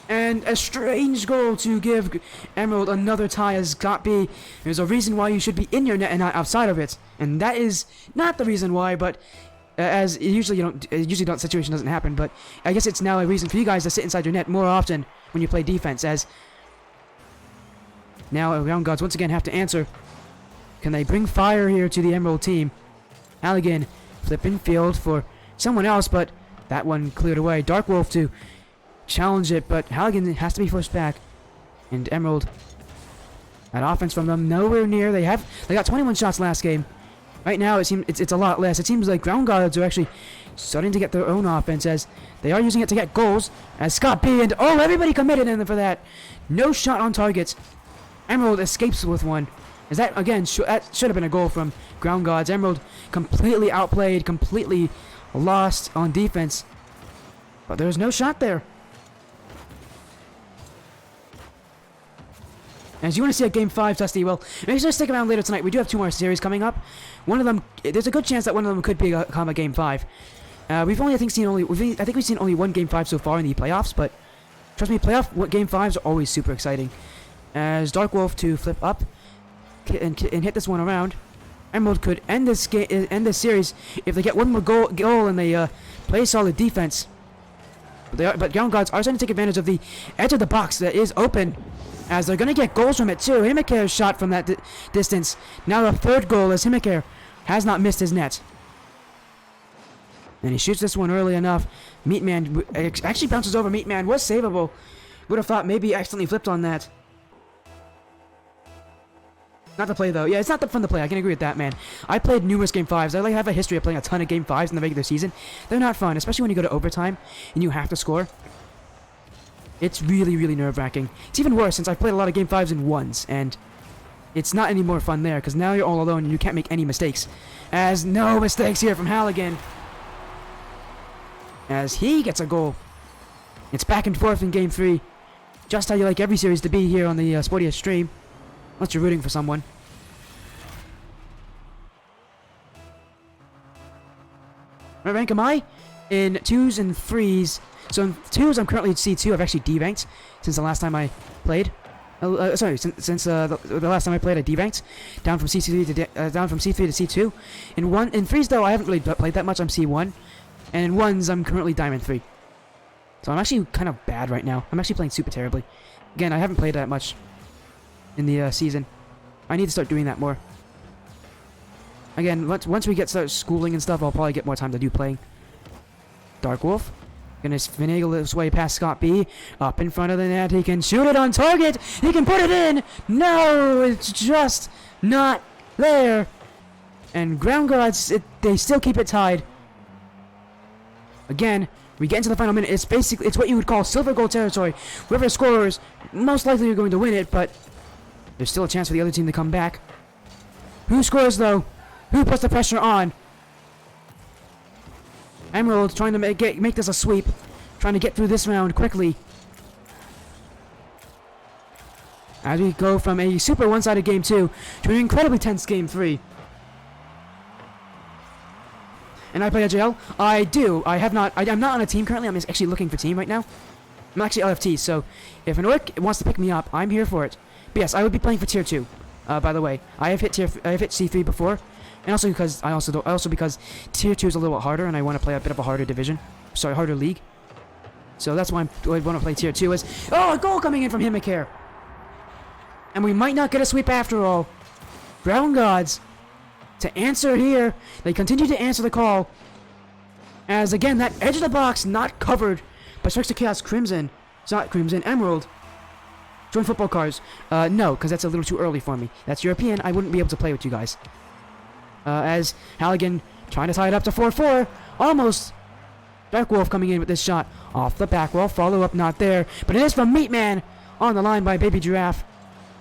And a strange goal to give Emerald another tie as Scott B. There's a reason why you should be in your net and not outside of it. And that is not the reason why, but... as usually situation doesn't happen, but I guess it's now a reason for you guys to sit inside your net more often when you play defense, as now Ground Gods once again have to answer. Can they bring fire here to the Emerald team? Halligan flipping field for someone else, but that one cleared away. Dark Wolf to challenge it, but Halligan has to be pushed back. And Emerald, that offense from them nowhere near. They got 21 shots last game. Right now, it's a lot less. It seems like Ground Guards are actually starting to get their own offense, as they are using it to get goals. As Scott B. and everybody committed in for that. No shot on target. Emerald escapes with one. As that again that should have been a goal from Ground Guards. Emerald completely outplayed, completely lost on defense, but there's no shot there. As you want to see a Game 5, Tusty, well, make sure to stick around later tonight. We do have 2 more series coming up. One of them, there's a good chance that one of them could become a Game 5. We've only, I think, we've seen only 1 Game 5 so far in the playoffs, but trust me, Game 5s are always super exciting. As Dark Wolf to flip up and hit this one around. Emerald could end this series if they get one more goal and they play solid defense. But Ground Gods are starting to take advantage of the edge of the box that is open, as they're going to get goals from it too. Himikare's shot from that distance. Now the 3rd goal, as Himikare has not missed his net. And he shoots this one early enough. Meatman actually bounces over. Meatman was savable. Would have thought maybe accidentally flipped on that. Not to play though. Yeah, it's not that fun to play. I can agree with that, man. I played numerous Game 5s. I have a history of playing a ton of Game 5s in the regular season. They're not fun, especially when you go to overtime and you have to score. It's really, really nerve-wracking. It's even worse since I've played a lot of Game 5s in 1s, and it's not any more fun there, because now you're all alone and you can't make any mistakes. As no mistakes here from Halligan. As he gets a goal. It's back and forth in Game 3. Just how you like every series to be here on the Sportiest stream. Unless you're rooting for someone. What rank am I? In 2s and 3s. So in 2s, I'm currently at C2. I've actually D-ranked since the last time I played. Since the last time I played, I D-ranked down from C3 to C2. In 3s though, I haven't really played that much. I'm C1, and in 1s, I'm currently Diamond 3. So I'm actually kind of bad right now. I'm actually playing super terribly. Again, I haven't played that much in the season. I need to start doing that more. Again, once we start schooling and stuff, I'll probably get more time to do playing. Dark Wolf gonna finagle his way past Scott B. Up in front of the net. He can shoot it on target. He can put it in. No, it's just not there. And Ground Guards, they still keep it tied. Again, we get into the final minute. It's what you would call silver goal territory. Whoever scores, most likely you're going to win it, but there's still a chance for the other team to come back. Who scores though? Who puts the pressure on? Emerald trying to make this a sweep. Trying to get through this round quickly. As we go from a super one-sided Game 2 to an incredibly tense Game 3. And I play a JL? I do. I'm not on a team currently. I'm actually looking for team right now. I'm actually LFT, so if an orc wants to pick me up, I'm here for it. But yes, I would be playing for Tier 2. By the way, I have hit C3 before, and also because tier 2 is a little bit harder, and I want to play a bit of a harder division. Sorry, harder league. So that's why I want to play tier 2. A goal coming in from Himikare, and we might not get a sweep after all. Ground Gods to answer here. They continue to answer the call. As again, that edge of the box not covered by Strikes to Chaos Crimson. It's not Crimson, Emerald. Join football cars. No, because that's a little too early for me. That's European. I wouldn't be able to play with you guys. As Halligan trying to tie it up to 4-4. Almost. Dark Wolf coming in with this shot. Off the back wall. Follow up not there. But it is from Meatman. On the line by Baby Giraffe.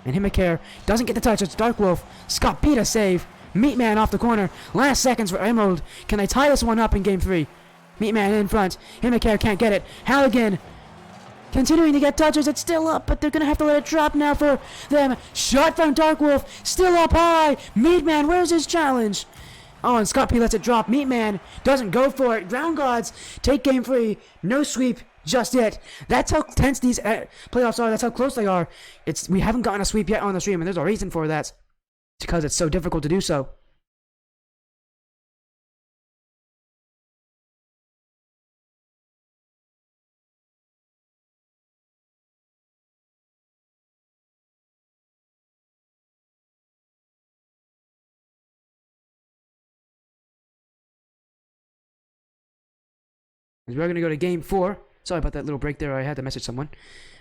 And Himikare doesn't get the touch. It's Dark Wolf. Scott Pita save. Meatman off the corner. Last seconds for Emerald. Can they tie this one up in game 3? Meatman in front. Himikare can't get it. Halligan continuing to get touches. It's still up, but they're going to have to let it drop now for them. Shot from Dark Wolf. Still up high. Meatman, where's his challenge? Oh, and Scott P lets it drop. Meatman doesn't go for it. Ground Gods take game 3. No sweep just yet. That's how tense these playoffs are. That's how close they are. We haven't gotten a sweep yet on the stream, and there's a reason for that. It's because it's so difficult to do so. We're going to go to game 4. Sorry about that little break there. I had to message someone.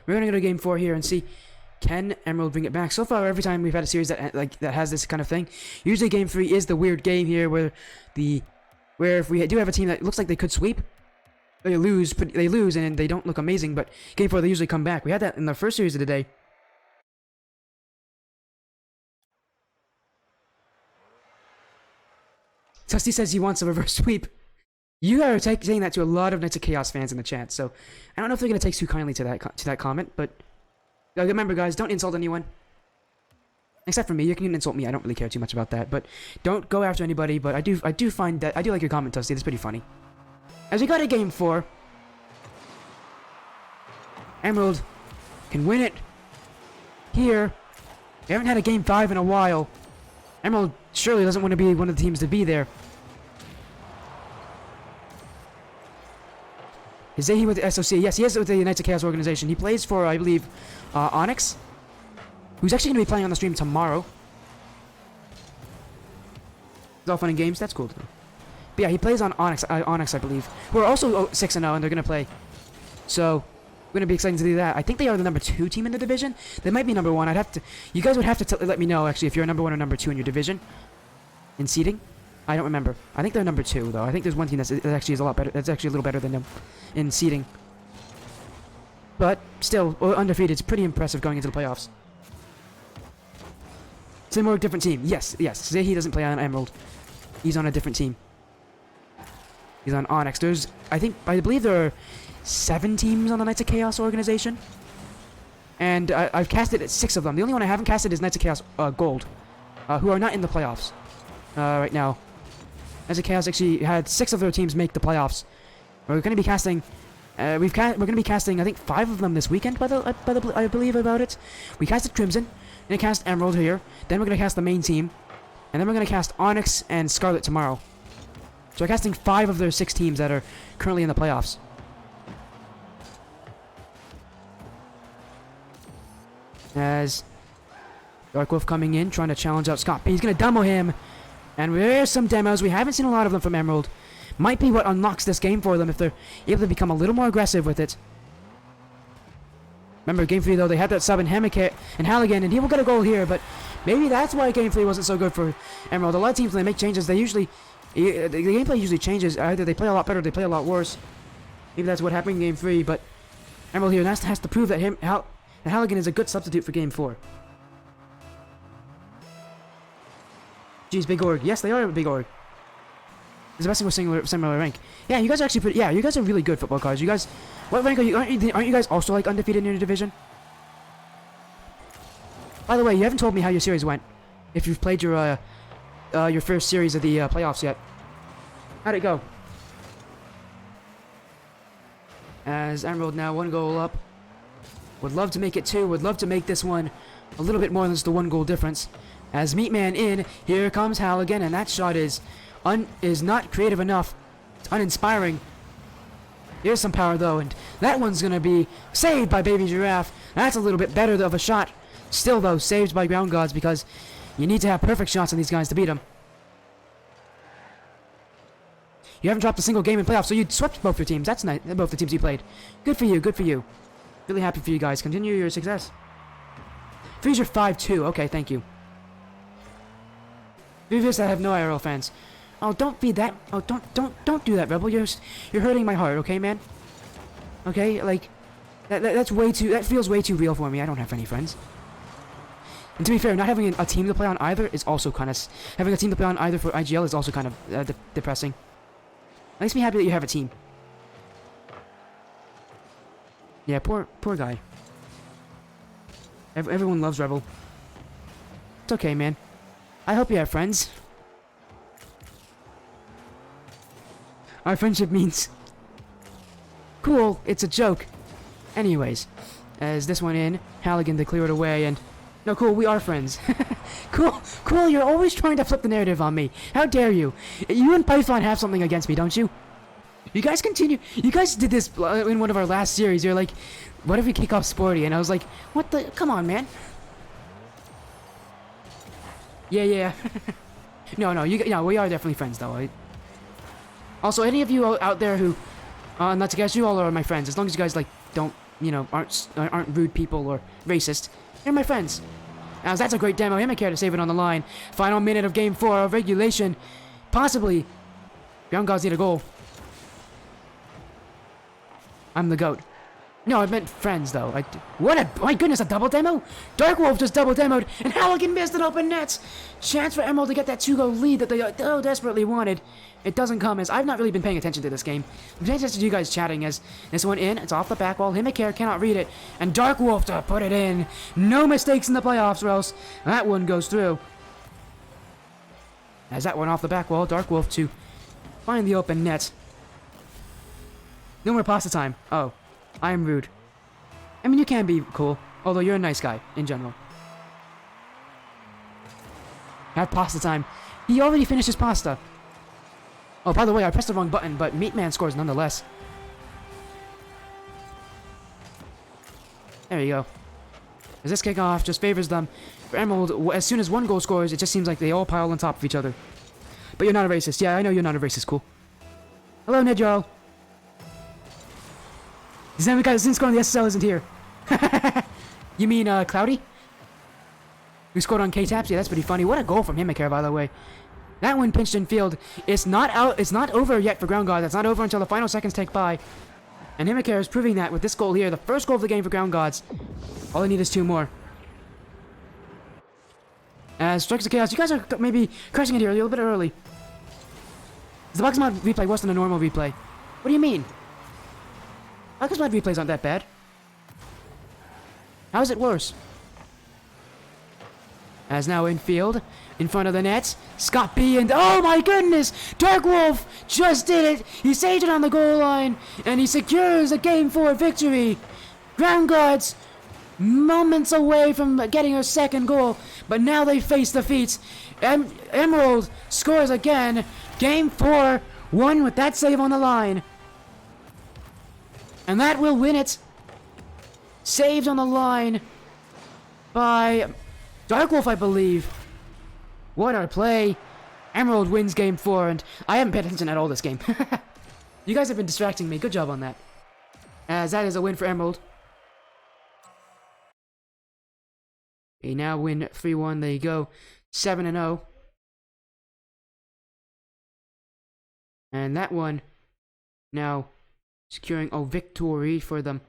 We're going to go to game 4 here and see, can Emerald bring it back? So far, every time we've had a series that has this kind of thing, usually game 3 is the weird game here where if we do have a team that looks like they could sweep, they lose and they don't look amazing, but game 4 they usually come back. We had that in the first series of the day. Tusty says he wants a reverse sweep. You are saying that to a lot of Knights of Chaos fans in the chat, so I don't know if they're going to take too kindly to that comment, but remember, guys, don't insult anyone. Except for me. You can insult me. I don't really care too much about that, but don't go after anybody. But I do find that I do like your comment, Tusty. It's pretty funny. As we go to game 4, Emerald can win it here. We haven't had a game 5 in a while. Emerald surely doesn't want to be one of the teams to be there. Is he with the SOC? Yes, he is with the Knights of Chaos organization. He plays for, I believe, Onyx, who's actually going to be playing on the stream tomorrow. It's all fun and games. That's cool. But yeah, he plays on Onyx, I believe. Who are also 6-0, and they're going to play. So, we're going to be excited to do that. I think they are the number 2 team in the division. They might be number 1. You guys would have to let me know, actually, if you're number 1 or number 2 in your division. In seeding. I don't remember. I think they're number 2, though. I think there's one team that actually is a lot better. That's actually a little better than them in seeding. But still, undefeated. It's pretty impressive going into the playoffs. Same or different team. Yes. Say he doesn't play on Emerald. He's on a different team. He's on Onyx. I believe there are 7 teams on the Knights of Chaos organization. And I've casted 6 of them. The only one I haven't casted is Knights of Chaos Gold, who are not in the playoffs right now. Knights of Chaos actually had 6 of their teams make the playoffs. We're going to be casting. We're going to be casting, I think, 5 of them this weekend. I believe about it. We casted Crimson. We're going to cast Emerald here. Then we're going to cast the main team, and then we're going to cast Onyx and Scarlet tomorrow. So we're casting 5 of their 6 teams that are currently in the playoffs. As Dark Wolf coming in, trying to challenge out Scott P. He's going to demo him. And there's some demos. We haven't seen a lot of them from Emerald. Might be what unlocks this game for them if they're able to become a little more aggressive with it. Remember, game 3, though, they had that sub in Hemikit and Halligan, and he will get a goal here, but maybe that's why game 3 wasn't so good for Emerald. A lot of teams, when they make changes, the gameplay usually changes. Either they play a lot better or they play a lot worse. Maybe that's what happened in game 3, but Emerald here has to prove that Halligan is a good substitute for game 4. Geez, big org. Yes, they are a big org. It's the best thing with similar rank. Yeah, you guys are actually you guys are really good football cards. You guys, what rank are you? Aren't you guys also like undefeated in your division? By the way, you haven't told me how your series went. If you've played your first series of the playoffs yet. How'd it go? As Emerald now 1 goal up. Would love to make it 2. Would love to make this one a little bit more than just the 1 goal difference. As Meatman in, here comes Halligan, and that shot is not creative enough. It's uninspiring. Here's some power though, and that one's gonna be saved by Baby Giraffe. That's a little bit better of a shot. Still though, saved by Ground Gods because you need to have perfect shots on these guys to beat them. You haven't dropped a single game in playoffs, so you swept both your teams. That's nice. Both the teams you played. Good for you. Good for you. Really happy for you guys. Continue your success. Freeze, you're 5-2. Okay, thank you. Previous, I have no IRL fans. Oh, don't be that. Oh, don't do that, Rebel. You're hurting my heart. Okay, man. Okay, like that's way too. That feels way too real for me. I don't have any friends. And to be fair, not having a team to play on either is also kind of... Having a team to play on either for IGL is also kind of depressing. Makes me happy that you have a team. Yeah, poor guy. Everyone loves Rebel. It's okay, man. I hope you have friends. Our friendship means... Cool, it's a joke. Anyways, as this one in, Halligan to clear it away, and... No, cool, we are friends. Cool, you're always trying to flip the narrative on me. How dare you? You and Python have something against me, don't you? You guys did this in one of our last series. You're like, what if we kick off Sporty? And I was like, what the? Come on, man. Yeah. No, we are definitely friends, though. Also, any of you out there who, not to guess, you all are my friends. As long as you guys, like, don't, aren't rude people or racist. You're my friends. As that's a great demo. Him care to save it on the line. Final minute of Game 4 of regulation. Possibly. Ground Gods need a goal. I'm the GOAT. No, I meant friends, though. My goodness, a double demo? Dark Wolf just double demoed, and Halligan missed an open nets. Chance for Emerald to get that 2-goal lead that they so desperately wanted. It doesn't come as I've not really been paying attention to this game. I'm paying attention to you guys chatting as this one in. It's off the back wall. Himikare cannot read it, and Dark Wolf to put it in. No mistakes in the playoffs, or else that one goes through. As that one off the back wall, Dark Wolf to find the open net. No more pasta time. Oh, I am rude. I mean, you can be cool, although you're a nice guy in general. Have pasta time. He already finished his pasta. Oh, by the way, I pressed the wrong button, but Meatman scores nonetheless. There you go. As this kickoff just favors them. For Emerald, as soon as one goal scores, it just seems like they all pile on top of each other. But you're not a racist. Yeah, I know you're not a racist. Cool. Hello, Ned Jarl. Since scoring the SSL isn't here. You mean, Cloudy? Who scored on K-Taps? Yeah, that's pretty funny. What a goal from Himikare, by the way. That one pinched in field. It's not out. It's not over yet for Ground Gods. It's not over until the final seconds tick by. And Himikare is proving that with this goal here. The first goal of the game for Ground Gods. All they need is 2 more. As Strikes of Chaos, you guys are maybe crushing it here a little bit early. Is the box mod replay worse than a normal replay? What do you mean? Box mod replays aren't that bad. How is it worse? As now in field, in front of the net, Scott B and oh my goodness! Dark Wolf just did it! He saved it on the goal line, and he secures a Game 4 victory! Ground Guards moments away from getting her second goal, but now they face defeat. Emerald scores again. Game 4 won with that save on the line. And that will win it. Saved on the line by Dark Wolf, I believe. What a play. Emerald wins Game 4, and I haven't paid attention at all this game. You guys have been distracting me. Good job on that. As that is a win for Emerald. They now win 3-1. There you go. 7-0. And that one now securing a victory for them.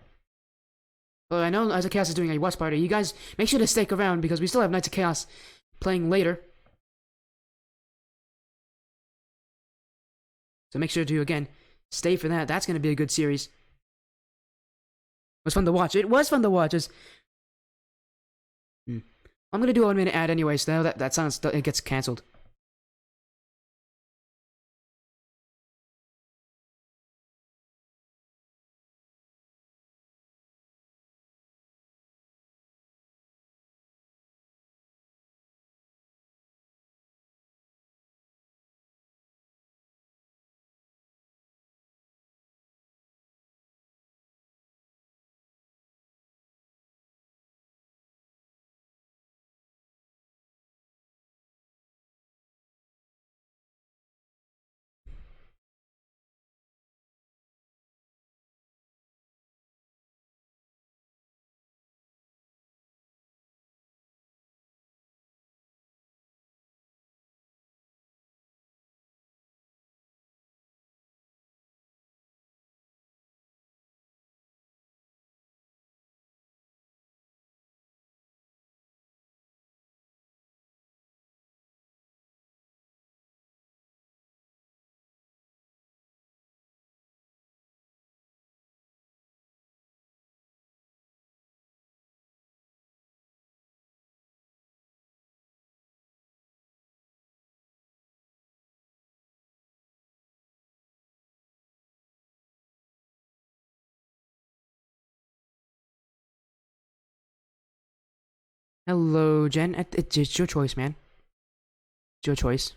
Well, I know Knights of Chaos is doing a watch party. You guys make sure to stick around because we still have Knights of Chaos playing later. So make sure to, again, stay for that. That's going to be a good series. It was fun to watch. It was fun to watch. I'm going to do a 1-minute ad anyway, so that sounds, it gets cancelled. Hello, Jen. It's your choice, man. It's your choice.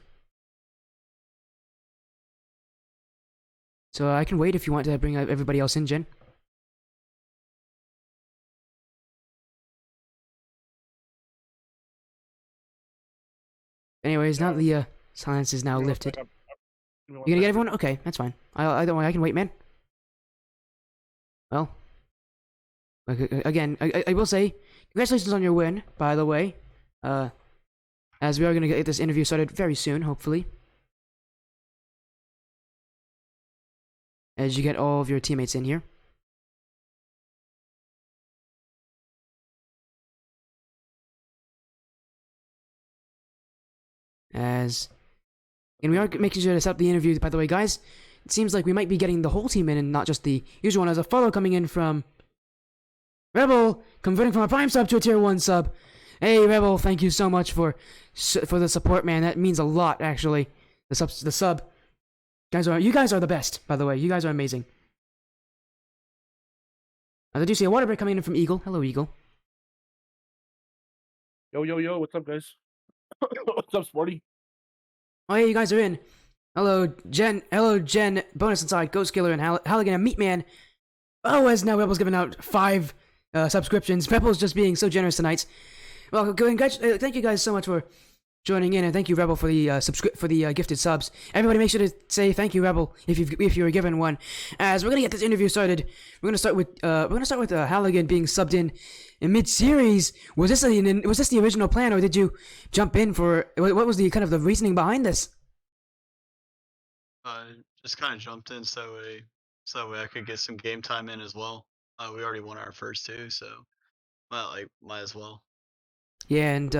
So I can wait if you want to bring everybody else in, Jen. Anyways, now the silence is now lifted. You gonna get everyone? Okay, that's fine. I don't. I can wait, man. Well, again, I will say, congratulations on your win, by the way. As we are gonna get this interview started very soon, hopefully. As you get all of your teammates in here. And we are making sure to set up the interview, by the way, guys. It seems like we might be getting the whole team in and not just the usual one. As a follow coming in from Rebel, converting from a Prime sub to a Tier 1 sub. Hey, Rebel, thank you so much for the support, man. That means a lot, actually. The sub. You guys are the best, by the way. You guys are amazing. I do see a water break coming in from Eagle. Hello, Eagle. Yo, what's up, guys? What's up, Sporty? Oh, hey, you guys are in. Hello, Jen. Hello, Jen. Bonus inside. Ghost Killer and Halligan and Meatman. Oh, as now Rebel's giving out 5 subscriptions. Rebel's just being so generous tonight. Well, thank you guys so much for joining in, and thank you, Rebel, for the gifted subs. Everybody, make sure to say thank you, Rebel, if you were given one. As we're gonna get this interview started, we're gonna start with Halligan being subbed in mid-series. Was this the original plan, or did you jump in for what was the kind of the reasoning behind this? Just kind of jumped in so that way I could get some game time in as well. We already won our first 2, so might as well. Yeah, and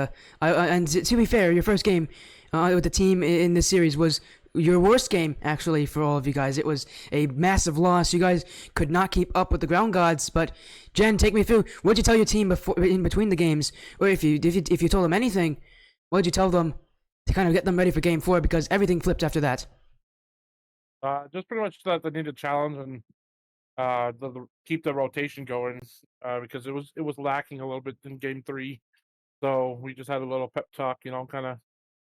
to be fair, your first game with the team in this series was your worst game, actually, for all of you guys. It was a massive loss. You guys could not keep up with the ground gods. But Jen, take me through. What did you tell your team in between the games, or if you told them anything, what did you tell them to kind of get them ready for Game 4? Because everything flipped after that. Just pretty much that they need a challenge and keep the rotation going because it was lacking a little bit in Game 3. So we just had a little pep talk, kind of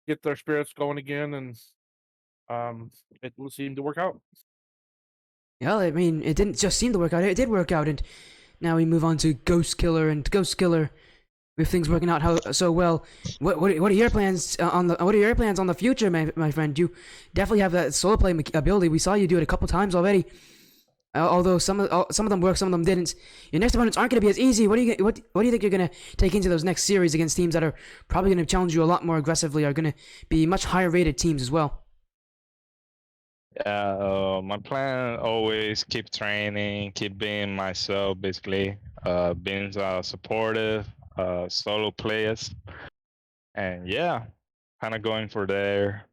get their spirits going again, and it seemed to work out. Yeah, I mean, it didn't just seem to work out. It did work out, and now we move on to Ghost Killer and Ghost Killer. With things working out so well, what are your plans on the future, my friend? You definitely have that solo play ability. We saw you do it a couple times already. Although some of them worked, some of them didn't. Your next opponents aren't going to be as easy. What do you think you're going to take into those next series against teams that are probably going to challenge you a lot more aggressively? Are going to be much higher rated teams as well. Yeah, my plan always keep training, keep being myself, basically, being supportive, solo players, and yeah, kind of going for there.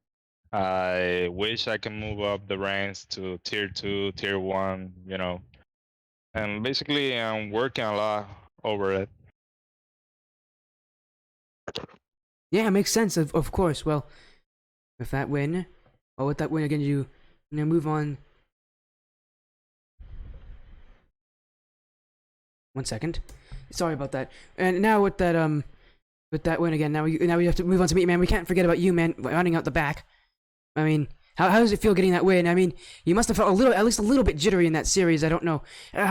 I wish I can move up the ranks to Tier 2, Tier 1, and basically I'm working a lot over it. Yeah, it makes sense, of course. Well, with that win again, you move on. 1 second. Sorry about that. And now with that win again, now we have to move on to Meatman. We can't forget about you, man, running out the back. I mean, how does it feel getting that win? I mean, you must have felt at least a little bit jittery in that series. I don't know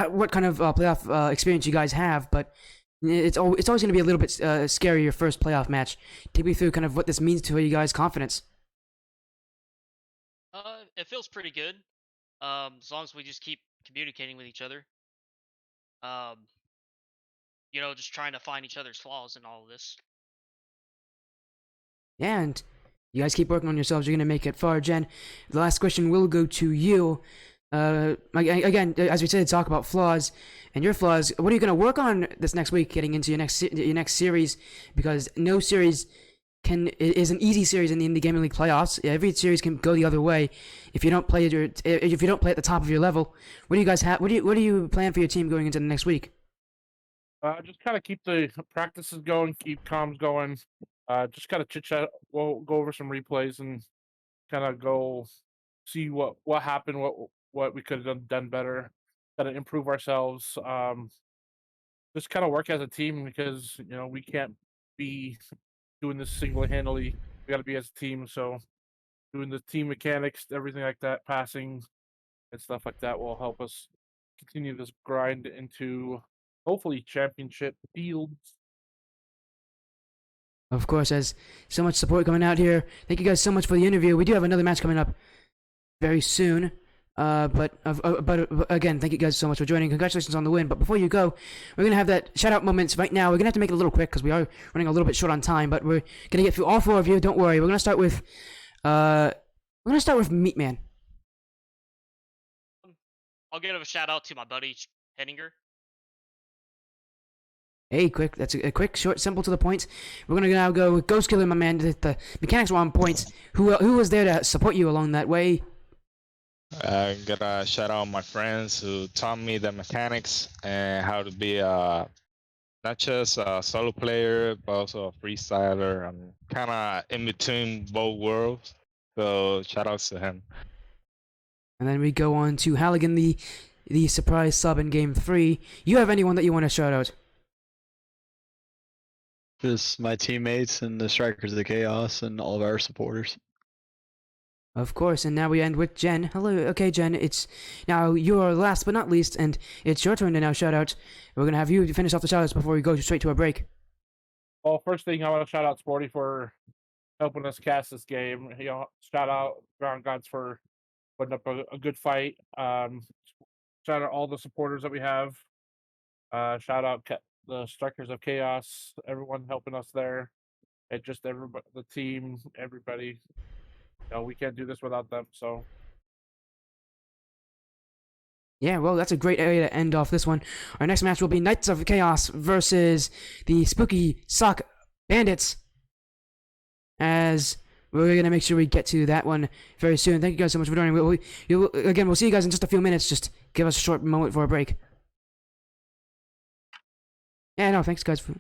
what kind of playoff experience you guys have, but it's always going to be a little bit scary, your first playoff match. Take me through kind of what this means to you guys' confidence. It feels pretty good. As long as we just keep communicating with each other. Just trying to find each other's flaws in all of this. Yeah, and you guys keep working on yourselves. You're going to make it far. Jen, the last question will go to you. Again, as we said, talk about flaws and your flaws. What are you going to work on this next week, getting into your next series? Because no series is an easy series in the Indy Gaming League playoffs. Every series can go the other way if you don't play at the top of your level. What do you guys have? What do you plan for your team going into the next week? Just kind of keep the practices going, keep comms going. Just kind of chit chat. We'll go over some replays and kind of go see what happened, what we could have done better, kind of improve ourselves. Just kind of work as a team because we can't be doing this single handedly. We got to be as a team. So doing the team mechanics, everything like that, passing and stuff like that will help us continue this grind into hopefully championship fields. Of course, there's so much support coming out here. Thank you guys so much for the interview. We do have another match coming up very soon. But again, thank you guys so much for joining. Congratulations on the win. But before you go, we're gonna have that shout out moments right now. We're gonna have to make it a little quick because we are running a little bit short on time. But we're gonna get through all four of you. Don't worry. We're gonna start with Meatman. I'll give a shout out to my buddy Henninger. Hey, quick. That's a quick, short, simple, to the point. We're gonna now go with Ghost Killer, my man. The mechanics were on point. Who was there to support you along that way? Gotta shout out my friends who taught me the mechanics and how to be not just a solo player, but also a freestyler. I'm kind of in between both worlds, so shout outs to him. And then we go on to Halligan, the surprise sub in Game 3. You have anyone that you want to shout out? Just my teammates and the Strikers of the Chaos and all of our supporters. Of course, and now we end with Jen. Hello, okay, Jen, it's now you're last but not least, and it's your turn to now shout out. We're gonna have you finish off the shout outs before we go straight to a break. Well, first thing I want to shout out Sporty for helping us cast this game. Shout out Ground Gods for putting up a good fight. Shout out all the supporters that we have. Shout out the Strikers of Chaos, everyone helping us there, and just everybody, the team, everybody. We can't do this without them. So Yeah, well, that's a great area to end off this one. Our next match will be Knights of Chaos versus the Spooky Sock Bandits. As we're gonna make sure we get to that one very soon. Thank you guys so much for joining. We'll see you guys in just a few minutes. Just give us a short moment for a break. Yeah, no, thanks guys for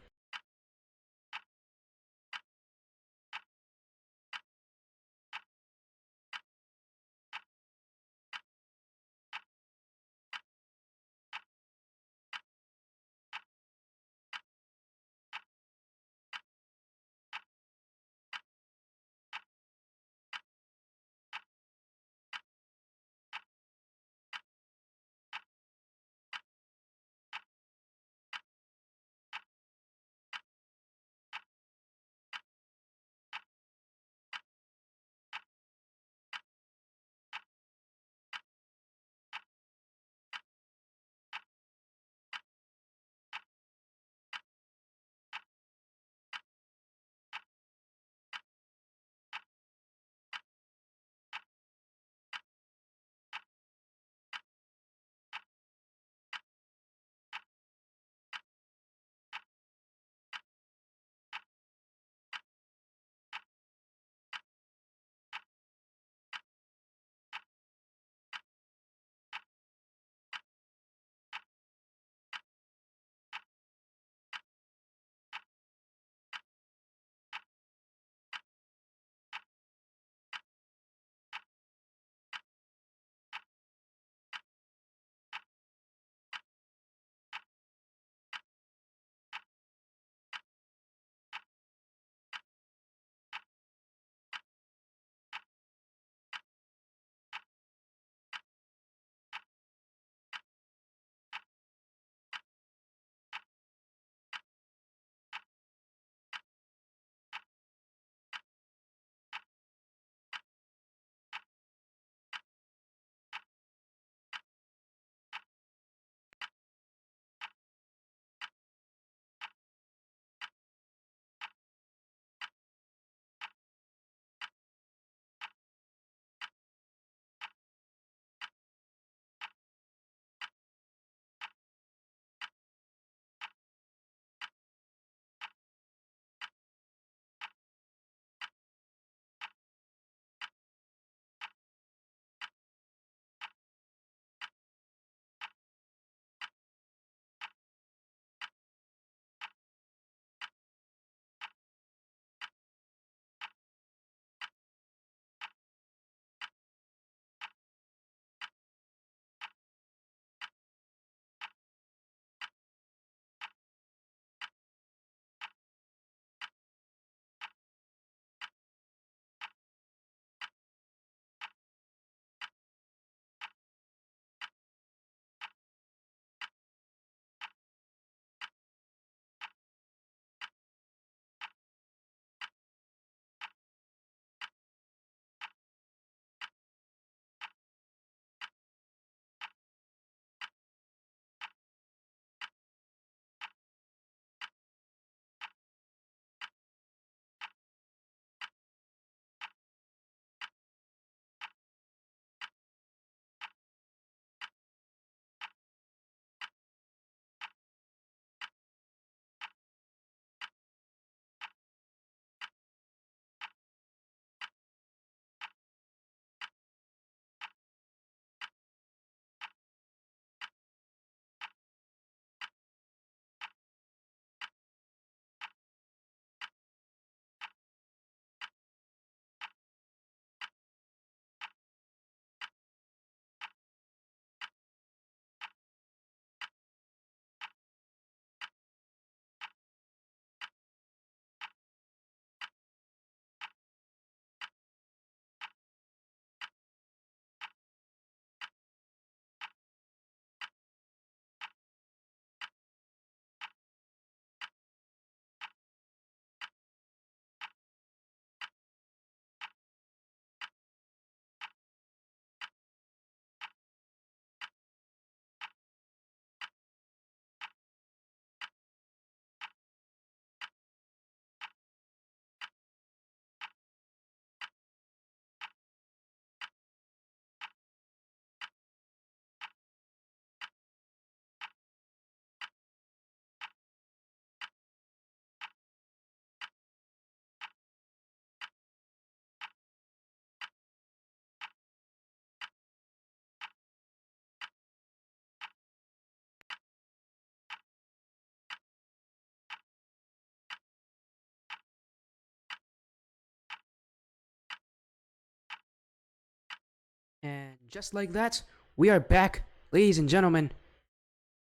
And just like that, we are back, ladies and gentlemen.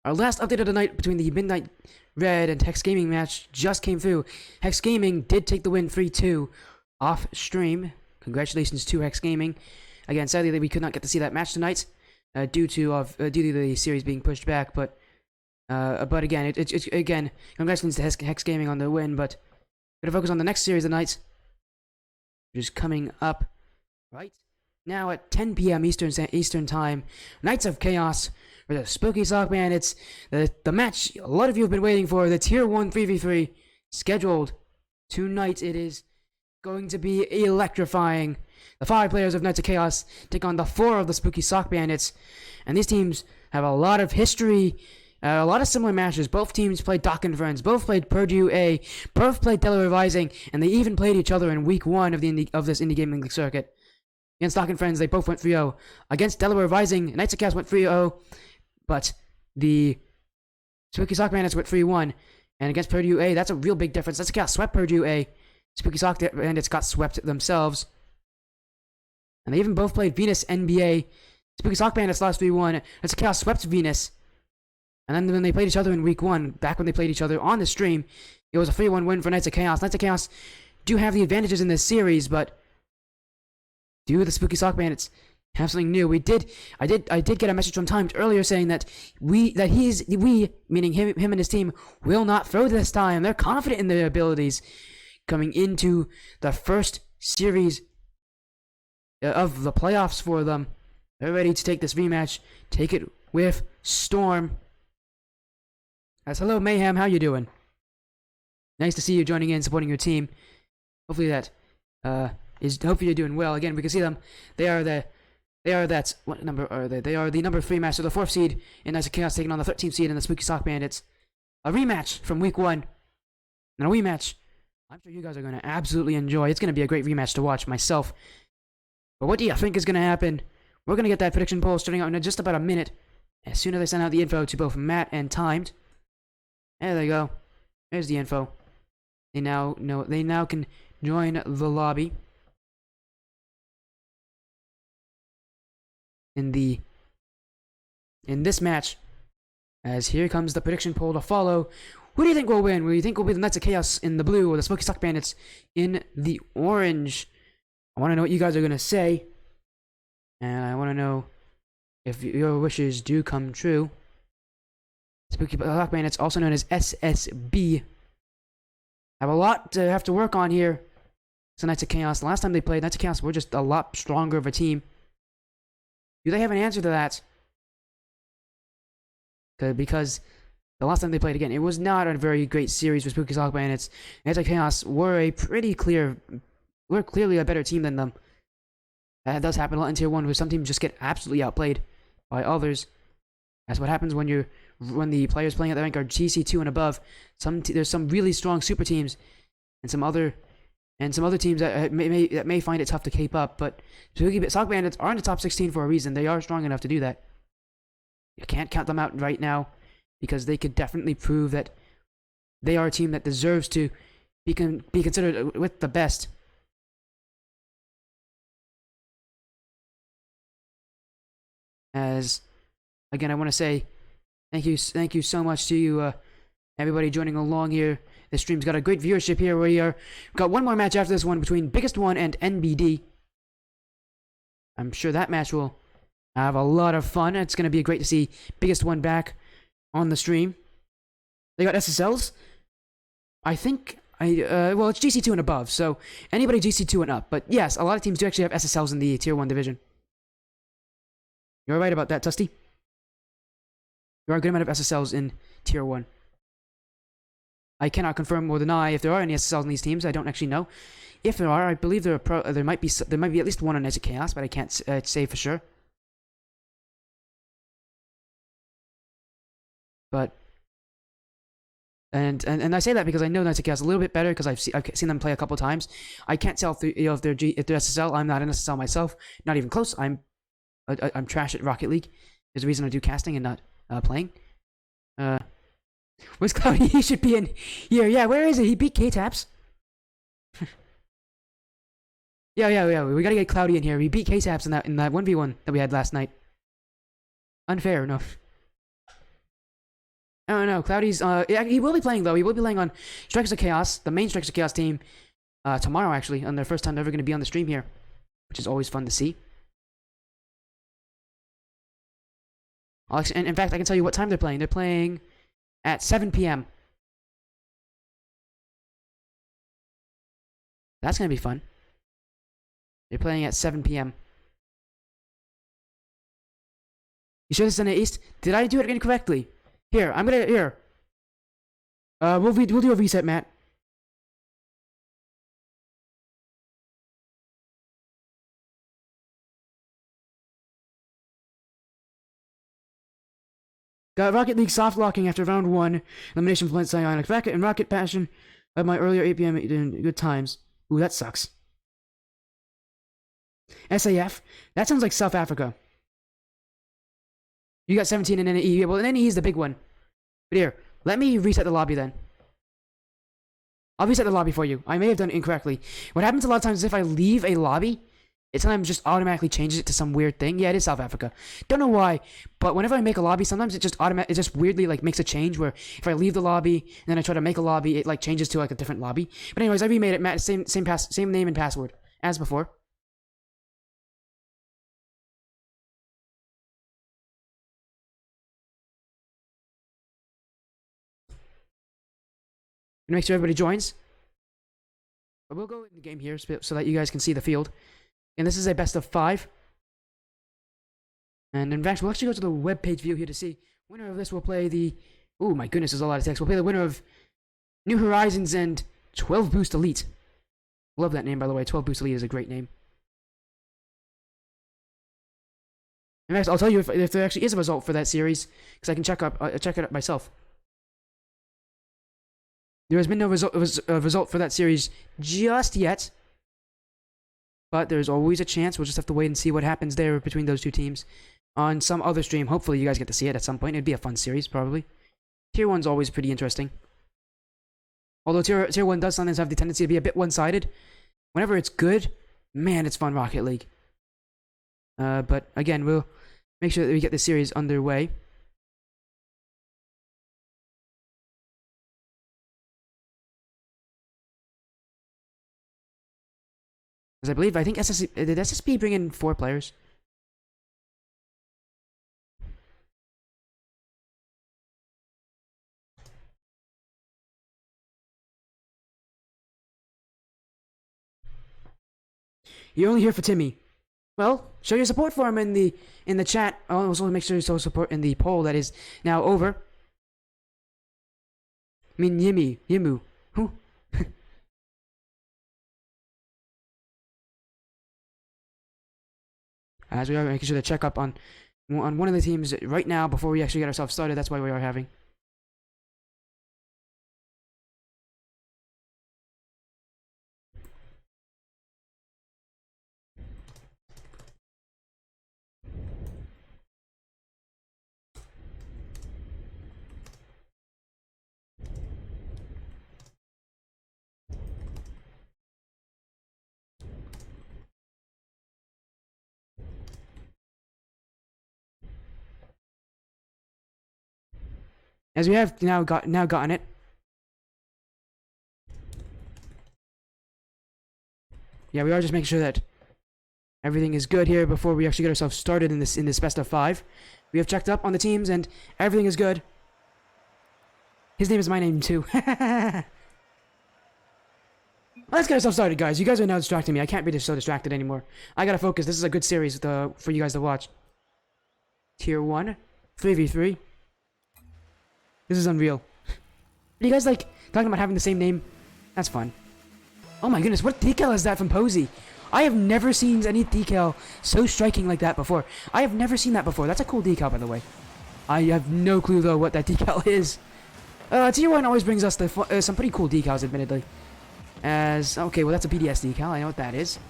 Our last update of the night between the Midnight Red and Hex Gaming match just came through. Hex Gaming did take the win 3-2 off stream. Congratulations to Hex Gaming. Again, sadly we could not get to see that match tonight due to the series being pushed back. But again, again, congratulations to Hex Gaming on the win. But we're gonna focus on the next series of the night, which is coming up right now at 10 p.m. Eastern Time. Knights of Chaos for the Spooky Sock Bandits. The match a lot of you have been waiting for. The Tier 1 3v3 scheduled tonight. It is going to be electrifying. The 5 players of Knights of Chaos take on the 4 of the Spooky Sock Bandits. And these teams have a lot of history, a lot of similar matches. Both teams played Dock and Friends, both played Purdue A, both played Delaware Rising, and they even played each other in week 1 of this Indie Gaming League circuit. Against Dock and Friends, they both went 3-0. Against Delaware Rising, Knights of Chaos went 3-0, but the Spooky Sock Bandits went 3-1. And against Purdue A, that's a real big difference. Knights of Chaos swept Purdue A. Spooky Sock Bandits got swept themselves. And they even both played Venus NBA. Spooky Sock Bandits lost 3-1. Knights of Chaos swept Venus. And then when they played each other in week 1, back when they played each other on the stream, it was a 3-1 win for Knights of Chaos. Knights of Chaos do have the advantages in this series, but do the Spooky Sock Bandits have something new? I did get a message from Timed earlier saying that we, meaning him and his team, will not throw this time. They're confident in their abilities coming into the first series of the playoffs for them. They're ready to take this rematch, take it with storm. As hello Mayhem, how you doing? Nice to see you joining in, supporting your team. Hopefully hopefully you're doing well. Again, we can see them. They are what number are they? They are the number 3 match, so the 4th seed in Knights of Chaos taking on the 13th seed in the Spooky Sock Bandits. A rematch from week 1. And a rematch I'm sure you guys are going to absolutely enjoy. It's going to be a great rematch to watch myself. But what do you think is going to happen? We're going to get that prediction poll starting out in just about a minute. As soon as I send out the info to both Matt and Timed. There they go. There's the info. They now can join the lobby. In this match, as here comes the prediction poll to follow. Who do you think will win? Will you think will be the Knights of Chaos in the blue or the Spooky Sock Bandits in the orange? I want to know what you guys are going to say. And I want to know if your wishes do come true. Spooky Sock Bandits, also known as SSB, have a lot to have to work on here. So Knights of Chaos, the last time they played, Knights of Chaos were just a lot stronger of a team. Do they have an answer to that? Because the last time they played, again, it was not a very great series for Spooky Sock Bandits. Knights of Chaos were clearly a better team than them. That does happen a lot in Tier 1, where some teams just get absolutely outplayed by others. That's what happens when the players playing at the rank are GC2 and above. There's some really strong super teams, and some other teams that may find it tough to keep up. But Spooky Sock Bandits are in the top 16 for a reason. They are strong enough to do that. You can't count them out right now, because they could definitely prove that they are a team that deserves to be considered with the best. As again, I want to say thank you so much to you, everybody joining along here. This stream's got a great viewership here. We've got one more match after this one between Biggest One and NBD. I'm sure that match will have a lot of fun. It's going to be great to see Biggest One back on the stream. They got SSLs. I think well, it's GC2 and above, so anybody GC2 and up. But yes, a lot of teams do actually have SSLs in the Tier 1 division. You're right about that, Tusty. There are a good amount of SSLs in Tier 1. I cannot confirm or deny if there are any SSLs in these teams. I don't actually know. If there are, I believe there might be at least one on Knights of Chaos, but I can't say for sure. But and I say that because I know Knights of Chaos a little bit better because I've seen them play a couple times. I can't tell if they're SSL. I'm not an SSL myself, not even close. I'm trash at Rocket League. There's a reason I do casting and not playing. Where's Cloudy? He should be in here. Yeah, where is it? He beat K-Taps. Yeah. We gotta get Cloudy in here. We beat K-Saps in that 1v1 that we had last night. Unfair, no. I don't know. Cloudy's yeah, he will be playing though. He will be playing on Strikers of Chaos, the main Strikers of Chaos team, tomorrow actually, on their first time ever going to be on the stream here, which is always fun to see. And in fact, I can tell you what time they're playing. They're playing at 7 p.m. That's going to be fun. They're playing at 7 p.m. You sure this is in the East? Did I do it incorrectly? Here, here. We'll do a reset, Matt. Got Rocket League soft locking after round 1. Elimination from Psionic. Rocket and Rocket Passion of my earlier 8 p.m. in good times. Ooh, that sucks. SAF? That sounds like South Africa. You got 17 and NE. Well, NE is the big one. But here, let me reset the lobby then. I'll reset the lobby for you. I may have done it incorrectly. What happens a lot of times is if I leave a lobby, it sometimes just automatically changes it to some weird thing. Yeah, it is South Africa. Don't know why, but whenever I make a lobby, sometimes it just weirdly like makes a change where if I leave the lobby and then I try to make a lobby, it like changes to like a different lobby. But anyways, I remade it. Matt, same name and password as before. Make sure everybody joins. But we'll go in the game here so that you guys can see the field. And this is a best of 5. And in fact, we'll actually go to the webpage view here to see. Winner of this will play the... Oh my goodness, there's a lot of text. We'll play the winner of New Horizons and 12 Boost Elite. Love that name, by the way. 12 Boost Elite is a great name. In fact, I'll tell you if there actually is a result for that series, because I can check it up myself. There has been no result for that series just yet. But there's always a chance. We'll just have to wait and see what happens there between those two teams. On some other stream, hopefully you guys get to see it at some point. It'd be a fun series, probably. Tier 1's always pretty interesting. Although Tier 1 does sometimes have the tendency to be a bit one-sided. Whenever it's good, man, it's fun, Rocket League. But again, we'll make sure that we get this series underway. I think SSB, did SSB bring in 4 players? You're only here for Timmy. Well, show your support for him in the chat. Also make sure you show support in the poll that is now over. I mean Yimu. Who? As we are making sure to check up on one of the teams right now before we actually get ourselves started. That's why we are having. As we have now gotten it. Yeah, we are just making sure that everything is good here before we actually get ourselves started in this best of 5. We have checked up on the teams and everything is good. His name is my name too. Let's get ourselves started, guys. You guys are now distracting me. I can't be so distracted anymore. I gotta focus. This is a good series for you guys to watch. Tier 1, 3v3. This is unreal. Are you guys like talking about having the same name? That's fun. Oh my goodness, what decal is that from Posey? I have never seen any decal so striking like that before. I have never seen that before. That's a cool decal, by the way. I have no clue though what that decal is. Tier 1 always brings us some pretty cool decals, admittedly. Okay, well that's a BDS decal. I know what that is.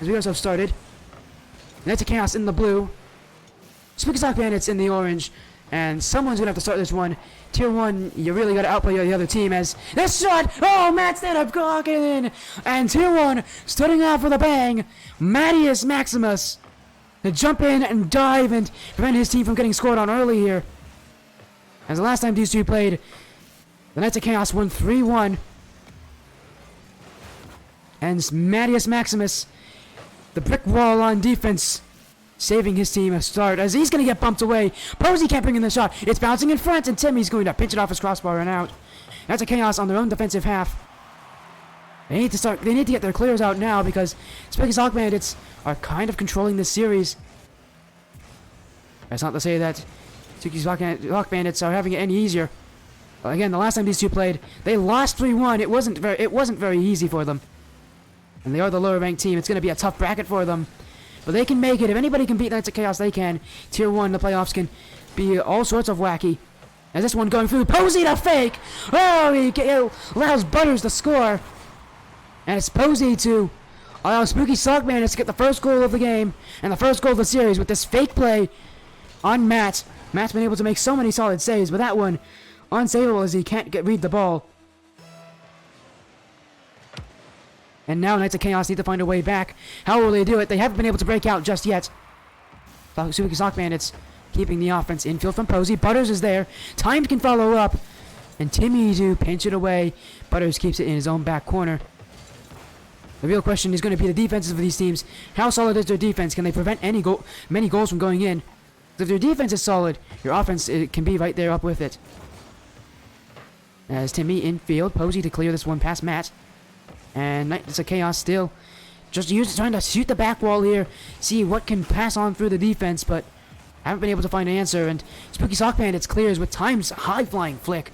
As we also started. Knights of Chaos in the blue. Spooky Sock Bandits in the orange. And someone's gonna have to start this one. Tier 1, you really gotta outplay the other team as this shot! Oh, Matt's there to block it in! And Tier 1, starting off with a bang, Mattius Maximus to jump in and dive and prevent his team from getting scored on early here. As the last time these two played, the Knights of Chaos won 3-1. And Mattius Maximus, the brick wall on defense, saving his team a start as he's going to get bumped away. Posey can't bring in the shot. It's bouncing in front, and Timmy's going to pinch it off his crossbar and out. That's a Chaos on their own defensive half. They need to get their clears out now because Spooky Sock Bandits are kind of controlling this series. That's not to say that Spooky Sock Bandits are having it any easier. Again, the last time these two played, they lost 3-1. It wasn't very easy for them. And they are the lower ranked team. It's going to be a tough bracket for them. But they can make it. If anybody can beat Knights of Chaos, they can. Tier 1, the playoffs can be all sorts of wacky. As this one going through, Posey to fake! Oh, he allows Butters to score. And it's Posey to allow Spooky Sock Bandits to get the first goal of the game. And the first goal of the series with this fake play on Matt. Matt's been able to make so many solid saves, but that one, unsavable as he can't read the ball. And now Knights of Chaos need to find a way back. How will they do it? They haven't been able to break out just yet. Spooky Sock Bandits keeping the offense infield from Posey. Butters is there. Timed can follow up. And Timmy to pinch it away. Butters keeps it in his own back corner. The real question is going to be the defenses of these teams. How solid is their defense? Can they prevent many goals from going in? If their defense is solid, your offense can be right there up with it. As Timmy infield, Posey to clear this one past Matt. And Knights of Chaos still just trying to shoot the back wall here, see what can pass on through the defense, but haven't been able to find an answer. And Spooky Sock Bandits clears with Time's high-flying flick.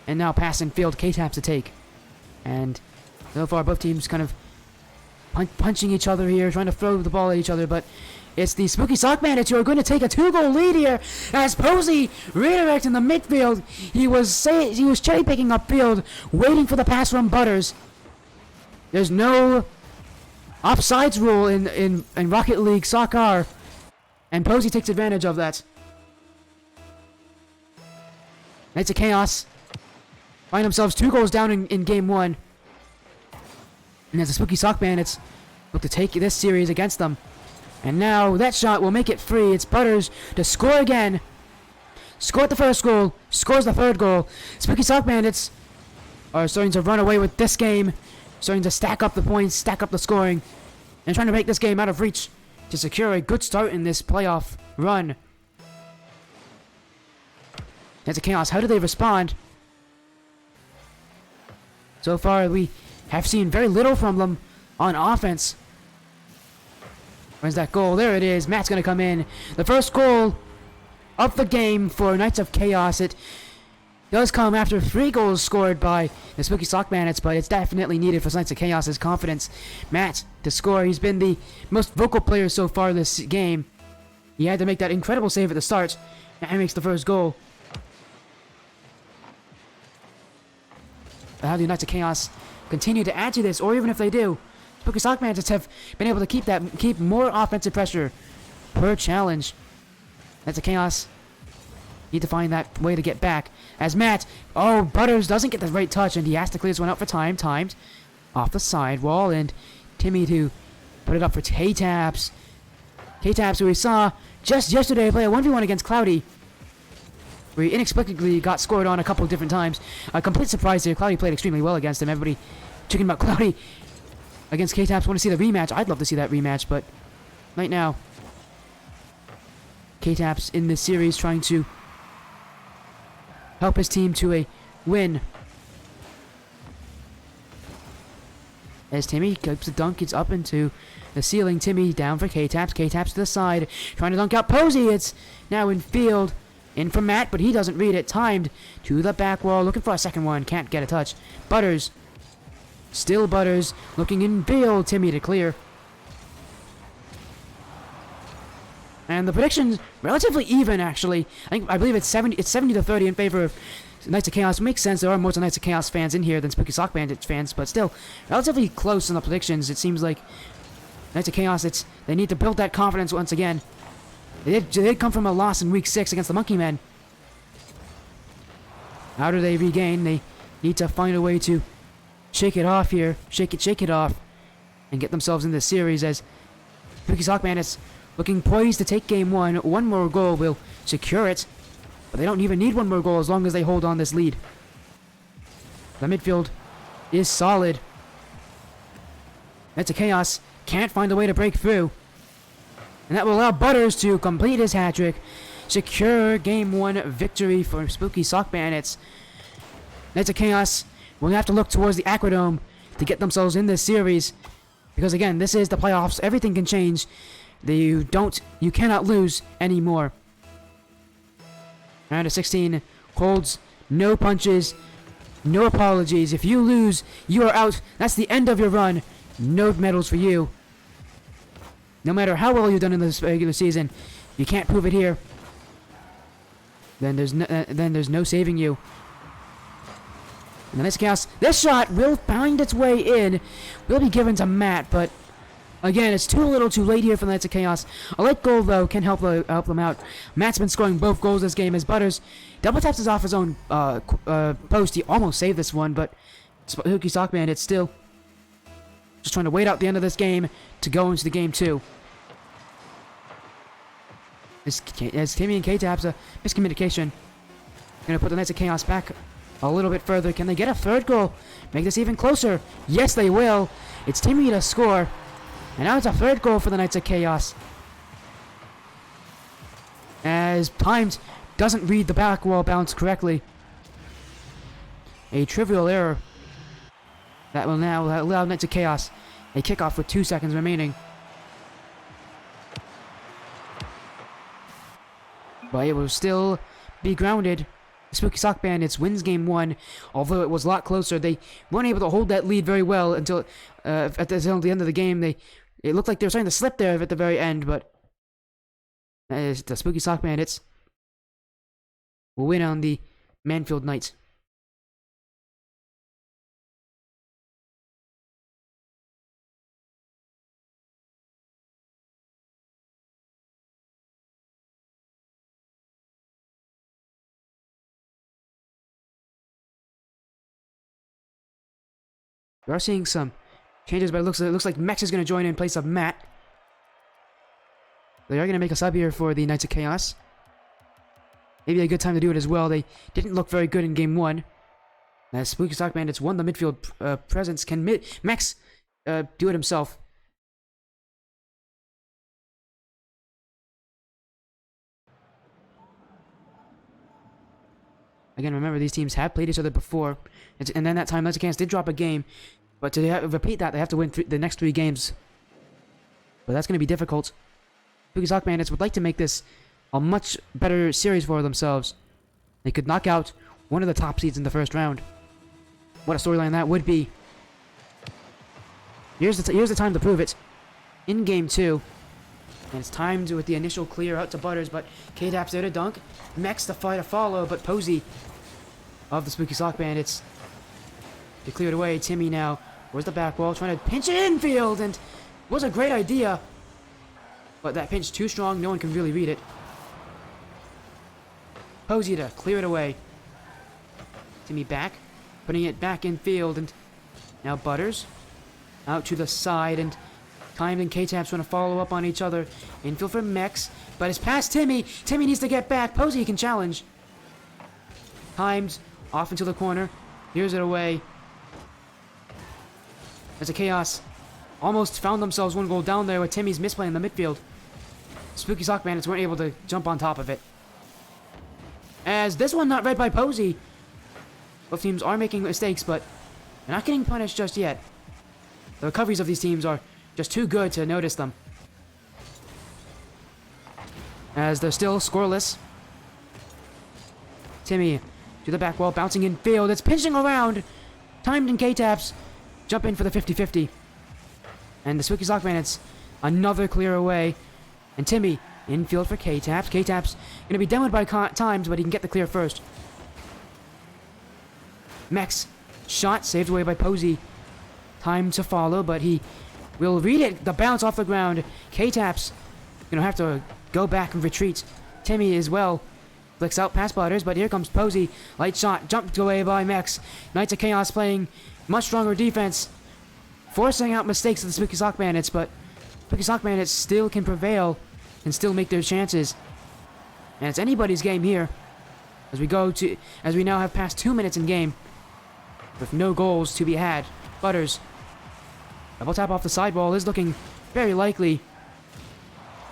And now pass and field K-Taps to take. And so far both teams kind of punching each other here, trying to throw the ball at each other, but it's the Spooky Sock Bandits who are going to take a 2-goal lead here as Posey redirecting the midfield. He was cherry-picking upfield, waiting for the pass from Butters. There's no offsides rule in Rocket League Soccer, and Posey takes advantage of that. Knights of Chaos find themselves 2 goals down in game 1. And as the Spooky Sock Bandits look to take this series against them. And now that shot will make it free. It's Butters to score again. Scored the first goal, scores the third goal. Spooky Sock Bandits are starting to run away with this game. Starting to stack up the points, stack up the scoring, and trying to make this game out of reach to secure a good start in this playoff run. Knights of Chaos, how do they respond? So far, we have seen very little from them on offense. Where's that goal? There it is. Matt's going to come in. The first goal of the game for Knights of Chaos. It does come after 3 goals scored by the Spooky Sock Bandits, but it's definitely needed for Knights of Chaos' confidence. Matt to score. He's been the most vocal player so far this game. He had to make that incredible save at the start. And he makes the first goal. But how do Knights of Chaos continue to add to this, or even if they do, Spooky Sock Bandits have been able to keep more offensive pressure per challenge. Knights of Chaos need to find that way to get back. As Matt, Butters doesn't get the right touch, and he has to clear this one out for time. Timed off the sidewall, and Timmy to put it up for K-Taps. K-Taps, who we saw just yesterday play a 1v1 against Cloudy, where he inexplicably got scored on a couple of different times. A complete surprise here. Cloudy played extremely well against him. Everybody talking about Cloudy against K-Taps. Want to see the rematch? I'd love to see that rematch, but right now, K-Taps in this series trying to help his team to a win. As Timmy keeps the dunk, it's up into the ceiling. Timmy down for K-Taps. K-Taps to the side, trying to dunk out Posey. It's now in field. In from Matt, but he doesn't read it. Timed to the back wall, looking for a second one. Can't get a touch. Butters. Still Butters. Looking in field. Timmy to clear. And the prediction's relatively even, actually. I believe it's 70 to 30 in favor of Knights of Chaos. Makes sense. There are more Knights of Chaos fans in here than Spooky Sock Bandits fans, but still relatively close in the predictions. It seems like Knights of Chaos, they need to build that confidence once again. They did come from a loss in week 6 against the Monkey Men, How do they regain? They need to find a way to shake it off here. Shake it off. And get themselves in this series as Spooky Sock Bandits looking poised to take game one. One more goal will secure it. But they don't even need one more goal as long as they hold on this lead. The midfield is solid. That's a Chaos. Can't find a way to break through. And that will allow Butters to complete his hat trick. Secure game one victory for Spooky Sock Bandits. That's a Chaos. We'll have to look towards the Aquadome to get themselves in this series. Because again, this is the playoffs. Everything can change. You cannot lose anymore. Round of 16 holds no punches, no apologies. If you lose, you are out. That's the end of your run. No medals for you. No matter how well you've done in this regular season, you can't prove it here. Then there's no saving you. And the next chaos, this shot will find its way in. Will be given to Matt, but again, it's too little too late here for the Knights of Chaos. A late goal, though, can help them out. Matt's been scoring both goals this game as Butters double taps us off his own post. He almost saved this one, but Spooky Sock Bandits still just trying to wait out the end of this game to go into the game two. As Timmy and K-Taps, a miscommunication. Gonna put the Knights of Chaos back a little bit further. Can they get a third goal? Make this even closer. Yes, they will. It's Timmy to score. And now it's a third goal for the Knights of Chaos. As Times doesn't read the back wall bounce correctly. A trivial error. That will now allow Knights of Chaos a kickoff with 2 seconds remaining. But it will still be grounded. Spooky Sock Bandits wins game one, although it was a lot closer. They weren't able to hold that lead very well until at the end of the game. It looked like they were starting to slip there at the very end, but the Spooky Sock Bandits will win on the Manfield Knights. We are seeing some changes, but it looks like Mex is going to join in place of Matt. They are going to make a sub here for the Knights of Chaos. Maybe a good time to do it as well. They didn't look very good in game one. As Spooky Sock Bandits won the midfield presence, can Mex do it himself? Again, remember, these teams have played each other before. And then that time, Knights of Chaos did drop a game. But to repeat that, they have to win the next 3 games. But that's going to be difficult. Spooky Sock Bandits would like to make this a much better series for themselves. They could knock out one of the top seeds in the first round. What a storyline that would be. Here's the time to prove it. In game 2. And it's timed with the initial clear out to Butters, but K-Tap's there to dunk. Mex to fight a follow, but Posey of the Spooky Sock Bandits to clear it away. Timmy now, where's the back wall? Trying to pinch it infield, and it was a great idea. But that pinch too strong, no one can really read it. Posey to clear it away. Timmy back, putting it back in field, and now Butters out to the side, and Time and K-Taps want to follow up on each other. Infield for Mex, but it's past Timmy. Timmy needs to get back. Posey can challenge. Times off into the corner. Here's it away. There's a Chaos. Almost found themselves one goal down there with Timmy's misplay in the midfield. Spooky Sock Bandits weren't able to jump on top of it. As this one not read by Posey. Both teams are making mistakes, but they're not getting punished just yet. The recoveries of these teams are just too good to notice them. As they're still scoreless. Timmy to the back wall, bouncing in field. It's pinching around. Timed in K-Taps. Jump in for the 50-50. And the Spooky Sock Bandits, another clear away. And Timmy, infield for K-Taps. K-Taps going to be demoed by Times, but he can get the clear first. Mex, shot saved away by Posey. Time to follow, but he will read it. The bounce off the ground. K-Taps going to have to go back and retreat. Timmy as well. Flicks out past Butters, but here comes Posey. Light shot, jumped away by Mex. Knights of Chaos playing much stronger defense, forcing out mistakes of the Spooky Sock Bandits, but Spooky Sock Bandits still can prevail and still make their chances. And it's anybody's game here, as we now have passed 2 minutes in game, with no goals to be had. Butters, double tap off the sidewall is looking very likely,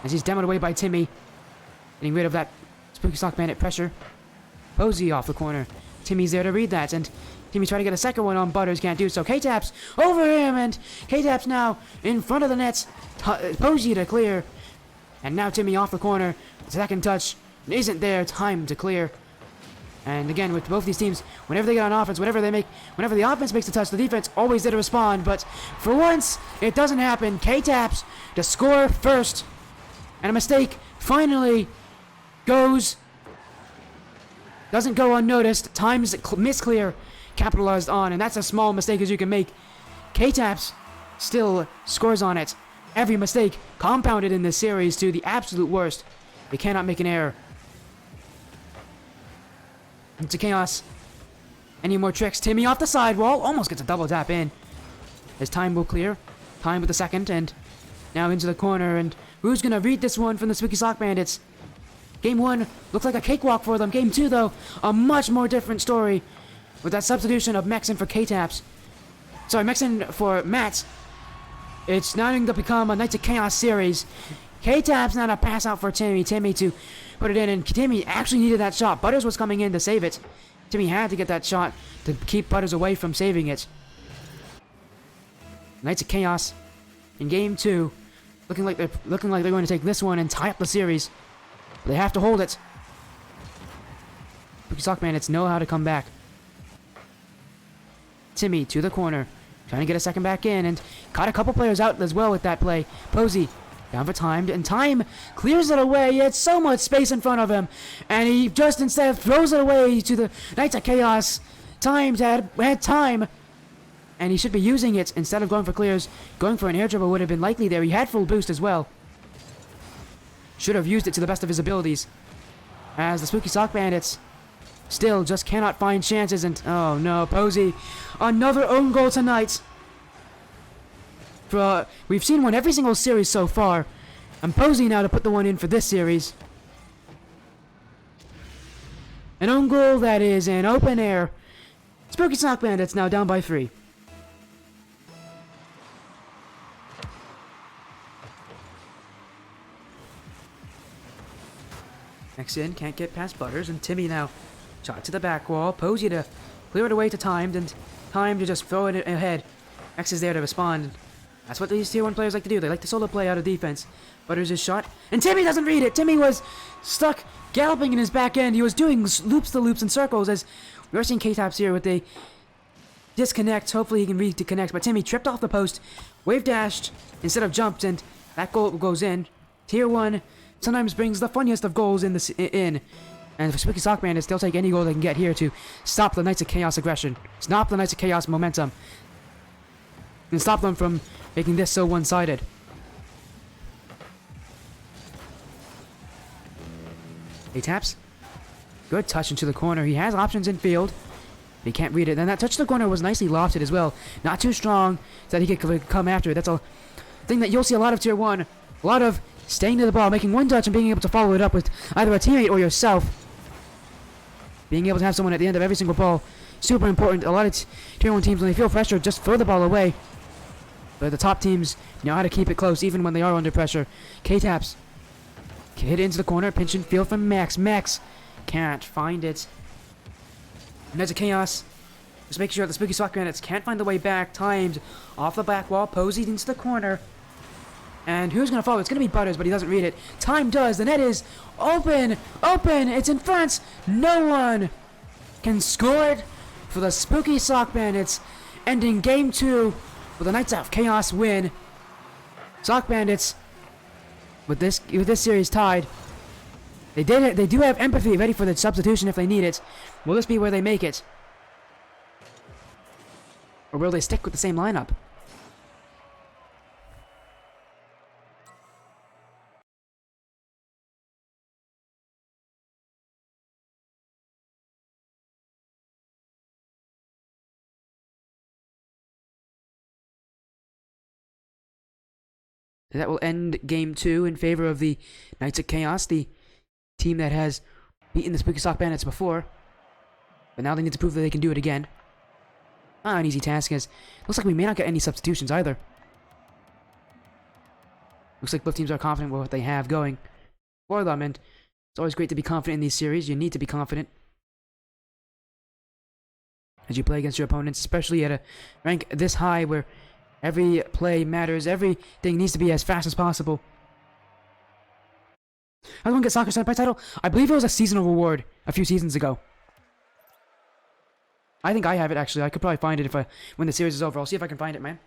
as he's demoed away by Timmy, getting rid of that Spooky Sock Bandit pressure. Posey off the corner. Timmy's there to read that, and Timmy's trying to get a second one on Butters, can't do so. K-Taps over him, and K-Taps now in front of the nets. Posey to clear, and now Timmy off the corner. Second touch isn't there. Time to clear. And again, with both these teams, whenever they get on offense, whenever the offense makes the touch, the defense always there to respond. But for once, it doesn't happen. K-Taps to score first, and a mistake finally doesn't go unnoticed. Time's misclear capitalized on, and that's as small a mistake as you can make. K-Taps still scores on it. Every mistake compounded in this series to the absolute worst. They cannot make an error. Into Chaos. Any more tricks? Timmy off the sidewall. Almost gets a double tap in. His time will clear. Time with the second, and now into the corner. And who's going to read this one from the Spooky Sock Bandits? Game 1 looked like a cakewalk for them. Game 2, though, a much more different story, with that substitution of Mexen for K-Taps. Sorry, Mexen for Matt. It's now going to become a Knights of Chaos series. K-Taps now to pass out for Timmy. Timmy to put it in, and Timmy actually needed that shot. Butters was coming in to save it. Timmy had to get that shot to keep Butters away from saving it. Knights of Chaos in Game 2, looking like they're going to take this one and tie up the series. They have to hold it. Spooky Sock Bandits know how to come back. Timmy to the corner, trying to get a second back in, and caught a couple players out as well with that play. Posey down for Time, and Time clears it away. He had so much space in front of him, and he just instead throws it away to the Knights of Chaos. Times had time, and he should be using it instead of going for clears. Going for an air dribble would have been likely there. He had full boost as well. Should have used it to the best of his abilities, as the Spooky Sock Bandits still just cannot find chances. And oh no, Posey, another own goal tonight. We've seen one every single series so far, and Posey now to put the one in for this series. An own goal that is in open air. Spooky Sock Bandits now down by 3. Next in, can't get past Butters, and Timmy now shot to the back wall. Posey to clear it away to Timed, and Time to just throw it ahead. X is there to respond. That's what these tier 1 players like to do. They like to solo play out of defense. Butters is shot, and Timmy doesn't read it. Timmy was stuck galloping in his back end. He was doing loops to loops and circles, as we're seeing K-Taps here with a disconnect. Hopefully he can read to connect, but Timmy tripped off the post, wave dashed instead of jumped, and that goal goes in. Tier 1 sometimes brings the funniest of goals in. And for Spooky Sock Bandits, they'll take any goal they can get here to stop the Knights of Chaos aggression, stop the Knights of Chaos momentum, and stop them from making this so one-sided. He taps. Good touch into the corner. He has options in field. He can't read it. And that touch to the corner was nicely lofted as well. Not too strong so that he could come after it. That's a thing that you'll see a lot of Tier 1. A lot of staying to the ball, making one touch, and being able to follow it up with either a teammate or yourself. Being able to have someone at the end of every single ball. Super important. A lot of Tier 1 teams, when they feel pressure, just throw the ball away. But the top teams know how to keep it close even when they are under pressure. K-Taps. Hit into the corner. Pinch and field from Max. Max can't find it. And there's a Chaos. Just make sure the Spooky Sock Bandits can't find the way back. Timed off the back wall. Posey into the corner. And who's going to follow? It's going to be Butters, but he doesn't read it. Time does. The net is open. Open. It's in front. No one can score it for the Spooky Sock Bandits. Ending Game 2 with the Knights of Chaos win. Sock Bandits, with this series tied, they do have empathy ready for the substitution if they need it. Will this be where they make it? Or will they stick with the same lineup? That will end Game 2 in favor of the Knights of Chaos, the team that has beaten the Spooky Sock Bandits before. But now they need to prove that they can do it again. Not an easy task, as looks like we may not get any substitutions either. Looks like both teams are confident with what they have going for them, and it's always great to be confident in these series. You need to be confident as you play against your opponents, especially at a rank this high where every play matters. Everything needs to be as fast as possible. How do one get Soccer Side by title? I believe it was a seasonal reward a few seasons ago. I think I have it, actually. I could probably find it when the series is over. I'll see if I can find it, man.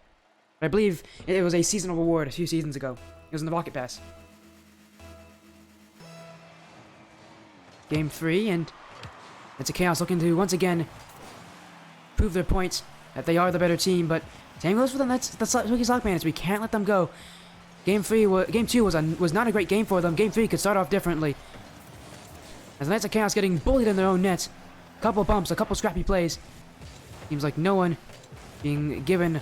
But I believe it was a seasonal reward a few seasons ago. It was in the Rocket Pass. Game 3, and it's a Chaos looking to, once again, prove their points that they are the better team, but same goes for them. That's the Spooky Sock Bandits. We can't let them go. Game 2 was not a great game for them. Game 3 could start off differently. As the Knights of Chaos getting bullied in their own nets. A couple bumps, a couple scrappy plays. Seems like no one being given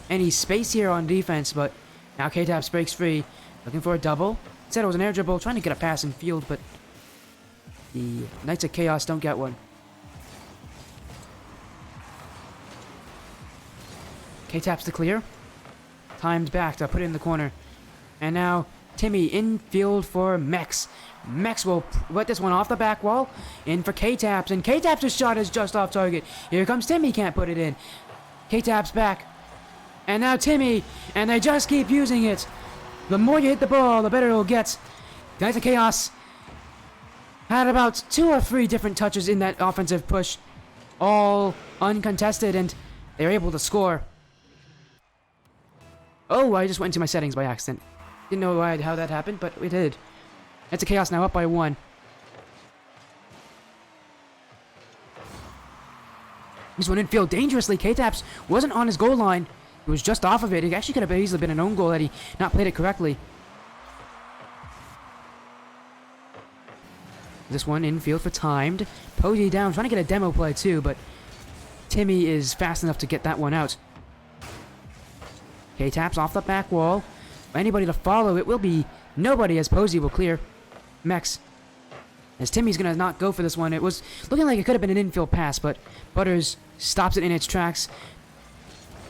any space here on defense, but now K-Taps breaks free. Looking for a double. Said it was an air dribble, trying to get a pass in field, but the Knights of Chaos don't get one. K-Taps to clear. Timed back to put it in the corner. And now Timmy in field for Mex. Mex will put this one off the back wall. In for K-Taps. And K-Taps' shot is just off target. Here comes Timmy. Can't put it in. K-Taps back. And now Timmy. And they just keep using it. The more you hit the ball, the better it'll get. Knights of Chaos had about 2 or 3 different touches in that offensive push. All uncontested. And they were able to score. Oh, I just went into my settings by accident. Didn't know how that happened, but it did. It's a Chaos now, up by 1. This one infield dangerously. K-Taps wasn't on his goal line. He was just off of it. It actually could have easily been an own goal had he not played it correctly. This one infield for timed. Posey down, trying to get a demo play too, but Timmy is fast enough to get that one out. K-Taps off the back wall. Anybody to follow, it will be nobody as Posey will clear. Mex. As Timmy's going to not go for this one. It was looking like it could have been an infield pass, but Butters stops it in its tracks.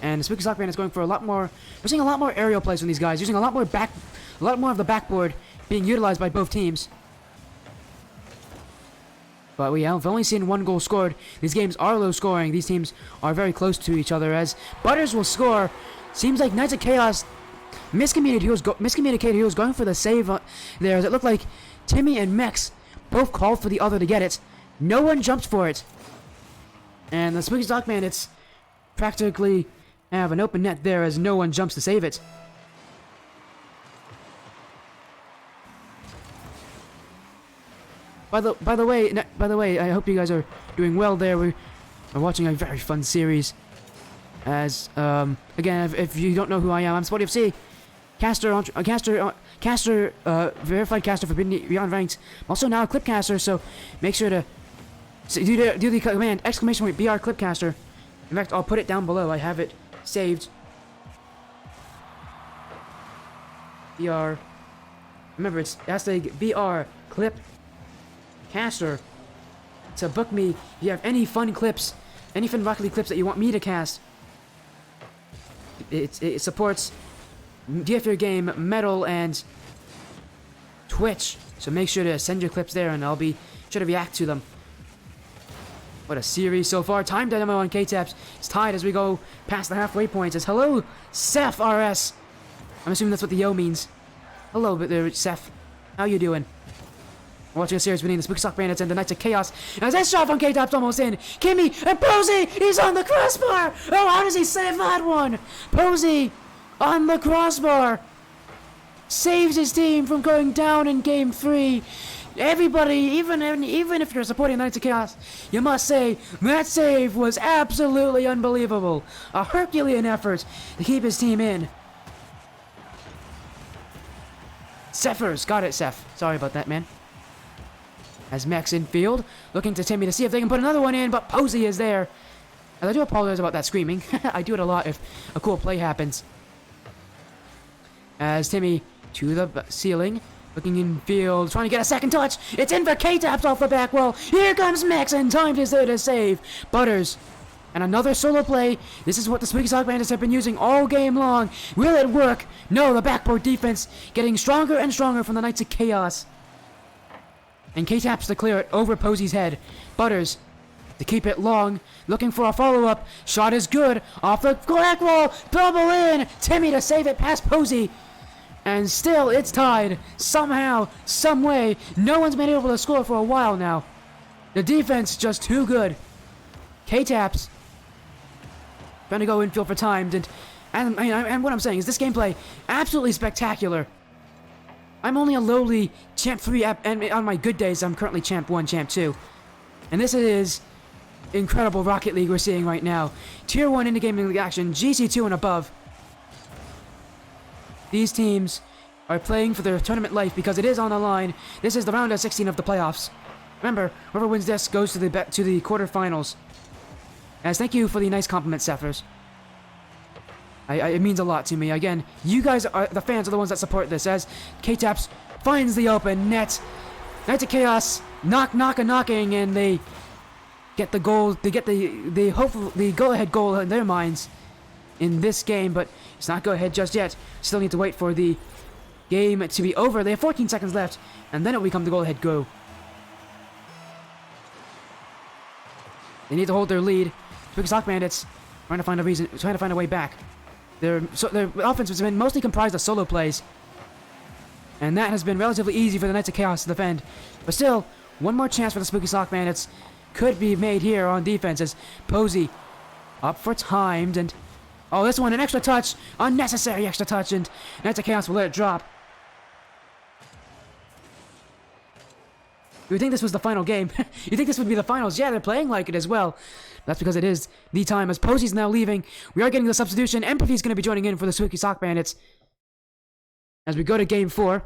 And the Spooky Sock Band is going for a lot more. We're seeing a lot more aerial plays from these guys, using a lot more of the backboard being utilized by both teams. But we have only seen 1 goal scored. These games are low scoring. These teams are very close to each other as Butters will score. Seems like Knights of Chaos miscommunicated. He was going for the save there, as it looked like Timmy and Mex both called for the other to get it. No one jumped for it. And the Spooky Sock Bandits practically have an open net there as no one jumps to save it. By the way, I hope you guys are doing well there. We're watching a very fun series. As again, if you don't know who I am, I'm Spotty FC, verified caster for Beyond Ranked. I'm also now a clipcaster, so make sure to do the command !BR clipcaster. In fact, I'll put it down below. I have it saved. BR. Remember, it's #BR clip caster to book me if you have any fun clips, any fun Rocket League clips that you want me to cast. It supports DF Game, Metal, and Twitch. So make sure to send your clips there, and I'll be sure to react to them. What a series so far. Time dynamo on K-Taps. It's tied as we go past the halfway point. It's hello, Seth RS. I'm assuming that's what the yo means. Hello there, Seth. How you doing? We're watching a series between the Spooky Sock Bandits and the Knights of Chaos. As that shot from K-Taps almost in. Kimmy and Posey! He's on the crossbar! Oh, how does he save that one? Posey on the crossbar. Saves his team from going down in Game 3. Everybody, even if you're supporting Knights of Chaos, you must say that save was absolutely unbelievable. A Herculean effort to keep his team in. Sethers, got it, Seth. Sorry about that, man. As Mex in field, looking to Timmy to see if they can put another one in, but Posey is there. And I do apologize about that screaming. I do it a lot if a cool play happens. As Timmy to the ceiling, looking in field, trying to get a second touch. It's in for K-Taps off the back wall. Here comes Max, and time is there to save. Butters. And another solo play. This is what the Spooky Sock Bandits have been using all game long. Will it work? No, the backboard defense getting stronger and stronger from the Knights of Chaos. And K-Taps to clear it over Posy's head. Butters to keep it long, looking for a follow-up. Shot is good. Off the back wall. Bubble in. Timmy to save it past Posy. And still, it's tied. Somehow, some way, no one's been able to score for a while now. The defense just too good. K-Taps trying to go infield for timed, and what I'm saying is this gameplay absolutely spectacular. I'm only a lowly champ 3 and on my good days I'm currently champ 1, champ 2. And this is incredible Rocket League we're seeing right now. Tier 1 Indy Gaming League action, GC2 and above. These teams are playing for their tournament life because it is on the line. This is the round of 16 of the playoffs. Remember, whoever wins this goes to the quarterfinals. As thank you for the nice compliment, Sethers. It means a lot to me. Again, you guys are the fans are the ones that support this. As K-Taps finds the open net, Knights of Chaos knocking, and they get the goal. They get the go-ahead goal in their minds in this game, but it's not go-ahead just yet. Still need to wait for the game to be over. They have 14 seconds left, and then it will become the goal-ahead go. They need to hold their lead. Spooky Sock Bandits trying to find a way back. Their offense has been mostly comprised of solo plays, and that has been relatively easy for the Knights of Chaos to defend. But still, one more chance for the Spooky Sock Bandits could be made here on defense as Posy up for timed, and oh, this one, an extra touch, unnecessary extra touch, and Knights of Chaos will let it drop. You would think this was the final game. You think this would be the finals? Yeah, they're playing like it as well. That's because it is the time. As Posy's now leaving, we are getting the substitution. Empathy's going to be joining in for the Spooky Sock Bandits. As we go to Game 4.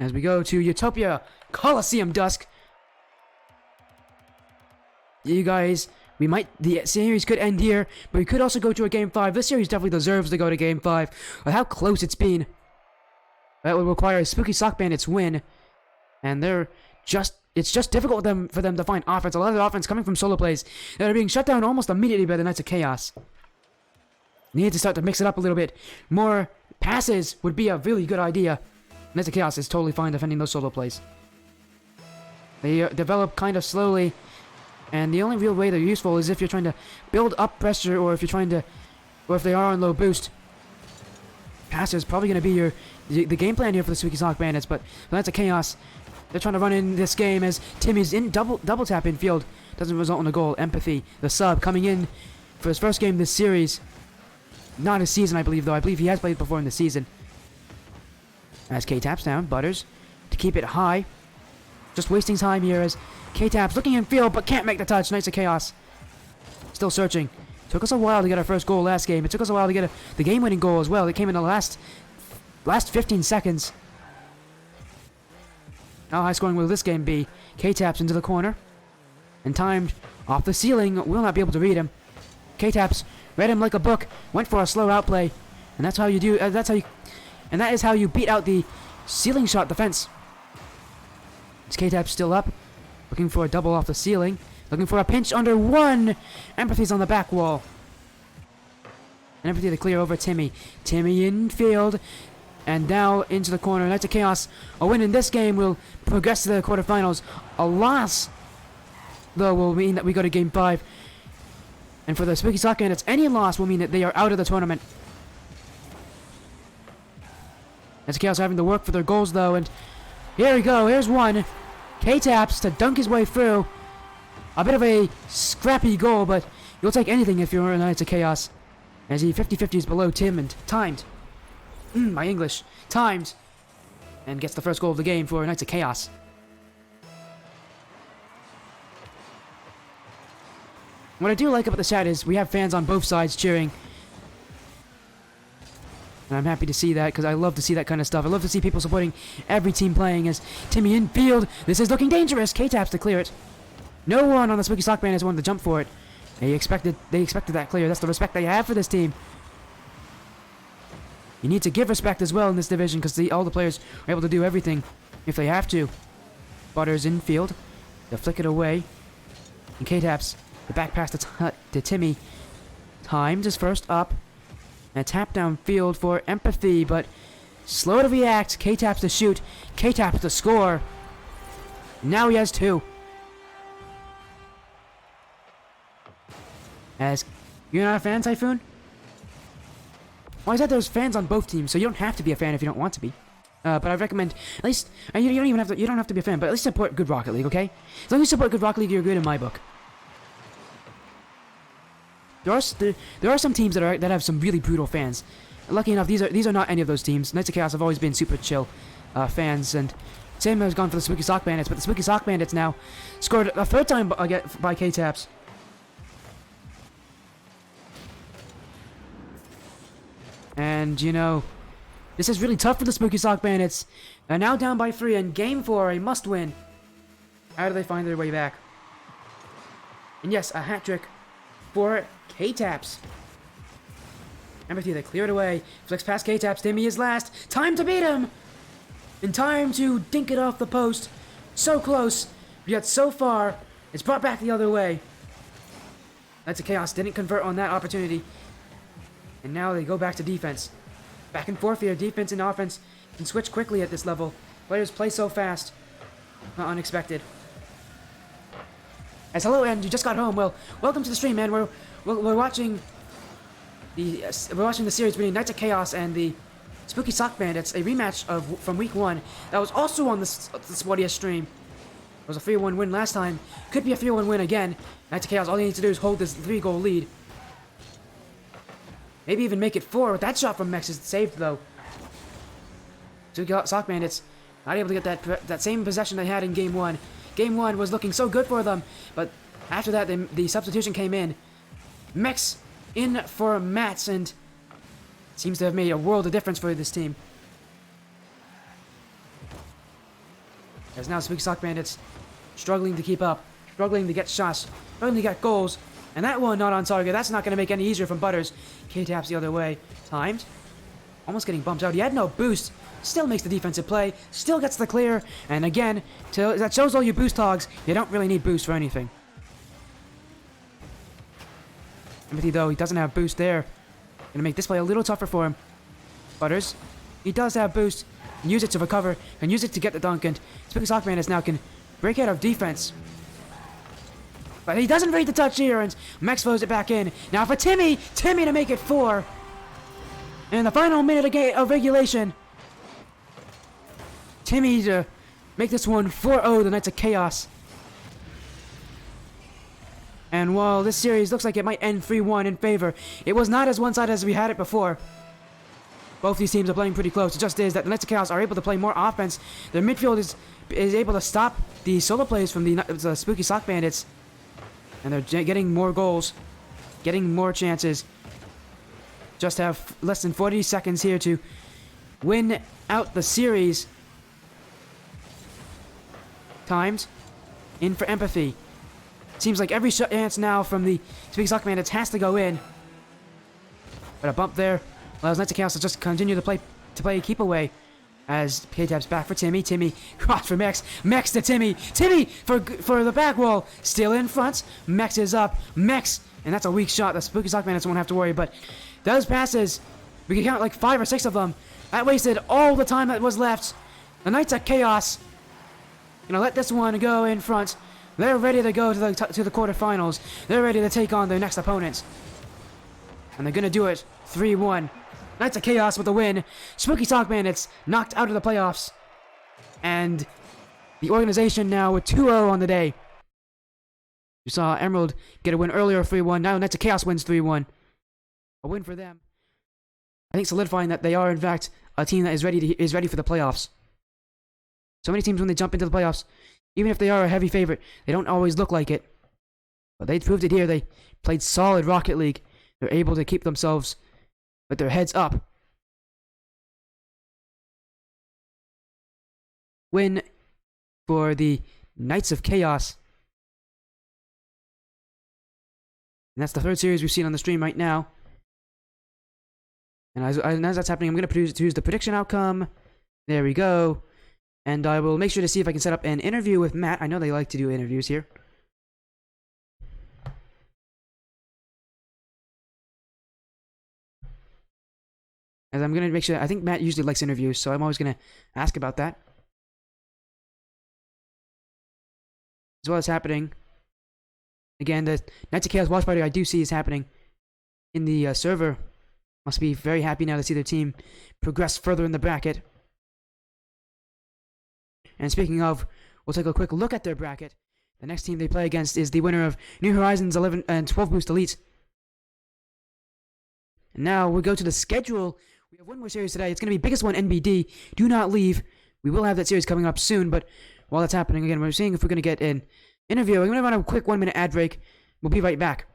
As we go to Utopia Coliseum Dusk. You guys, the series could end here, but we could also go to a Game 5. This series definitely deserves to go to Game 5. With how close it's been. That would require a Spooky Sock Bandits win. And it's just difficult for them to find offense. A lot of the offense coming from solo plays that are being shut down almost immediately by the Knights of Chaos. Need to start to mix it up a little bit. More passes would be a really good idea. Knights of Chaos is totally fine defending those solo plays. They develop kind of slowly, and the only real way they're useful is if you're trying to build up pressure, or if they are on low boost. Pass is probably going to be the game plan here for the Spooky Sock Bandits, but the Knights of Chaos, they're trying to run in this game as Timmy's in double tap infield. Doesn't result in a goal. Empathy, the sub, coming in for his first game this series. Not his season, I believe, though. I believe he has played before in the season. As K-Taps down, Butters to keep it high. Just wasting time here as K-Taps looking in field but can't make the touch. Knights of Chaos still searching. Took us a while to get our first goal last game. It took us a while to get the game-winning goal as well. It came in the last 15 seconds. How high scoring will this game be? K-Taps into the corner. And timed off the ceiling. Will not be able to read him. K-Taps read him like a book. Went for a slow outplay. And that's how you do. And that is how you beat out the ceiling shot defense. Is K-Tap still up? Looking for a double off the ceiling. Looking for a pinch under one. Empathy's on the back wall. And Empathy to clear over Timmy. Timmy in field. And now into the corner. Knights of Chaos. A win in this game will progress to the quarterfinals. A loss, though, will mean that we go to Game 5. And for the Spooky Sock Bandits, any loss will mean that they are out of the tournament. As Chaos having to work for their goals, though, and here we go. Here's one. K-Taps to dunk his way through. A bit of a scrappy goal, but you'll take anything if you're a Knights of Chaos. As he 50-50s below Tim and timed. My English. Timed. And gets the first goal of the game for Knights of Chaos. What I do like about the chat is we have fans on both sides cheering. And I'm happy to see that because I love to see that kind of stuff. I love to see people supporting every team playing as Timmy infield. This is looking dangerous. K-Taps to clear it. No one on the Spooky Sock Bandits wanted to jump for it. They expected that clear. That's the respect they have for this team. You need to give respect as well in this division because all the players are able to do everything if they have to. Butters infield. They'll flick it away. And K-Taps, the back pass to Timmy. Timed is first up. And a tap downfield for Empathy, but slow to react. K-Taps to shoot. K-Taps to score. Now he has 2. As you're not a fan, Typhoon? Well, I said there's fans on both teams, so you don't have to be a fan if you don't want to be. But I recommend at least you don't even have to. You don't have to be a fan, but at least support good Rocket League, okay? As long as you support good Rocket League, you're good in my book. There are some teams that have some really brutal fans. Lucky enough, these are not any of those teams. Knights of Chaos have always been super chill fans, and same has gone for the Spooky Sock Bandits. But the Spooky Sock Bandits now scored a 3rd time by K-Taps. And, you know, this is really tough for the Spooky Sock Bandits. They're now down by 3 in Game 4, a must-win. How do they find their way back? And yes, a hat-trick for K-Taps. Empathy, they clear it away. Flicks past K-Taps. Timmy is last. Time to beat him! In time to dink it off the post. So close, yet so far. It's brought back the other way. That's a Chaos. Didn't convert on that opportunity. And now they go back to defense. Back and forth here. Defense and offense can switch quickly at this level. Players play so fast. Not unexpected. As hello, and you just got home. Well, welcome to the stream, man. We're watching the series between Knights of Chaos and the Spooky Sock Bandits, a rematch from week 1 that was also on the Swartiest stream. It was a 3-1 win last time. Could be a 3-1 win again. Knights of Chaos, all they need to do is hold this 3-goal lead. Maybe even make it 4. That shot from Mex is saved, though. Spooky Sock Bandits not able to get that same possession they had in Game 1. Game 1 was looking so good for them, but after that, the substitution came in. Mex in for Mats, and seems to have made a world of difference for this team. As now Spooky Sock Bandits struggling to keep up, struggling to get shots, struggling to get goals, and that one not on target. That's not going to make any easier from Butters. K-Taps the other way. Timed. Almost getting bumped out. He had no boost. Still makes the defensive play. Still gets the clear. And again, that shows all you boost hogs. You don't really need boost for anything. Empathy, though, he doesn't have boost there. Gonna make this play a little tougher for him. Butters. He does have boost. Can use it to recover. Can use it to get the dunk. And Spooky Sock Bandits now can break out of defense. But he doesn't read the touch here, and Mex throws it back in. Now for Timmy! Timmy to make it 4! And in the final minute of regulation, Timmy to make this one 4-0, the Knights of Chaos. And while this series looks like it might end 3-1 in favor, it was not as one-sided as we had it before. Both these teams are playing pretty close. It just is that the Knights of Chaos are able to play more offense. Their midfield is able to stop the solo plays from the Spooky Sock Bandits. And they're getting more goals, getting more chances. Just have less than 40 seconds here to win out the series. Timed. In for Empathy. Seems like every chance now from the Spooky Sock Bandits has to go in. But a bump there allows Knights of Chaos to just continue to play keep away. As K-Tap's back for Timmy. Timmy cross for Mex. Mex to Timmy. Timmy for the back wall. Still in front. Mex is up. Mex. And that's a weak shot. The Spooky Sock Bandits won't have to worry. But those passes, we can count like 5 or 6 of them. That wasted all the time that was left. The Knights of Chaos gonna let this one go in front. They're ready to go to the quarterfinals. They're ready to take on their next opponents. And they're gonna do it 3-1. Knights of Chaos with the win. Spooky Sock Bandits knocked out of the playoffs. And the organization now with 2-0 on the day. You saw Emerald get a win earlier, 3-1. Now Knights of Chaos wins 3-1. A win for them. I think solidifying that they are, in fact, a team that is ready for the playoffs. So many teams, when they jump into the playoffs, even if they are a heavy favorite, they don't always look like it. But they proved it here. They played solid Rocket League. They're able to keep themselves with their heads up. Win for the Knights of Chaos. And that's the third series we've seen on the stream right now. And as that's happening, I'm going to choose the prediction outcome. There we go. And I will make sure to see if I can set up an interview with Matt. I know they like to do interviews here. As I'm going to make sure, I think Matt usually likes interviews, so I'm always going to ask about that. As well as happening. Again, the Knights of Chaos watch party I do see is happening in the server. Must be very happy now to see their team progress further in the bracket. And speaking of, we'll take a quick look at their bracket. The next team they play against is the winner of New Horizons 11 and 12 Boost Elite. And now we'll go to the schedule. We have one more series today. It's going to be biggest one NBD. Do not leave. We will have that series coming up soon, but while that's happening, again, we're seeing if we're going to get an interview. I'm going to run a quick 1-minute ad break. We'll be right back.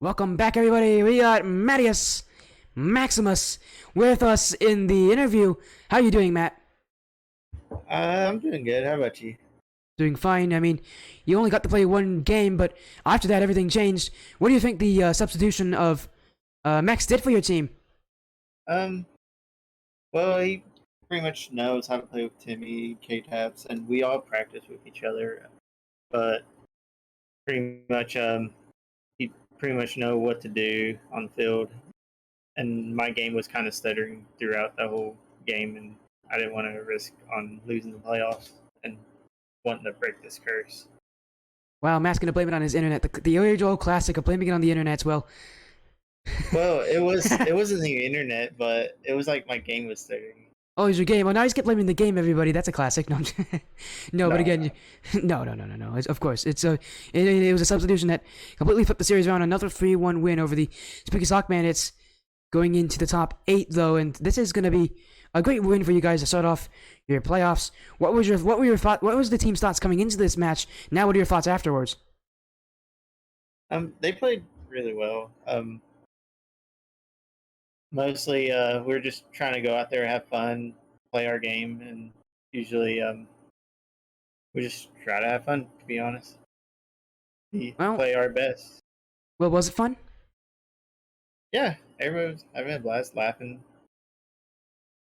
Welcome back, everybody. We got Mattias Maximus with us in the interview. How are you doing, Matt? I'm doing good. How about you? Doing fine. I mean, you only got to play one game, but after that, everything changed. What do you think the substitution of Max did for your team? Well, he pretty much knows how to play with Timmy, K-Taps, and we all practice with each other. But pretty much, he pretty much know what to do on the field. And my game was kind of stuttering throughout the whole game, and I didn't want to risk on losing the playoffs and wanting to break this curse. Wow, Matt's gonna blame it on his internet. The age-old classic of blaming it on the internet. Well, Well, it wasn't the internet, but it was like my game was stuttering. oh, it's your game. Oh, now he's blaming the game. Everybody, that's a classic. No, no, but again, no. Of course, it was a substitution that completely flipped the series around. Another 3-1 win over the Spooky Sock Bandits, going into the top 8 though, and this is gonna be a great win for you guys to start off your playoffs. What was the team's thoughts coming into this match? Now, what are your thoughts afterwards? They played really well. Mostly, we're just trying to go out there, have fun, play our game, and usually, we just try to have fun. To be honest, we play our best. Well, was it fun? Yeah, everyone was having a blast, laughing,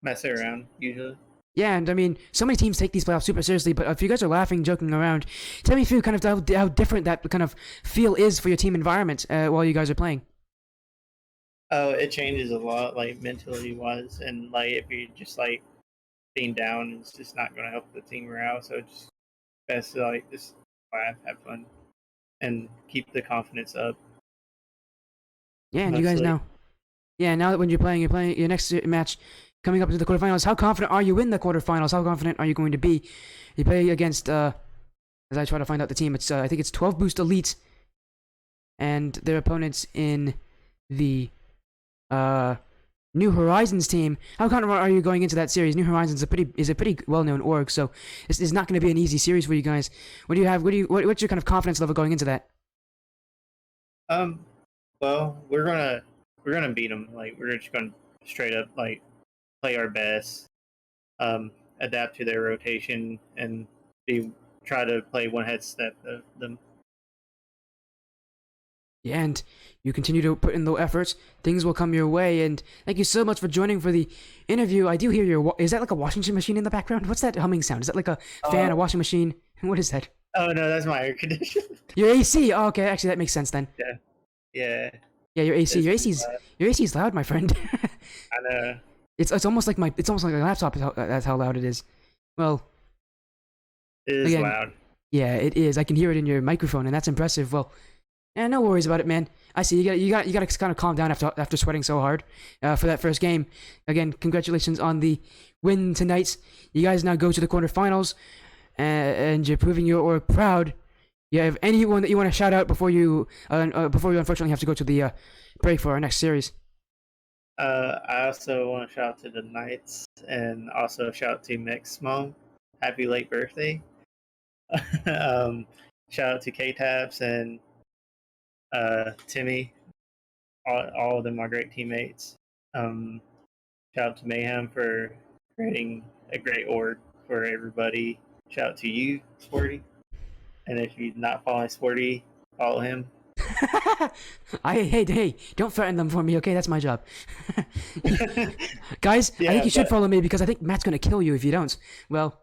messing around. Usually. Yeah, and I mean, so many teams take these playoffs super seriously, but if you guys are laughing, joking around, tell me through kind of how different that kind of feel is for your team environment while you guys are playing. Oh, it changes a lot, like mentally wise, and like if you just like being down, it's just not going to help the team morale. So it's just best to like just laugh, have fun, and keep the confidence up. Yeah, and you guys now. Yeah, now that when you're playing your next match coming up to the quarterfinals, how confident are you in the quarterfinals? How confident are you going to be? You play against, as I try to find out the team, it's I think it's 12 Boost Elite, and their opponents in the New Horizons team. How confident are you going into that series? New Horizons is a pretty well-known org, so it's not going to be an easy series for you guys. What do you have? What's your kind of confidence level going into that? Well, we're gonna beat them. Like we're just gonna straight up like play our best, adapt to their rotation, and try to play one head step of them. Yeah, and you continue to put in the efforts, things will come your way. And thank you so much for joining for the interview. I do hear is that like a washing machine in the background? What's that humming sound? Is that like a fan, a washing machine? What is that? Oh no, that's my air conditioner. Your AC. Oh, okay, actually that makes sense then. Yeah, Yeah, your AC. it's Your AC's loud, my friend. I know. It's almost like a laptop. That's how loud it is. Well, It is again, loud. yeah, it is. I can hear it in your microphone, and that's impressive. Well, no worries about it, man. I see you got to kind of calm down after sweating so hard for that first game. Again, congratulations on the win tonight. You guys now go to the quarterfinals, and you're proving you're proud. You have anyone that you want to shout out before you unfortunately have to go to the break for our next series? I also want to shout out to the Knights and also shout out to Mick's mom. Happy late birthday. Shout out to K-Tabs and Timmy. All of them are great teammates. Shout out to Mayhem for creating a great org for everybody. Shout out to you, Sporty. And if you're not following Sporty, follow him. Hey, don't threaten them for me, okay? That's my job. Guys, I Yeah, think you should but- follow me because I think Matt's gonna kill you if you don't. Well,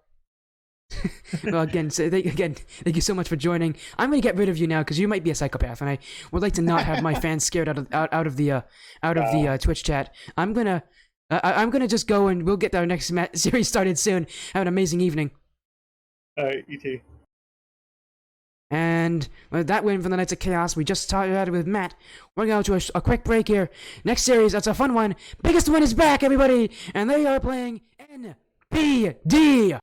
again, thank you so much for joining. I'm gonna get rid of you now because you might be a psychopath, and I would like to not have my fans scared out of the Twitch chat. I'm gonna just go and we'll get our next series started soon. Have an amazing evening. Alright, you too. And with that win from the Knights of Chaos, we just started with Matt. We're going to go to a quick break here. Next series, that's a fun one. Biggest one is back, everybody, and they are playing NBD.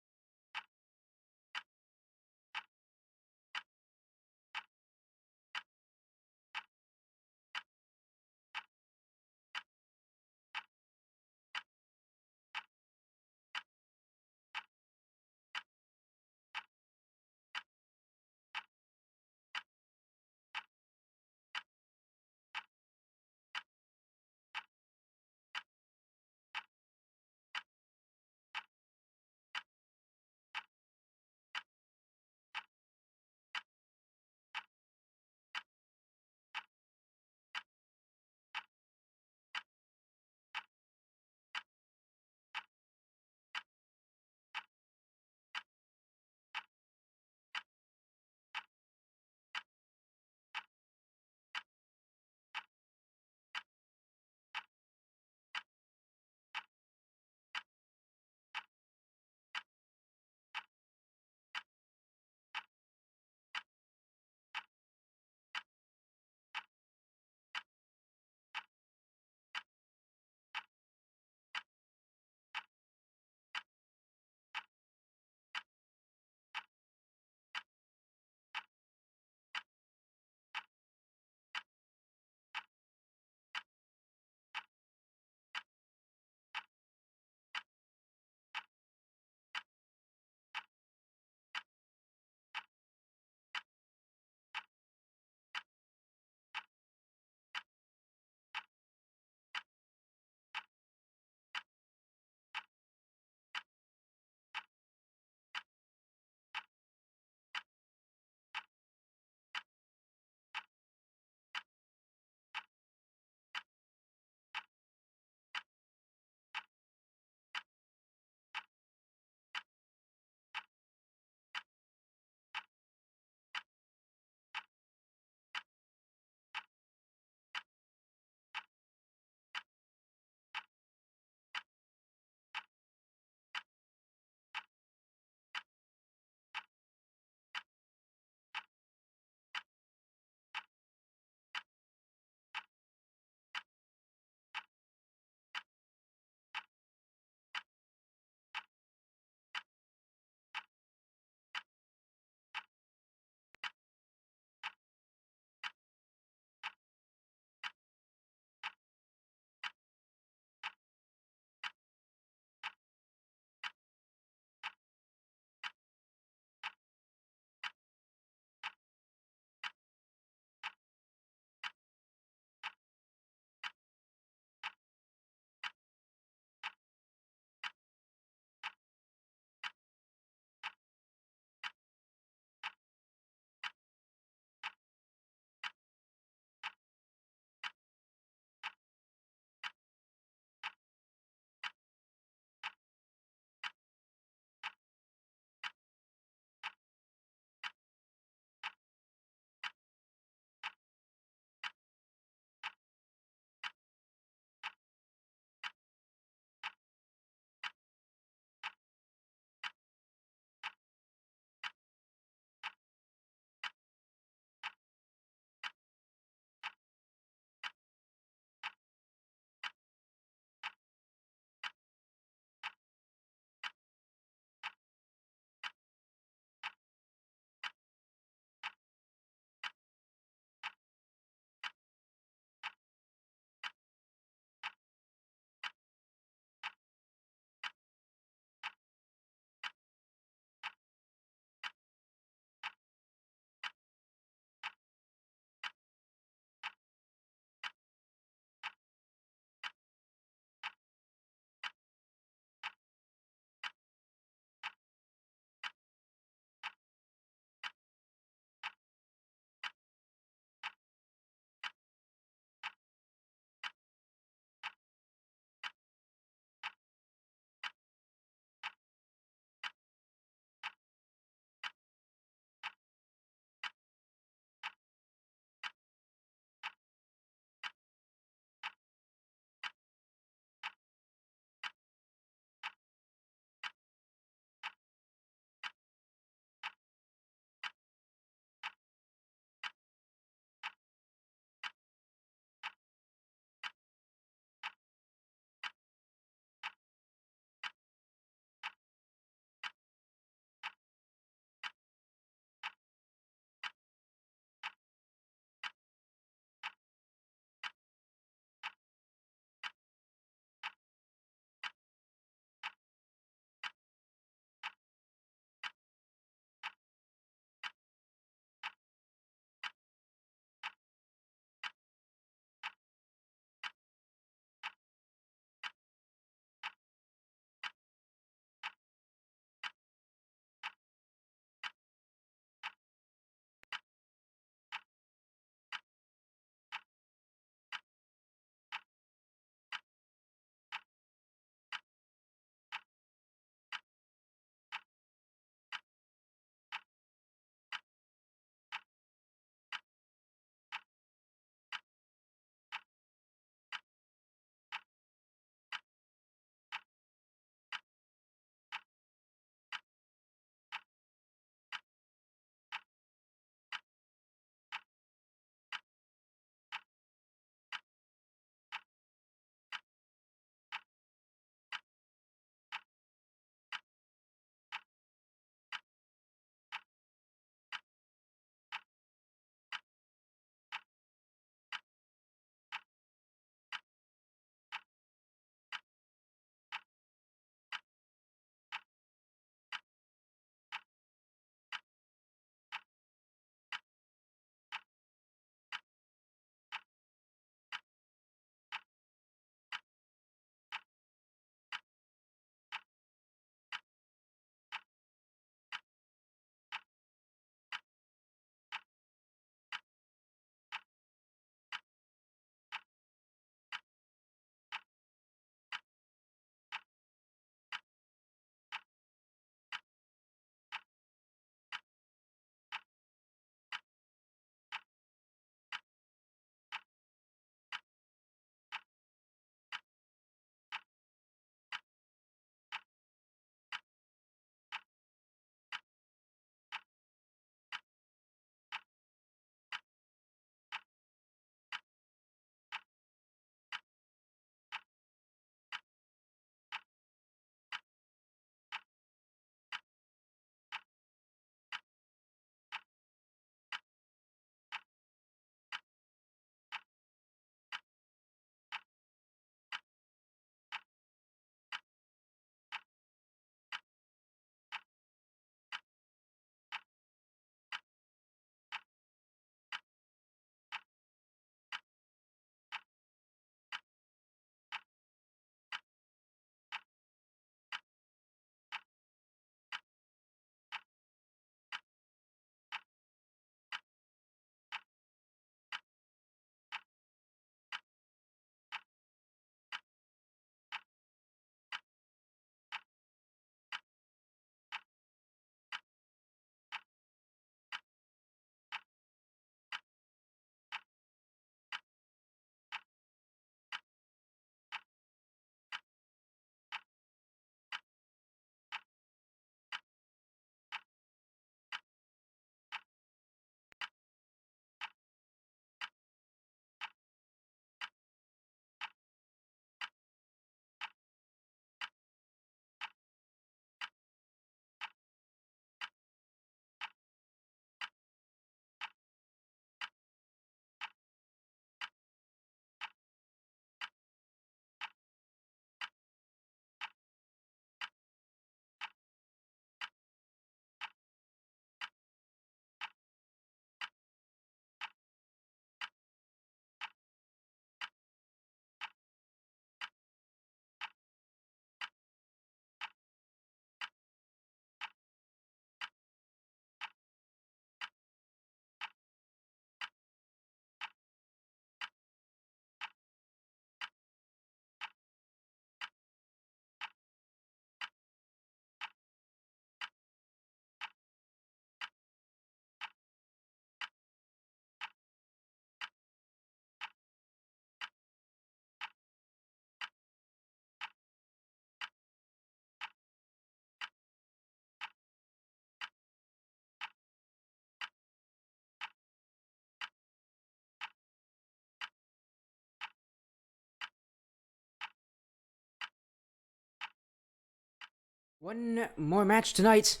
One more match tonight,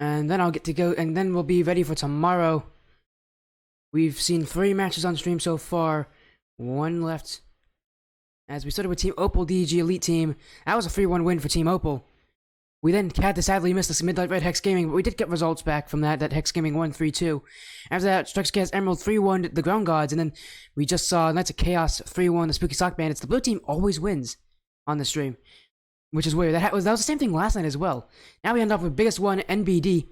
and then I'll get to go, and then we'll be ready for tomorrow. We've seen 3 matches on stream so far, 1 left. As we started with Team Opal DG Elite Team, that was a 3-1 win for Team Opal. We then had to sadly miss this Midnight Red Hex Gaming, but we did get results back from that Hex Gaming won 3-2. After that, Strikes Chaos Emerald 3-1 the Ground Gods, and then we just saw Knights of Chaos 3-1 the Spooky Sock Bandits. The blue team always wins on the stream, which is weird. That was the same thing last night as well. Now we end up with biggest one, NBD.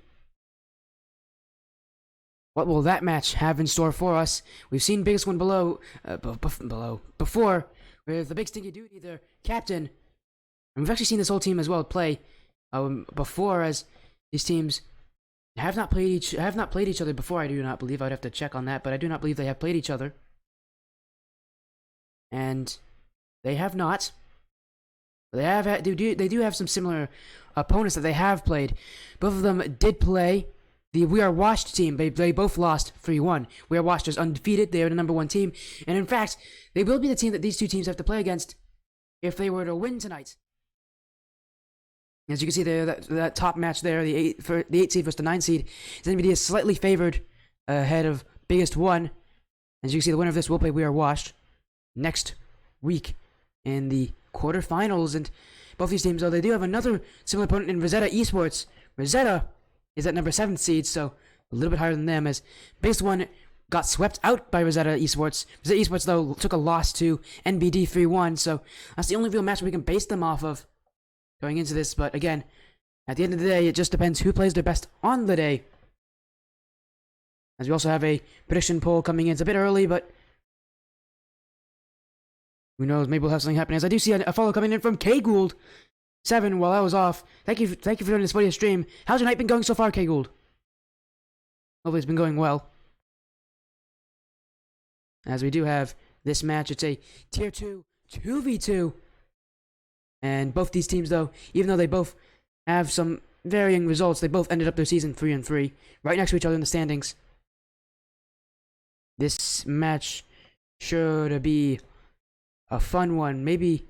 What will that match have in store for us? We've seen biggest one before, with the big stinky dude, either captain. And we've actually seen this whole team as well play before, as these teams have not played each other before. I do not believe. I'd have to check on that, but I do not believe they have played each other. And they have not. They do have some similar opponents that they have played. Both of them did play the We Are Washed team. They both lost 3-1. We Are Washed is undefeated. They are the #1 team, and in fact, they will be the team that these two teams have to play against if they were to win tonight. As you can see there, that top match there, the 8 seed versus the 9 seed, NBD is slightly favored ahead of biggest one. As you can see, the winner of this will play We Are Washed next week in the quarterfinals. And both these teams, though, they do have another similar opponent in Rosetta Esports. Rosetta is at #7 seed, so a little bit higher than them, as biggest one got swept out by Rosetta Esports. Rosetta Esports, though, took a loss to NBD 3-1, so that's the only real match we can base them off of going into this. But again, at the end of the day, it just depends who plays their best on the day. As we also have a prediction poll coming in. It's a bit early, but who knows? Maybe we'll have something happening. As I do see a follow coming in from K Gould 7 while I was off. Thank you for joining this video stream. How's your night been going so far, K Gould? Hopefully it's been going well. As we do have this match, it's a tier 2 2v2. And both these teams, though, even though they both have some varying results, they both ended up their season 3-3, right next to each other in the standings. This match should be a fun one. Maybe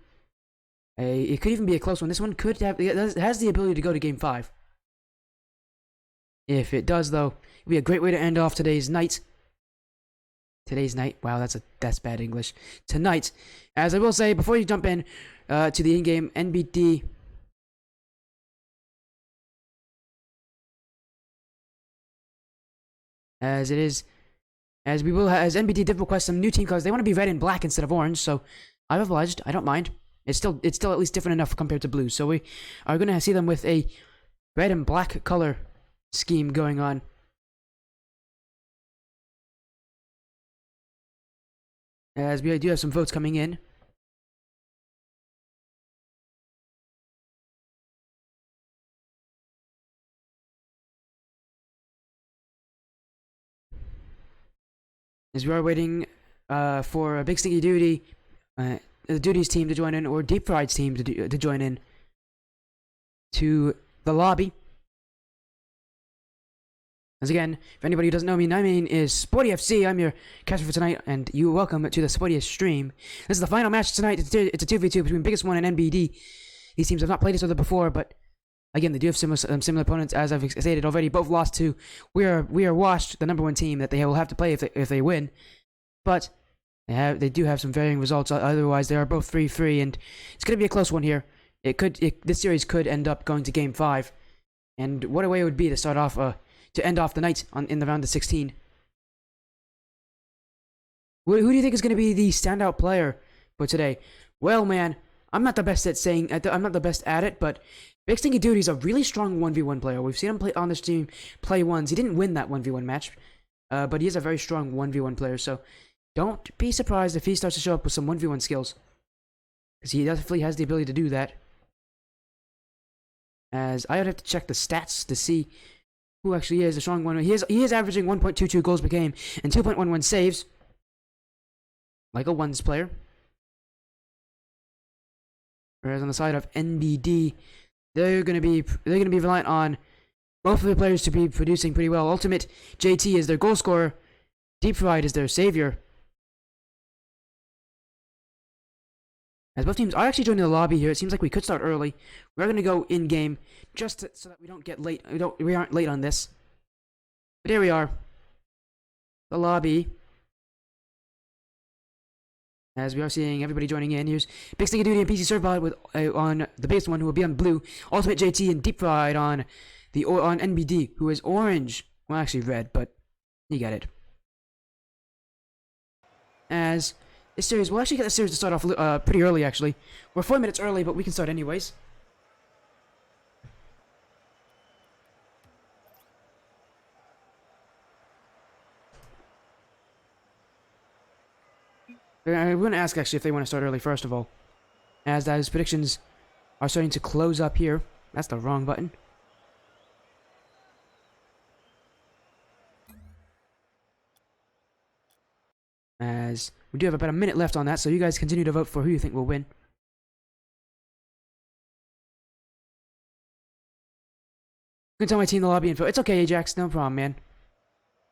it could even be a close one. This one it has the ability to go to Game 5. If it does, though, it'd be a great way to end off today's night. Wow, that's bad English. Tonight, as I will say before you jump in to the in-game NBD. As NBD did request some new team colors. They want to be red and black instead of orange, so I've obliged. I don't mind. It's still at least different enough compared to blue. So we are going to see them with a red and black color scheme going on. As we do have some votes coming in. As we are waiting for a Big Stinky Duty, the Duties team to join in, or Deep Fried's team to join in to the lobby. As again, if anybody who doesn't know me, my name is Sporty FC. I'm your caster for tonight, and you're welcome to the Sportiest stream. This is the final match tonight. It's a 2v2 between biggest one and NBD. These teams have not played each other before, but again, they do have similar opponents, as I've stated already. Both lost to We Are Washed, the #1 team that they will have to play if they win. But they do have some varying results. Otherwise, they are both 3-3, and it's going to be a close one here. This series could end up going to Game 5, and what a way it would be to start off to end off the night in the round of 16. Who do you think is going to be the standout player for today? Well, man, I'm not the best at it, but Big Stinky Dude is a really strong 1v1 player. We've seen him play on this team play once. He didn't win that 1v1 match, but he is a very strong 1v1 player. So don't be surprised if he starts to show up with some 1v1 skills, because he definitely has the ability to do that. As I would have to check the stats to see who actually is a strong one. He is averaging 1.22 goals per game and 2.11 saves, like a ones player. Whereas on the side of NBD, they're gonna be reliant on both of their players to be producing pretty well. Ultimate JT is their goal scorer. Deep Fried is their savior. As both teams are actually joining the lobby here, it seems like we could start early. We're going to go in game so that we don't get late. We aren't late on this. But here we are, the lobby. As we are seeing everybody joining in, here's Big Stinky Duty and PC Surfbot with on the biggest one, who will be on blue. Ultimate JT and Deep Fried on NBD, who is orange. Well, actually red, but you get it. As this series, we'll actually get the series to start off pretty early. Actually, we're 4 minutes early, but we can start anyways. I'm going to ask actually if they want to start early first of all, as those predictions are starting to close up here. That's the wrong button. As we do have about a minute left on that, so you guys continue to vote for who you think will win. You can tell my team the lobby info. It's okay, Ajax. No problem, man.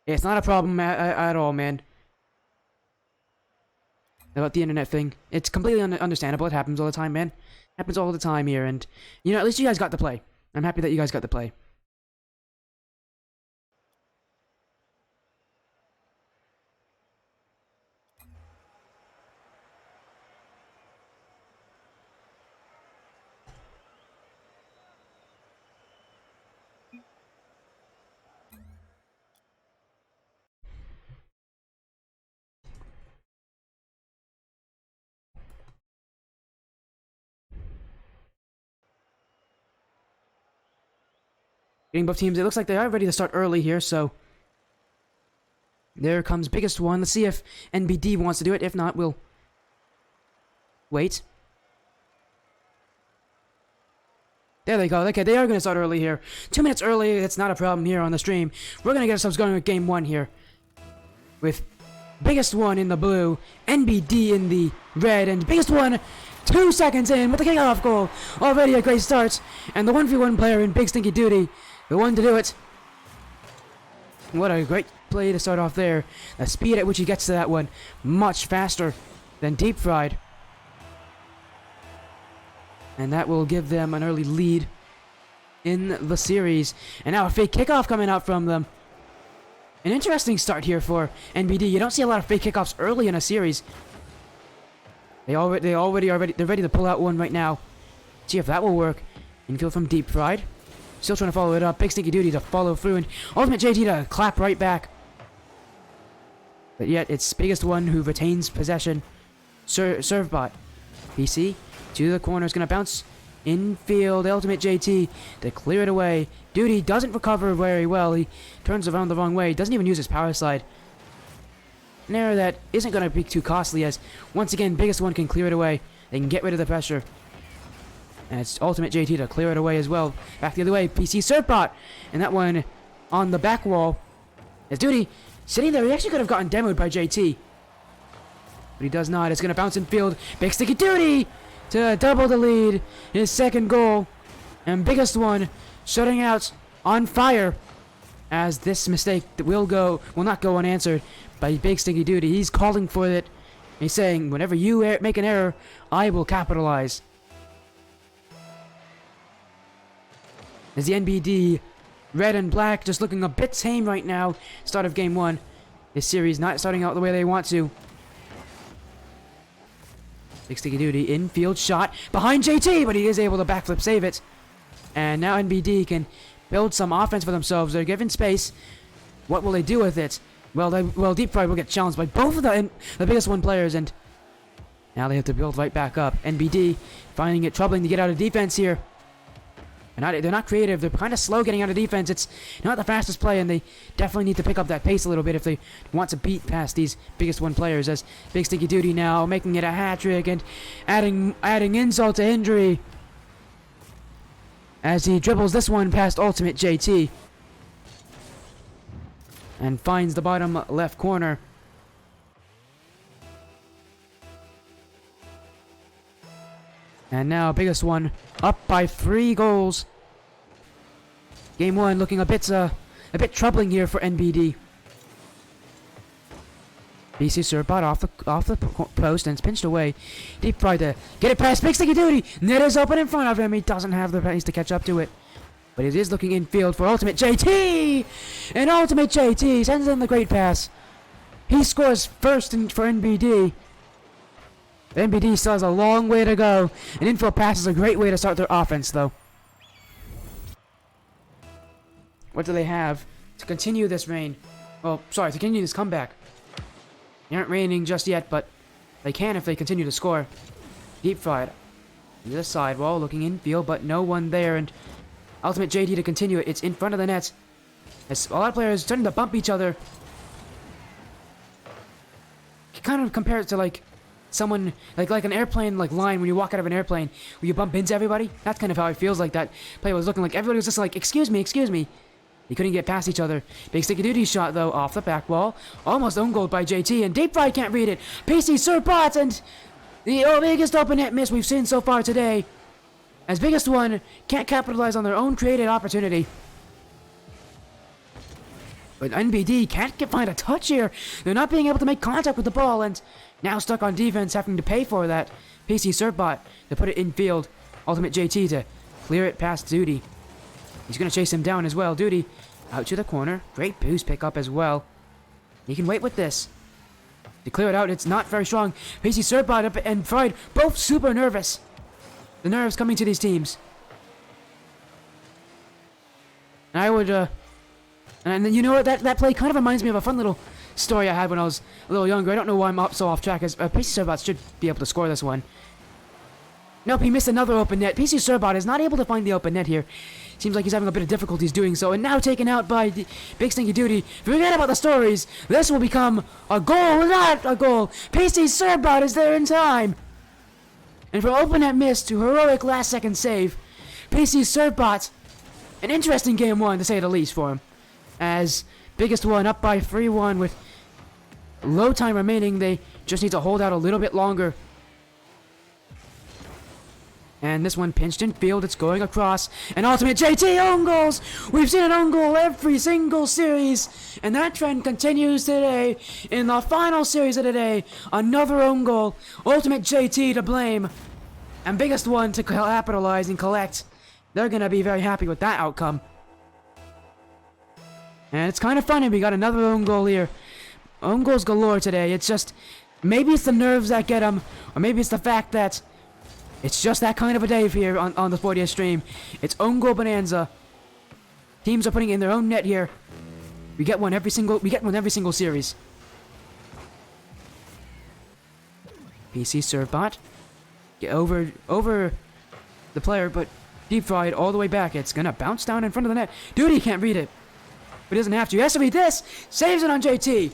It's not a problem at all, man. About the internet thing. It's completely understandable. It happens all the time, man. Happens all the time here, and you know, at least you guys got to play. I'm happy that you guys got to play. Getting both teams, it looks like they are ready to start early here, so there comes biggest one. Let's see if NBD wants to do it. If not, we'll wait. There they go. Okay, they are going to start early here. 2 minutes early, it's not a problem here on the stream. We're going to get ourselves going with game one here. With biggest one in the blue, NBD in the red, and biggest one 2 seconds in with the kickoff goal. Already a great start. And the 1v1 player in Big Stinky Duty, the one to do it. What a great play to start off there. The speed at which he gets to that one, much faster than Deep Fried. And that will give them an early lead in the series. And now a fake kickoff coming out from them. An interesting start here for NBD. You don't see a lot of fake kickoffs early in a series. They're ready to pull out one right now. See if that will work. Infield from Deep Fried. Still trying to follow it up. Big Stinky Duty to follow through, and Ultimate JT to clap right back. But yet, it's biggest one who retains possession. Surfbot. PC to the corner. Is going to bounce infield. Ultimate JT to clear it away. Duty doesn't recover very well. He turns around the wrong way. Doesn't even use his power slide. An error that isn't going to be too costly, as once again, biggest one can clear it away. They can get rid of the pressure. And it's Ultimate JT to clear it away as well. Back the other way, PC Surfbot. And that one on the back wall. As Duty sitting there, he actually could have gotten demoed by JT. But he does not. It's going to bounce in field. Big Sticky Duty to double the lead. His second goal. And biggest one shutting out on fire. As this mistake will not go unanswered by Big Stinky Duty. He's calling for it. He's saying, whenever you make an error, I will capitalize. As the NBD red and black just looking a bit tame right now. Start of game one. This series not starting out the way they want to. Big Sticky Duty infield shot behind JT, but he is able to backflip save it. And now NBD can build some offense for themselves. They're given space. What will they do with it? Well, Deep Fried will get challenged by both of the biggest one players, and now they have to build right back up. NBD finding it troubling to get out of defense here. They're not creative. They're kind of slow getting out of defense. It's not the fastest play, and they definitely need to pick up that pace a little bit if they want to beat past these biggest one players. As Big Stinky Duty now making it a hat trick and adding insult to injury as he dribbles this one past Ultimate JT and finds the bottom left corner. And now biggest one up by 3 goals. Game one looking a bit troubling here for NBD. BC Surfbot off the post, and it's pinched away. Deep Fried to get it past Big Sticky Duty. Net is open in front of him. He doesn't have the pace to catch up to it. But it is looking infield for Ultimate JT! And Ultimate JT sends in the great pass. He scores first for NBD. NBD still has a long way to go. An infield pass is a great way to start their offense, though. What do they have to continue this reign? Well, sorry, to continue this comeback. They aren't reigning just yet, but they can if they continue to score. Deep Fried. To the sidewall, looking infield, but no one there, and Ultimate JT to continue it. It's in front of the net. As a lot of players starting to bump each other. You kind of compare it to like someone like an airplane line when you walk out of an airplane where you bump into everybody. That's kind of how it feels like that play was looking like. Everybody was just like, excuse me. They couldn't get past each other. Big Sticky Duty shot, though, off the back wall. Almost own goal by JT, and Deep Fried can't read it. PC Surfbots, and the biggest open net miss we've seen so far today. As biggest one, can't capitalize on their own created opportunity. But NBD can't find a touch here. They're not being able to make contact with the ball, and now stuck on defense, having to pay for that. PC Surfbot to put it in field. Ultimate JT to clear it past Duty. He's going to chase him down as well. Duty out to the corner. Great boost pickup as well. He can wait with this. To clear it out, it's not very strong. PC Surfbot up and Fried, both super nervous. The nerves coming to these teams. And I would, and then you know what? That play kind of reminds me of a fun little story I had when I was a little younger. I don't know why I'm so off track, as PC Surfbot should be able to score this one. Nope, he missed another open net. PC Surfbot is not able to find the open net here. Seems like he's having a bit of difficulties doing so, and now taken out by the Big Stinky Duty. Forget about the stories. This will become a goal, not a goal. PC Surfbot is there in time. And from open net miss to heroic last-second save, PC Surfbot, an interesting game one to say the least for him. As biggest one up by 3-1 with low time remaining, they just need to hold out a little bit longer. And this one pinched in field, it's going across. And Ultimate JT own goals! We've seen an own goal every single series. And that trend continues today. In the final series of the day, another own goal. Ultimate JT to blame. And biggest one to capitalize and collect. They're going to be very happy with that outcome. And it's kind of funny, we got another own goal here. Own goals galore today. It's just, maybe it's the nerves that get them. Or maybe it's the fact that it's just that kind of a day here on the 40th stream. It's own goal bonanza. Teams are putting in their own net here. We get one every single series. PC Surfbot get over the player, but Deep Fried all the way back. It's gonna bounce down in front of the net. Duty can't read it, but he doesn't have to. He has to read this. Saves it on JT.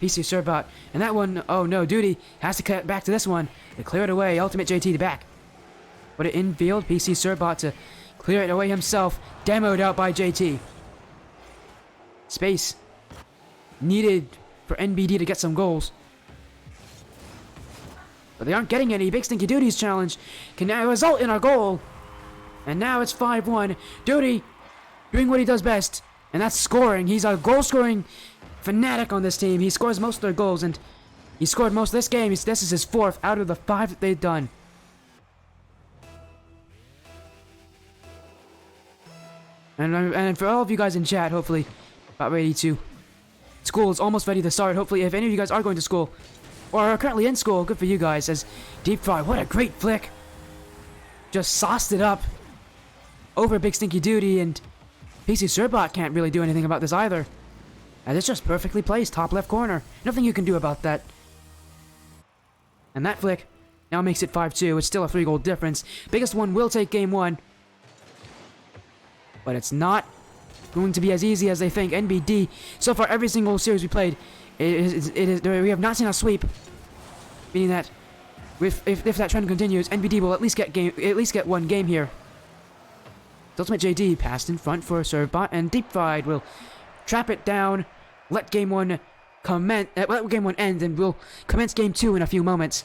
PC Surfbot. And that one, oh no, Duty has to cut back to this one. They clear it away. Ultimate JT to back. Put it in field. PC Surfbot to clear it away himself. Demoed out by JT. Space needed for NBD to get some goals. But they aren't getting any. Big Stinky Duty's challenge can now result in a goal. And now it's 5-1. Duty doing what he does best. And that's scoring. He's a goal-scoring fanatic on this team. He scores most of their goals, and he scored most of this game. This is his 4th out of the 5 that they've done. And for all of you guys in chat, hopefully, about ready to... School is almost ready to start. Hopefully, if any of you guys are going to school, or are currently in school, good for you guys. As Deep Fry, what a great flick. Just sauced it up over Big Stinky Duty, and PC Surfbot can't really do anything about this either. And it's just perfectly placed, top left corner. Nothing you can do about that. And that flick now makes it 5-2. It's still a 3-goal difference. Biggest one will take game 1. But it's not going to be as easy as they think. NBD, so far every single series we played, we have not seen a sweep. Meaning that if that trend continues, NBD will at least get one game here. Ultimate JD passed in front for Surfbot, and Deep Fried will trap it down. Let game 1 end, and we'll commence game 2 in a few moments.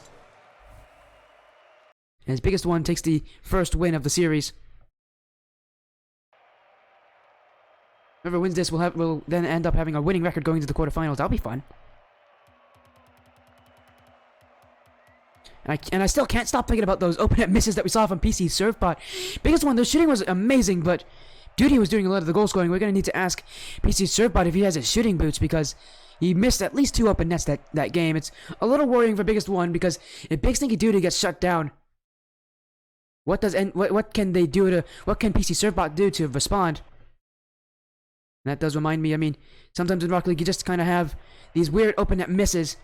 And his biggest one takes the first win of the series. Whoever wins this will then end up having a winning record going to the quarterfinals. That'll be fun. And I still can't stop thinking about those open net misses that we saw from PC Surfbot. Biggest one, the shooting was amazing, but Duty was doing a lot of the goal scoring. We're going to need to ask PC Surfbot if he has his shooting boots, because he missed at least 2 open nets that game. It's a little worrying for Biggest One, because if Big Stinky Duty gets shut down, what can PC Surfbot do to respond? And that does remind me, I mean, sometimes in Rocket League you just kind of have these weird open net misses.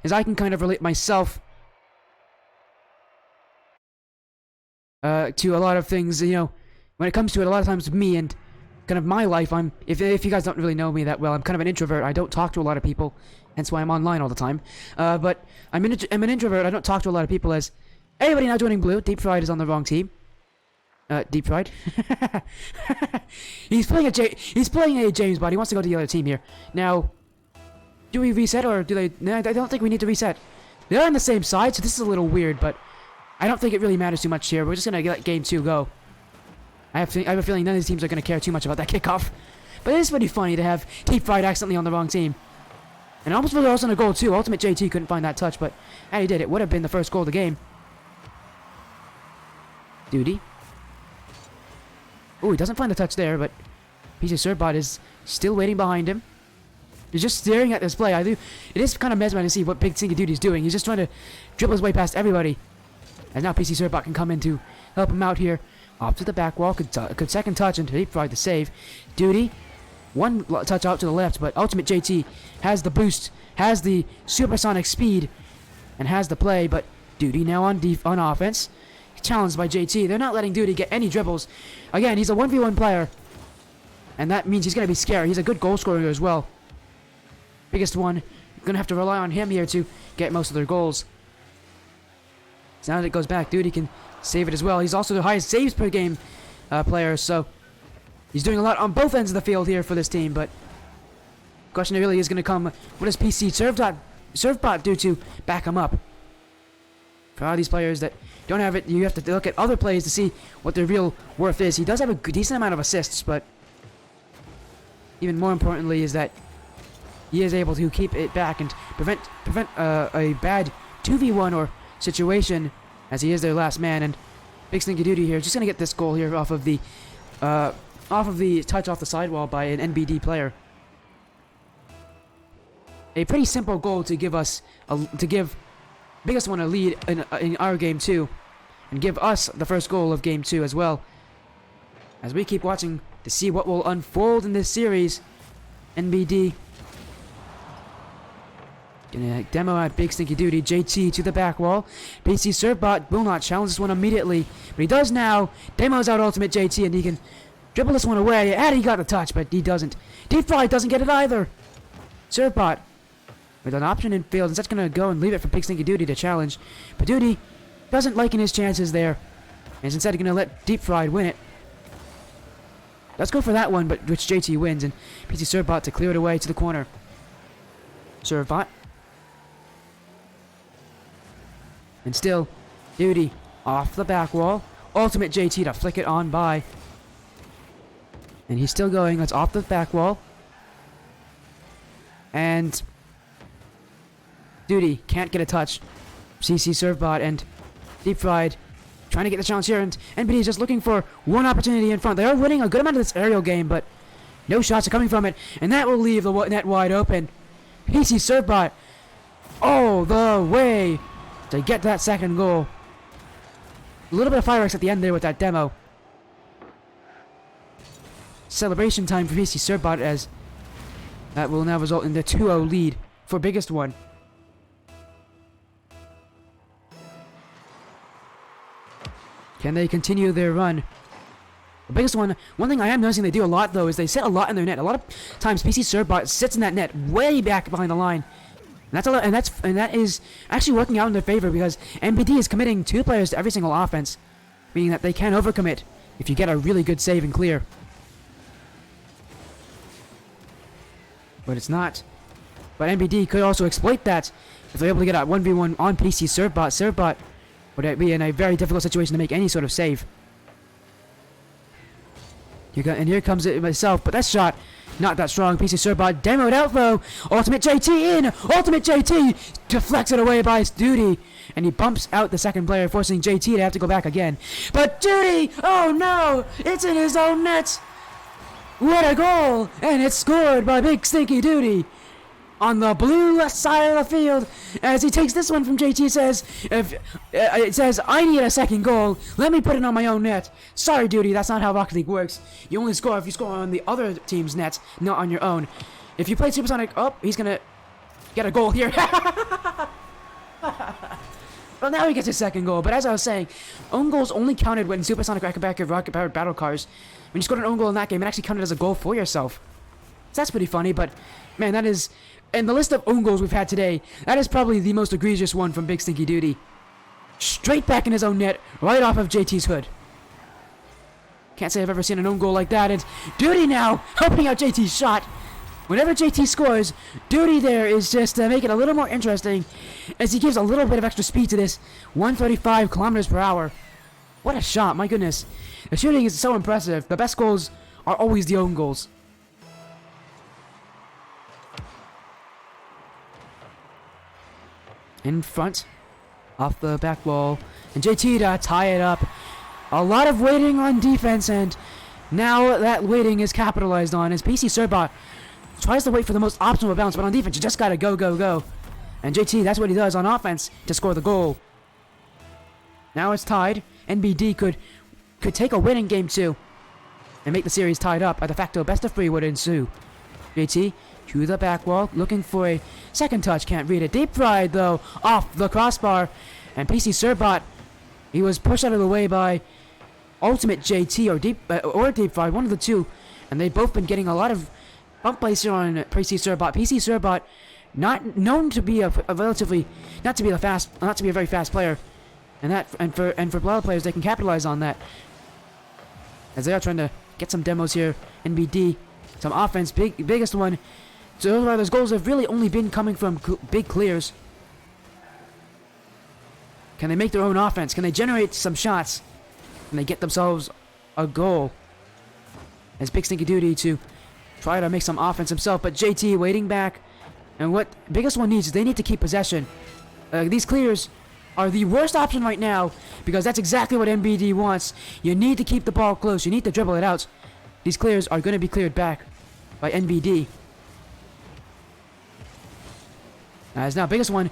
As I can kind of relate myself to a lot of things, you know, when it comes to it, a lot of times with me and kind of my life, if you guys don't really know me that well, I'm kind of an introvert. I don't talk to a lot of people, hence why I'm online all the time. But I'm an introvert. I don't talk to a lot of people. As anybody now joining Blue, Deep Fried is on the wrong team. Deep Fried. He's playing a James Bond. He wants to go to the other team here. Now, do we reset or do they? No, I don't think we need to reset. They're on the same side, so this is a little weird, but I don't think it really matters too much here. We're just gonna let game 2 go. I have a feeling none of these teams are gonna care too much about that kickoff. But it is pretty funny to have Deep Fried accidentally on the wrong team. And almost for the on a goal too. Ultimate JT couldn't find that touch, but had he did, it would have been the first goal of the game. Duty. Oh, he doesn't find the touch there, but PC Surfbot is still waiting behind him. He's just staring at this play. It is kind of mesmerizing to see what Big Stinky Duty's doing. He's just trying to dribble his way past everybody. And now PC Surfbot can come in to help him out here. Off to the back wall, could second touch and Deep Fried the save. Duty, one touch out to the left, but Ultimate JT has the boost, has the supersonic speed, and has the play. But Duty now on offense, challenged by JT. They're not letting Duty get any dribbles. Again, he's a 1v1 player, and that means he's gonna be scary. He's a good goal scorer as well. Biggest One, gonna have to rely on him here to get most of their goals. So now that it goes back, Duty can save it as well. He's also the highest saves per game player, so he's doing a lot on both ends of the field here for this team. But the question really is going to come, what does PC Surfbot do to back him up? For all these players that don't have it, you have to look at other plays to see what their real worth is. He does have a decent amount of assists, but even more importantly is that he is able to keep it back and prevent a bad 2v1 or situation, as he is their last man. And Big Stinky Duty here is just gonna get this goal here off of the touch off the sidewall by an NBD player. A pretty simple goal to give Biggest One a lead in our game 2, and give us the first goal of game 2 as well. As we keep watching to see what will unfold in this series, NBD gonna demo out Big Stinky Duty. JT to the back wall. PC Surfbot will not challenge this one immediately, but he does now. Demos out Ultimate JT, and he can dribble this one away. And he got the touch, but he doesn't. Deep Fried doesn't get it either. Surfbot with an option in field, and that's gonna go and leave it for Big Stinky Duty to challenge. But Duty doesn't liking his chances there, and is instead gonna let Deep Fried win it. Let's go for that one, but which JT wins, and PC Surfbot to clear it away to the corner. Surfbot. And still, Duty off the back wall. Ultimate JT to flick it on by. And he's still going. That's off the back wall. And Duty can't get a touch. CC Surfbot and Deep Fried trying to get the challenge here. And NBD is just looking for one opportunity in front. They are winning a good amount of this aerial game, but no shots are coming from it. And that will leave the net wide open. PC Surfbot all the way to get that second goal. A little bit of fireworks at the end there with that demo. Celebration time for PC Surfbot, as that will now result in the 2-0 lead for Biggest One. Can they continue their run? The Biggest One thing I am noticing they do a lot though is they sit a lot in their net. A lot of times PC Surfbot sits in that net way back behind the line. And that is actually working out in their favor, because NBD is committing 2 players to every single offense, meaning that they can overcommit if you get a really good save and clear. But it's not. But NBD could also exploit that if they're able to get a 1v1 on PC Surfbot. Surfbot would be in a very difficult situation to make any sort of save. And here comes it myself, but that shot, not that strong. PC Surbot demoed out though. Ultimate JT in! Ultimate JT deflects it away by Duty. And he bumps out the second player, forcing JT to have to go back again. But Duty! Oh no! It's in his own net! What a goal! And it's scored by Big Stinky Duty. On the blue side of the field, as he takes this one from JT, says, I need a second goal. Let me put it on my own net. Sorry, Duty, that's not how Rocket League works. You only score if you score on the other team's net, not on your own. If you play Supersonic, he's gonna get a goal here. Well, now he gets his second goal. But as I was saying, own goals only counted when Supersonic rocket-powered battle cars. When you scored an own goal in that game, it actually counted as a goal for yourself. So that's pretty funny, but man, that is. And the list of own goals we've had today, that is probably the most egregious one from Big Stinky Duty. Straight back in his own net, right off of JT's hood. Can't say I've ever seen an own goal like that. And Duty now helping out JT's shot. Whenever JT scores, Duty there is just to make it a little more interesting, as he gives a little bit of extra speed to this 135 kilometers per hour. What a shot, my goodness. The shooting is so impressive. The best goals are always the own goals. In front, off the back wall, and JT to tie it up. A lot of waiting on defense, and now that waiting is capitalized on as PC Surbot tries to wait for the most optimal bounce, but on defense you just gotta go, go, go. And JT, that's what he does on offense to score the goal. Now it's tied. NBD could take a win in game 2 and make the series tied up. A de facto best of 3 would ensue. JT to the back wall, looking for a second touch, can't read it. Deep fried though, off the crossbar, and PC Surbot, he was pushed out of the way by Ultimate JT or Deep Fried, one of the two, and they've both been getting a lot of bump plays here on PC Surbot. PC Surbot, not known to be a relatively, not to be a very fast player, and for a lot of players they can capitalize on that, as they are trying to get some demos here. NBD, some offense, biggest one. So those goals have really only been coming from big clears. Can they make their own offense? Can they generate some shots? Can they get themselves a goal? As Big Stinky Duty to try to make some offense himself, but JT waiting back. And what biggest one needs is they need to keep possession. These clears are the worst option right now, because that's exactly what NBD wants. You need to keep the ball close. You need to dribble it out. These clears are going to be cleared back by NBD. As now, biggest one,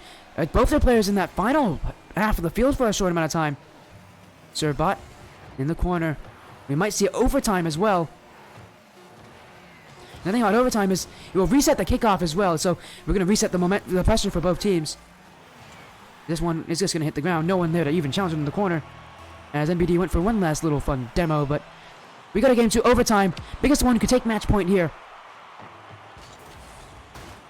both their players in that final half of the field for a short amount of time. Surbot in the corner. We might see overtime as well. The thing about overtime is it will reset the kickoff as well, so we're going to reset the pressure for both teams. This one is just going to hit the ground. No one there to even challenge him in the corner. As NBD went for one last little fun demo, but we got a game 2 overtime. Biggest one could take match point here.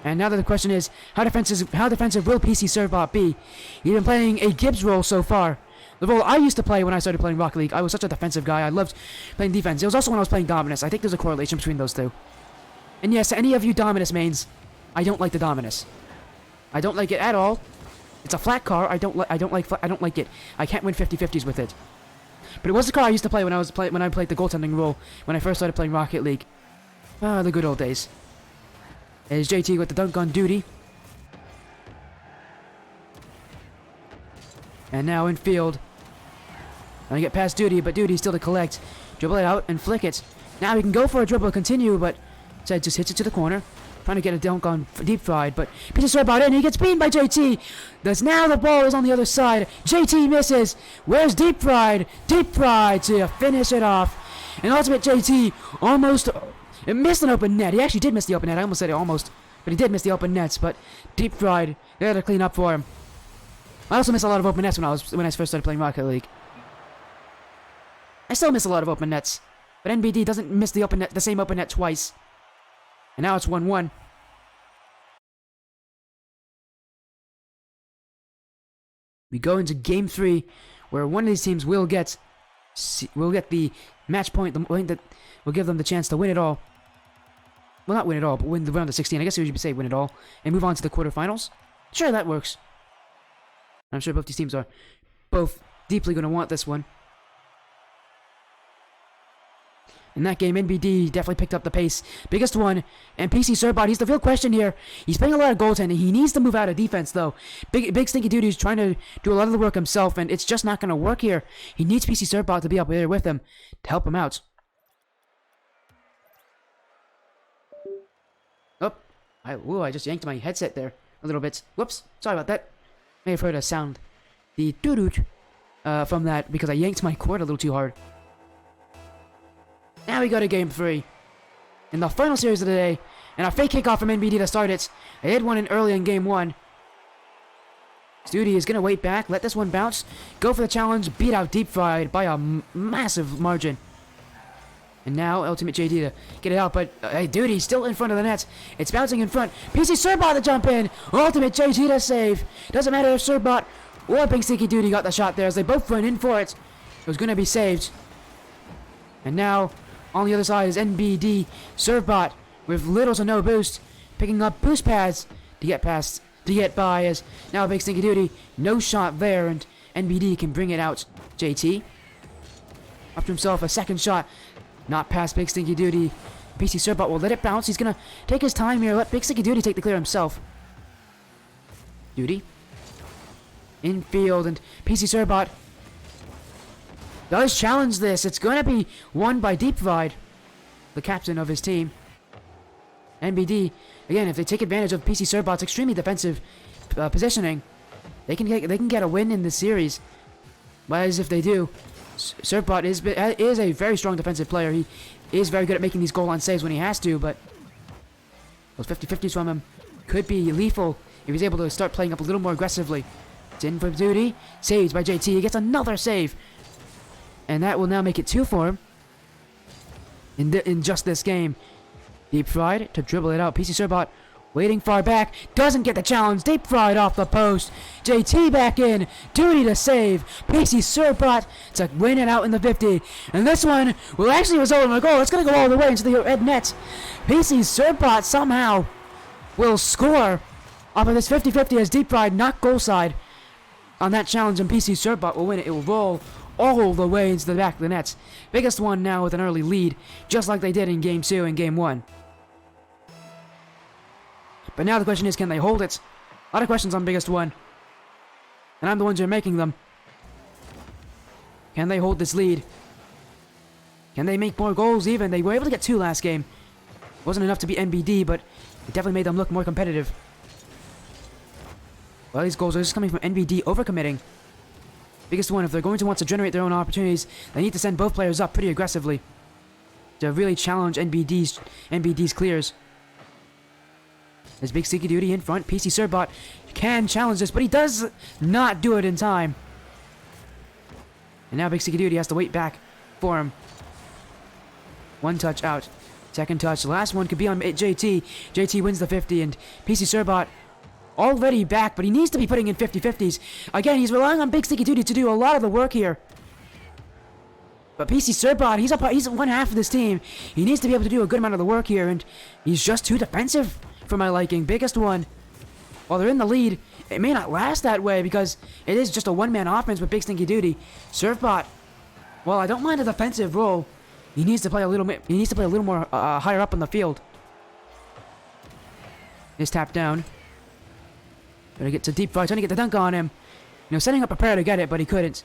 And now that the question is, how defensive will PC Surbot be? He's been playing a Gibbs role so far. The role I used to play when I started playing Rocket League. I was such a defensive guy. I loved playing defense. It was also when I was playing Dominus. I think there's a correlation between those two. And yes, any of you Dominus mains, I don't like the Dominus. I don't like it at all. It's a flat car. I don't like it. I can't win 50-50s with it. But it was the car I used to play when I played the goaltending role when I first started playing Rocket League. Ah, the good old days. There's JT with the dunk on Duty. And now in field. Trying to get past Duty, but Duty still to collect. Dribble it out and flick it. Now he can go for a dribble, continue, but instead just hits it to the corner. Trying to get a dunk on Deep Fried, but pitches right about in. He gets beaten by JT. Now the ball is on the other side. JT misses. Where's Deep Fried? Deep Fried to finish it off. And Ultimate JT almost missed an open net. He actually did miss the open net. I almost said it almost, but he did miss the open nets. But Deep Fried, they had to clean up for him. I also missed a lot of open nets when I first started playing Rocket League. I still miss a lot of open nets, but NBD doesn't miss the same open net twice. And now it's 1-1. We go into game 3, where one of these teams will get the match point, the point that will give them the chance to win it all. Well, not win it all, but win the round of 16. I guess we should say win it all and move on to the quarterfinals. Sure, that works. I'm sure both these teams are both deeply going to want this one. In that game, NBD definitely picked up the pace. Biggest one. And PC Surbot, he's the real question here. He's playing a lot of goaltending. He needs to move out of defense, though. Big Stinky Dude is trying to do a lot of the work himself, and it's just not going to work here. He needs PC Surbot to be up there with him to help him out. Oh, I just yanked my headset there a little bit. Whoops, sorry about that. May have heard a sound. The doo-doo from that because I yanked my cord a little too hard. Now we go to game 3. In the final series of the day, and a fake kickoff from NBD to start it. They had one in early in game 1. Studi is going to wait back, let this one bounce, go for the challenge, beat out Deep Fried by a massive margin. And now Ultimate JD to get it out, but hey, Duty still in front of the net. It's bouncing in front. PC Surbot to jump in. Ultimate JD to save. Doesn't matter if Surbot or Big Sticky Duty got the shot there as they both went in for it. It was going to be saved. And now on the other side is NBD Surbot with little to no boost, picking up boost pads to get by as now Big Stinky Duty, no shot there, and NBD can bring it out. JT up to himself, a second shot, not past Big Stinky Duty. PC Surbot will let it bounce. He's gonna take his time here, let Big Stinky Duty take the clear himself. Duty infield, and PC Surbot does challenge this. It's gonna be won by Deep Fried, the captain of his team. NBD, again, if they take advantage of PC Surbot's extremely defensive positioning, they can get a win in this series. But as if they do, Surbot is a very strong defensive player. He is very good at making these goal line saves when he has to, but those 50-50s from him could be lethal if he's able to start playing up a little more aggressively. It's in for Duty, saved by JT. He gets another save, and that will now make it 2 for him in just this game. Deep Fried to dribble it out. PC Surbot waiting far back. Doesn't get the challenge. Deep Fried off the post. JT back in. Duty to save. PC Surbot to win it out in the 50. And this one will actually result in a goal. It's going to go all the way into the red net. PC Surbot somehow will score off of this 50-50 as Deep Fried not goal side on that challenge, and PC Surbot will win it. It will roll all the way into the back of the nets. Biggest one now with an early lead, just like they did in Game 2 and Game 1. But now the question is, can they hold it? A lot of questions on Biggest One, and I'm the ones who are making them. Can they hold this lead? Can they make more goals even? They were able to get 2 last game. Wasn't enough to beat NBD, but it definitely made them look more competitive. Well, these goals are just coming from NBD overcommitting. Biggest One, if they're going to want to generate their own opportunities, they need to send both players up pretty aggressively to really challenge NBD's clears. There's Big Sticky Duty in front. PC Surbot can challenge this, but he does not do it in time. And now Big Sticky Duty has to wait back for him. 1 touch out. Second touch. Last one could be on JT. JT wins the 50, and PC Surbot already back, but he needs to be putting in 50-50s. Again, he's relying on Big Sticky Duty to do a lot of the work here. But PC Surbot, he's one half of this team. He needs to be able to do a good amount of the work here, and he's just too defensive for my liking. Biggest One, while they're in the lead, it may not last that way because it is just a one-man offense with Big Stinky Duty. Surbot, well, I don't mind a defensive role. He needs to play a little bit. He needs to play a little more higher up on the field. Is tapped down. Gonna get to Deep Fried, trying to get the dunk on him. You know, setting up a prayer to get it, but he couldn't.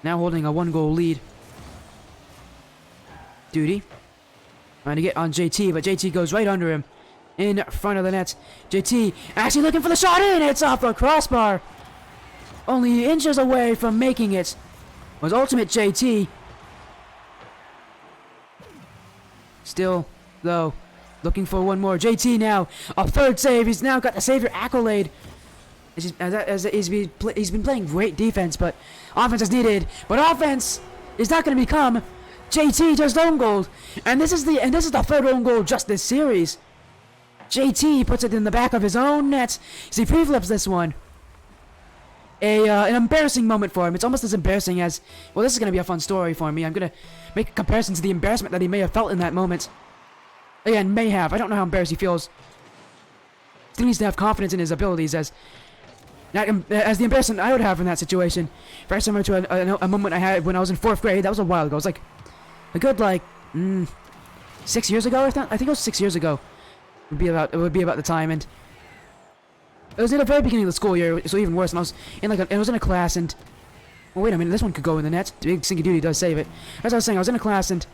Now holding a 1-goal lead. Duty trying to get on JT, but JT goes right under him. In front of the net. JT actually looking for the shot in. It's off the crossbar. Only inches away from making it was Ultimate JT. Still, though, looking for one more. JT now, a 3rd save. He's now got the savior accolade. He's been playing great defense, but offense is needed. But offense is not going to become JT just own goal. And this is the 3rd own goal just this series. JT puts it in the back of his own net. He pre-flips this one. An embarrassing moment for him. It's almost as embarrassing as... Well, this is going to be a fun story for me. I'm going to make a comparison to the embarrassment that he may have felt in that moment. Again, may have. I don't know how embarrassed he feels. He needs to have confidence in his abilities as the embarrassment I would have in that situation. Very similar to a moment I had when I was in 4th grade. That was a while ago. It was like a good, 6 years ago. I think it was 6 years ago. It would be about the time, and it was in the very beginning of the school year, so even worse. And I was in it was in a class, and well, wait a minute, this one could go in the net. Big Stinky Duty does save it. As I was saying, I was in a class, and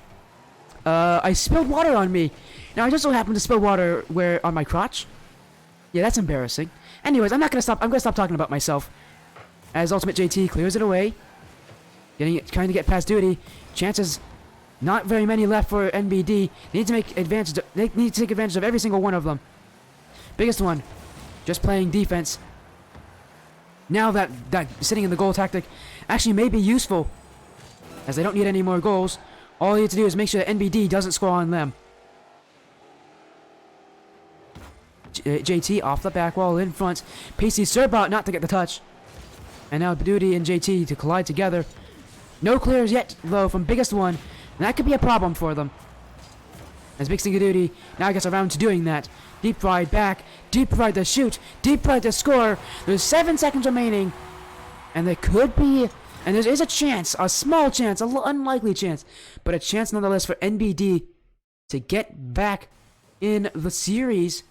I spilled water on me. Now I just so happened to spill water on my crotch. Yeah, that's embarrassing. Anyways, I'm gonna stop talking about myself. As Ultimate JT clears it away, trying to get past Duty. Chances, not very many left for NBD. They need to take advantage of every single one of them. Biggest one, just playing defense. Now that sitting in the goal tactic actually may be useful, as they don't need any more goals. All you have to do is make sure that NBD doesn't score on them. JT off the back wall in front. PC Surbot not to get the touch. And now Duty and JT to collide together. No clears yet, though, from Biggest One. And that could be a problem for them. As Big Stinky Duty now gets around to doing that. Deep Fried back. Deep Fried to shoot. Deep Fried to score. There's 7 seconds remaining. And there could be... And there is a chance. A small chance. An unlikely chance. But a chance nonetheless for NBD to get back in the series.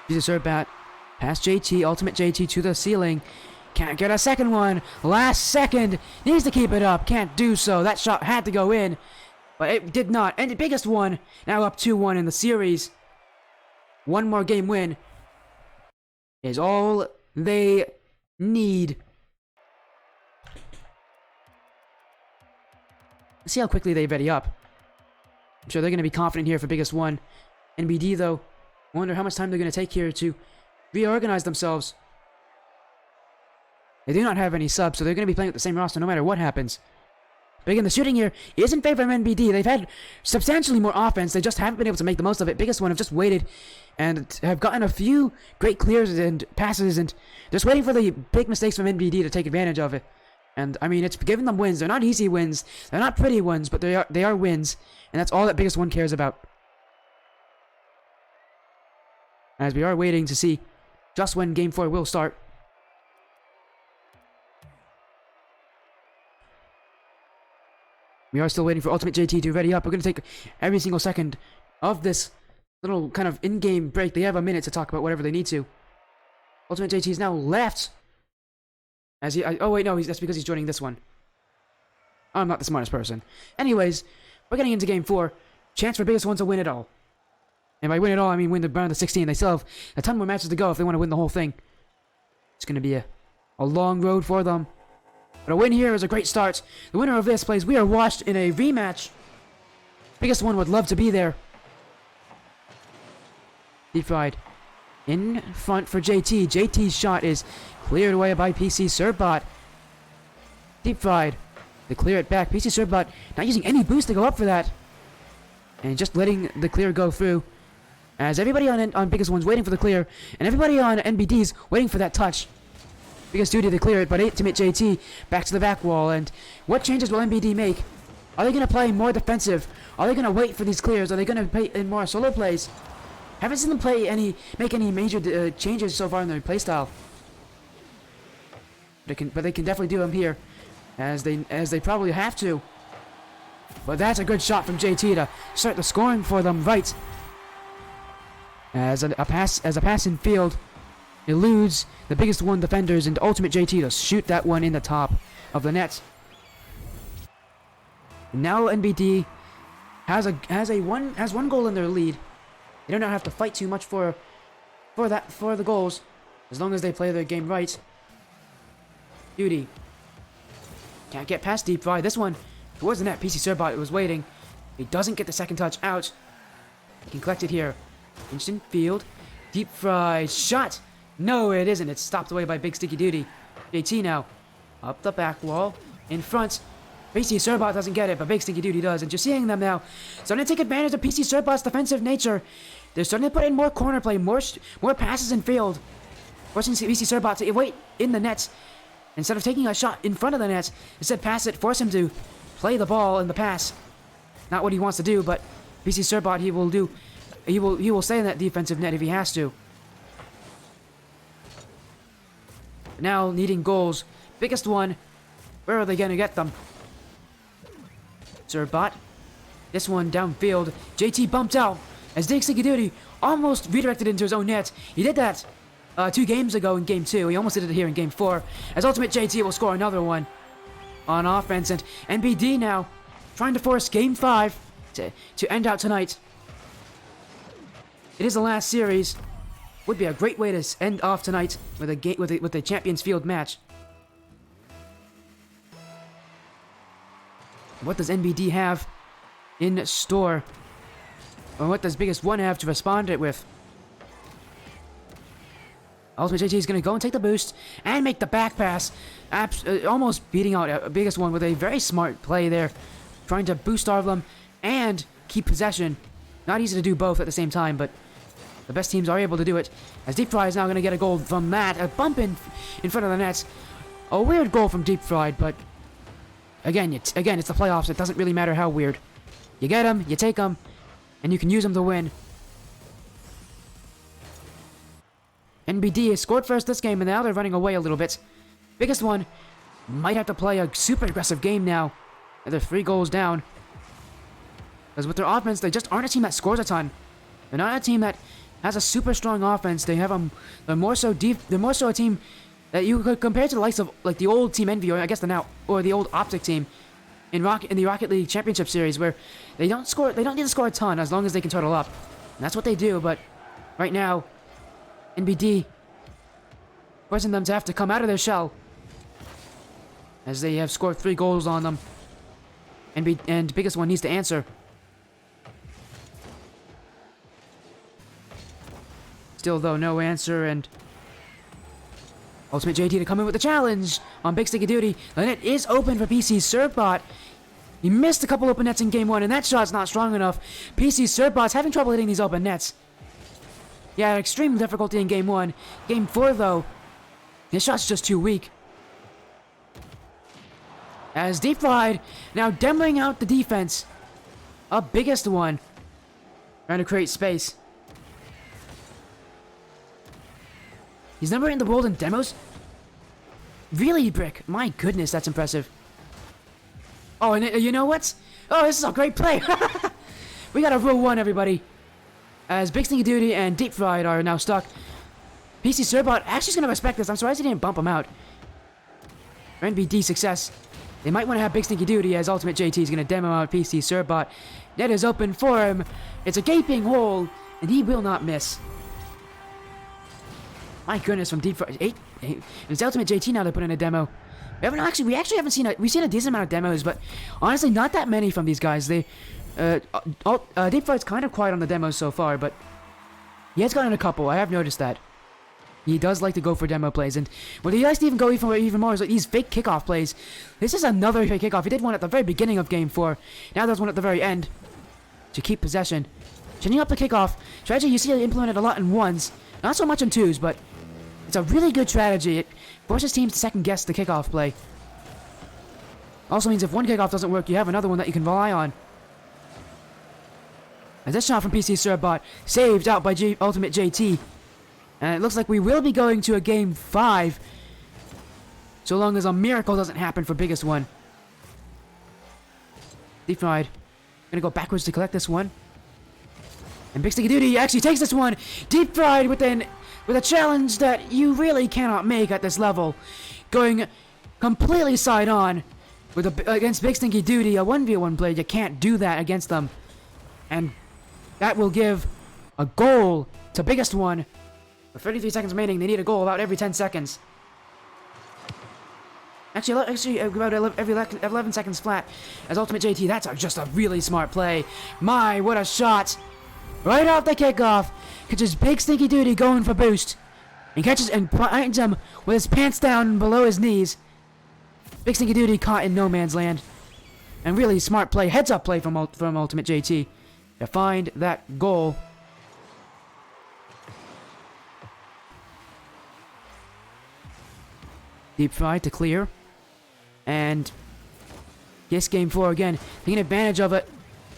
Jesus Surbat past JT, Ultimate JT to the ceiling. Can't get a second one. Last second. Needs to keep it up. Can't do so. That shot had to go in. But it did not. And the Biggest One now up 2-1 in the series. One more game win is all they need. Let's see how quickly they ready up. I'm sure they're going to be confident here for Biggest One. NBD, though, I wonder how much time they're going to take here to reorganize themselves. They do not have any subs, so they're going to be playing with the same roster no matter what happens. But again, the shooting here is in favor of NBD. They've had substantially more offense. They just haven't been able to make the most of it. Biggest One have just waited and have gotten a few great clears and passes and just waiting for the big mistakes from NBD to take advantage of it. And, I mean, it's given them wins. They're not easy wins. They're not pretty ones, but they are wins. And that's all that Biggest One cares about. As we are waiting to see just when Game 4 will start. We are still waiting for Ultimate JT to ready up. We're going to take every single second of this little kind of in-game break. They have a minute to talk about whatever they need to. Ultimate JT is now left. As he... oh, wait, no. That's because he's joining this one. I'm not the smartest person. Anyways, we're getting into Game 4. Chance for Biggest One to win it all. And by win it all, I mean win the round of 16. They still have a ton more matches to go if they want to win the whole thing. It's going to be a long road for them. But a win here is a great start. The winner of this plays We Are Washed in a rematch. Biggest One would love to be there. Deep Fried in front for JT. JT's shot is cleared away by PC Surbot. Deep Fried to clear it back. PC Surbot not using any boost to go up for that. And just letting the clear go through. As everybody on Biggest One's waiting for the clear. And everybody on NBD's waiting for that touch. Biggest Duty to clear it, but Ultimate JT back to the back wall. And what changes will NBD make? Are they going to play more defensive? Are they going to wait for these clears? Are they going to play in more solo plays? Haven't seen them make any major changes so far in their playstyle. But they can definitely do them here, as they probably have to. But that's a good shot from JT to start the scoring for them right. As a pass in field eludes the Biggest One defenders and Ultimate JT to shoot that one in the top of the net. And now NBD has one goal in their lead. They do not have to fight too much for the goals, as long as they play their game right. Duty can't get past Deep Fry. This one towards the net. PC Surbot was waiting. He doesn't get the second touch out. He can collect it here. Instant field. Deep Fry shot. No, it isn't. It's stopped away by Big Sticky Duty. JT now up the back wall in front. PC Surbot doesn't get it, but Big Sticky Duty does. And you're seeing them now starting to take advantage of PC Surbot's defensive nature. They're starting to put in more corner play, more passes in field, forcing PC Surbot to wait in the net instead of taking a shot in front of the net. Instead, pass it, force him to play the ball in the pass. Not what he wants to do, but PC Surbot he will stay in that defensive net if he has to. now needing goals. Biggest one. Where are they gonna get them? Zerbot. This one downfield. JT bumped out as Dick Duty almost redirected into his own net. He did that 2 games ago in Game 2. He almost did it here in Game 4. As Ultimate JT will score another one on offense. And NBD now trying to force Game 5 to end out tonight. It is the last series. Would be a great way to end off tonight with a Champions Field match. What does NBD have in store? Or what does Biggest One have to respond it with? Ultimate JT is going to go and take the boost and make the back pass. Almost beating out Biggest One with a very smart play there. Trying to boost Arvlum and keep possession. Not easy to do both at the same time, but the best teams are able to do it. As Deep Fry is now going to get a goal from that. A bump in front of the nets. A weird goal from Deep Fried, but again, it's the playoffs. It doesn't really matter how weird. You get them, you take them, and you can use them to win. NBD has scored first this game, and now they're running away a little bit. Biggest One might have to play a super aggressive game now. They're 3 goals down. Because with their offense, they just aren't a team that scores a ton. They're not a team that has a super strong offense. They're more so deep. They're more so a team that you could compare to the likes of like the old Team Envy, or I guess the old Optic team in the Rocket League Championship Series, where they don't need to score a ton as long as they can total up. And that's what they do. But right now, NBD forcing them to have to come out of their shell as they have scored 3 goals on them. And Biggest One needs to answer. Still, though, no answer, and Ultimate JT to come in with the challenge on Big Sticky Duty. The net is open for PC's Surfbot. He missed a couple open nets in Game 1, and that shot's not strong enough. PC's Surfbot's having trouble hitting these open nets. Yeah, extreme difficulty in Game 1. Game 4, though, his shot's just too weak. As Deep Fried now demoing out the defense. A Biggest One trying to create space. He's number 8 in the world in demos? Really, Brick? My goodness, that's impressive. Oh, and you know what? Oh, this is a great play. We got a Rule 1, everybody. As Big Stinky Duty and Deep Fried are now stuck. PC Surbot actually is going to respect this. I'm surprised he didn't bump him out. NBD success. They might want to have Big Stinky Duty as Ultimate JT is going to demo out PC Surbot. Net is open for him. It's a gaping hole, and he will not miss. My goodness, from Deep Fried. 8. It's Ultimate JT now to put in a demo. We actually haven't seen we've seen a decent amount of demos, but honestly, not that many from these guys. Deep Fried's kind of quiet on the demos so far, but he has gotten a couple. I have noticed that. He does like to go for demo plays, and what he likes to even go even more is like these fake kickoff plays. This is another fake kickoff. He did one at the very beginning of Game 4. Now there's one at the very end to keep possession. Changing up the kickoff strategy, you see it implemented a lot in 1s, not so much in 2s, but it's a really good strategy. It forces teams to second guess the kickoff play. Also means if one kickoff doesn't work, you have another one that you can rely on. And this shot from PC Surbot saved out by Ultimate JT. And it looks like we will be going to a Game 5. So long as a miracle doesn't happen for Biggest One. Deep Fried. Gonna go backwards to collect this one. And Big Sticky Duty actually takes this one. Deep Fried with a challenge that you really cannot make at this level. Going completely side on against Big Stinky Duty, a 1v1 play. You can't do that against them. And that will give a goal to Biggest One. With 33 seconds remaining, they need a goal about every 10 seconds. Actually, about every 11 seconds flat. As Ultimate JT, that's just a really smart play. My, what a shot! Right off the kickoff, catches Big Stinky Duty going for boost. And catches and finds him with his pants down below his knees. Big Stinky Duty caught in no man's land. And really smart play, heads up play from Ultimate JT to find that goal. Deep Fried to clear. And yes, Game 4 again, taking advantage of it.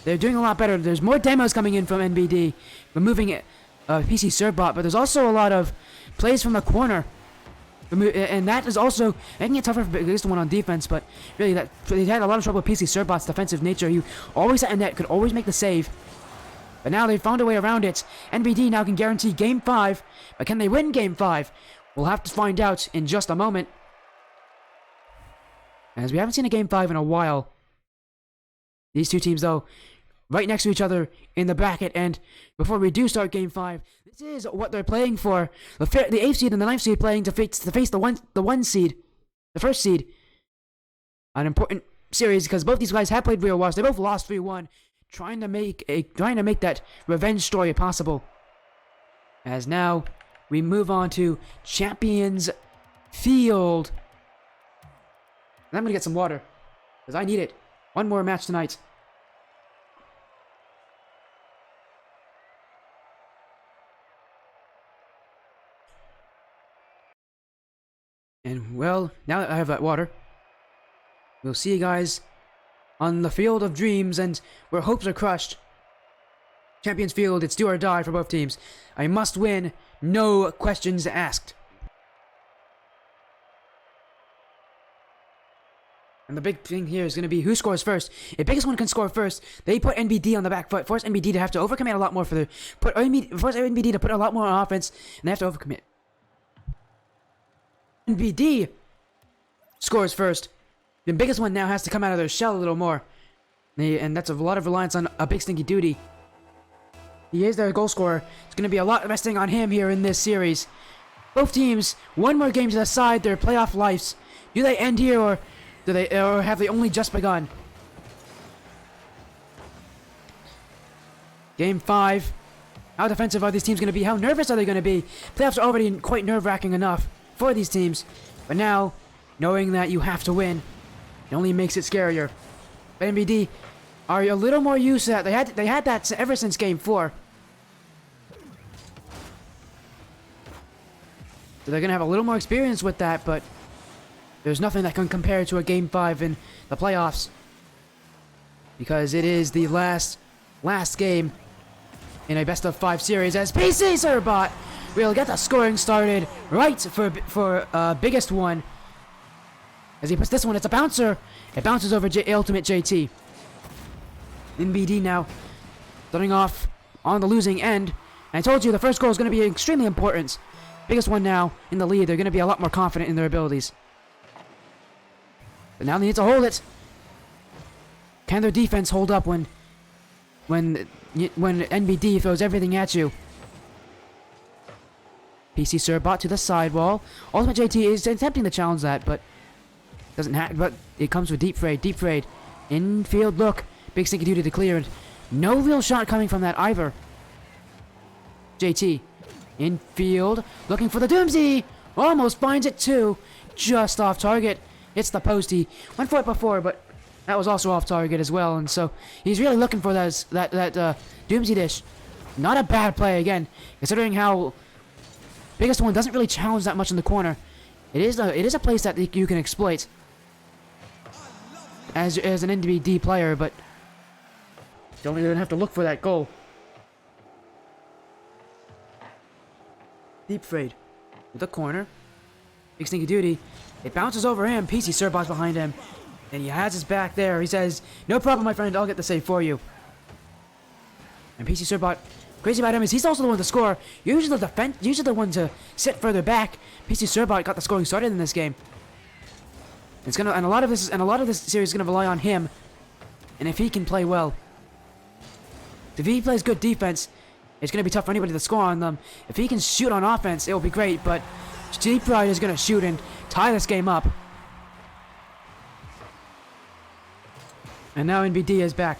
They're doing a lot better. There's more demos coming in from NBD, removing it, PC Surbot, but there's also a lot of plays from the corner. And that is also making it tougher for Biggest One on defense, but really they had a lot of trouble with PC Serbot's defensive nature. He always sat in net, could always make the save. But now they've found a way around it. NBD now can guarantee Game 5, but can they win Game 5? We'll have to find out in just a moment. As we haven't seen a Game 5 in a while. These two teams, though, right next to each other in the bracket, and before we do start Game 5, this is what they're playing for. The 8th seed and the 9th seed playing to face the one seed, the first seed. An important series because both these guys have played real wars. They both lost 3-1, trying to make that revenge story possible. As now we move on to Champions Field. And I'm gonna get some water because I need it. One more match tonight. And, well, now that I have that water, we'll see you guys on the field of dreams and where hopes are crushed. Champions Field, it's do or die for both teams. I must win, no questions asked. And the big thing here is going to be who scores first. If Biggest One can score first, they put NBD on the back foot, force NBD to have to overcommit a lot more force NBD to put a lot more on offense, and they have to overcommit. NBD scores first. The Biggest One now has to come out of their shell a little more. And that's a lot of reliance on a big stinky duty. He is their goal scorer. It's going to be a lot resting on him here in this series. Both teams, one more game to decide their playoff lives. Do they end here or have they only just begun? Game 5. How defensive are these teams going to be? How nervous are they going to be? Playoffs are already quite nerve-wracking enough for these teams. But now, knowing that you have to win, it only makes it scarier. But NBD are a little more used to that. They had that ever since Game 4. So they're going to have a little more experience with that, but there's nothing that can compare to a Game 5 in the playoffs. Because it is the last game in a best-of-5 series as PC Serbot will get the scoring started right for Biggest One. As he puts this one, it's a bouncer. It bounces over Ultimate JT. NBD now starting off on the losing end. And I told you the first goal is going to be extremely important. Biggest One now in the lead. They're going to be a lot more confident in their abilities. But now they need to hold it. Can their defense hold up when NBD throws everything at you? PC Serbot to the sidewall. Ultimate JT is attempting to challenge that, but doesn't have. But it comes with Deep Frayed. Deep Frayed. Infield look. Big stinky duty to clear it. No real shot coming from that either. JT. Infield. Looking for the Doomsday. Almost finds it too. Just off target. It's the postie. Went for it before, but that was also off target as well. And so he's really looking for that Doomsday dish. Not a bad play again, considering how Biggest One doesn't really challenge that much in the corner. It is a place that you can exploit as an NBD player, but you don't even have to look for that goal. Deep Frayed with the corner. Big stinky duty. It bounces over him. PC Serbot's behind him. And he has his back there. He says, "No problem, my friend. I'll get the save for you." And PC Serbot, crazy about him is he's also the one to score. Usually the one to sit further back. PC Serbot got the scoring started in this game. A lot of this series is gonna rely on him. And if he can play well. If he plays good defense, it's gonna be tough for anybody to score on them. If he can shoot on offense, it will be great, but Deep Pride is gonna shoot and tie this game up. And now NBD is back.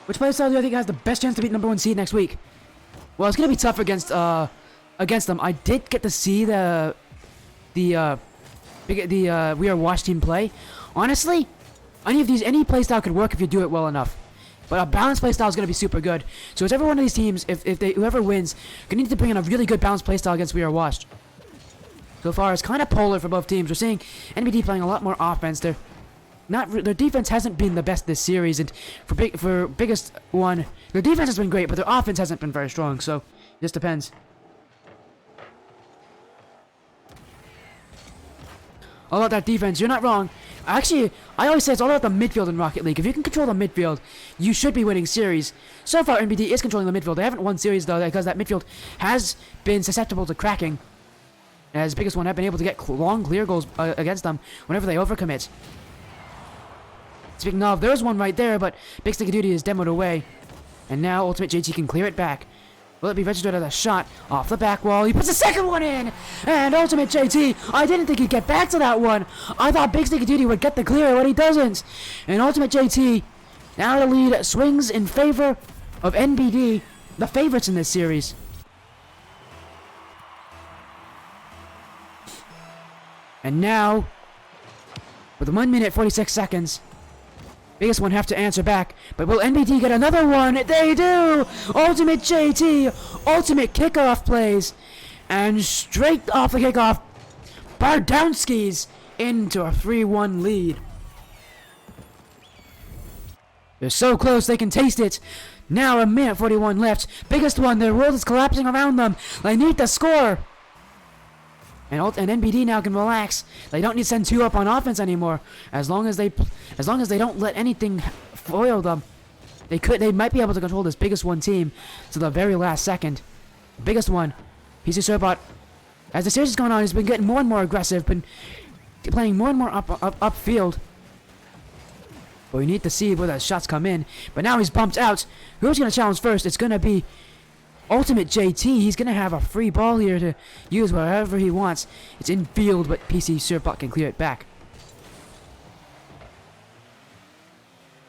Which playstyle do you think has the best chance to beat #1 seed next week? Well, it's gonna be tough against them. I did get to see the We Are Watch team play. Honestly, any playstyle could work if you do it well enough. But a balanced playstyle is going to be super good. So it's every one of these teams, whoever wins, going to need to bring in a really good balanced playstyle against We Are Watched. So far, it's kind of polar for both teams. We're seeing NBD playing a lot more offense. They're their defense hasn't been the best this series, and for biggest one, their defense has been great, but their offense hasn't been very strong. So it just depends. All about that defense, you're not wrong. Actually, I always say it's all about the midfield in Rocket League. If you can control the midfield, you should be winning series. So far, NBD is controlling the midfield. They haven't won series, though, because that midfield has been susceptible to cracking. As biggest one have been able to get long clear goals against them whenever they overcommit. Speaking of, there's one right there, but Big Sticky Duty is demoed away. And now Ultimate JT can clear it back. Will it be registered as a shot off the back wall? He puts the second one in! And Ultimate JT, I didn't think he'd get back to that one. I thought Big Sticky Duty would get the clear, but he doesn't. And Ultimate JT, now the lead swings in favor of NBD, the favorites in this series. And now, with 1 minute 46 seconds, biggest one have to answer back, but will NBD get another one? They do! Ultimate JT, ultimate kickoff plays, and straight off the kickoff, Bardowski's into a 3-1 lead. They're so close they can taste it. Now 1 minute 41 left. Biggest one, their world is collapsing around them. They need to score. And NBD now can relax. They don't need to send 2 up on offense anymore. As long as they don't let anything foil them, they might be able to control this biggest one team to the very last second. Biggest one, he's a Surbot. As the series has gone on, he's been getting more and more aggressive, been playing more and more upfield. But we need to see where the shots come in. But now he's bumped out. Who's gonna challenge first? It's gonna be Ultimate JT. He's gonna have a free ball here to use wherever he wants. It's in field, but PC Surbot can clear it back.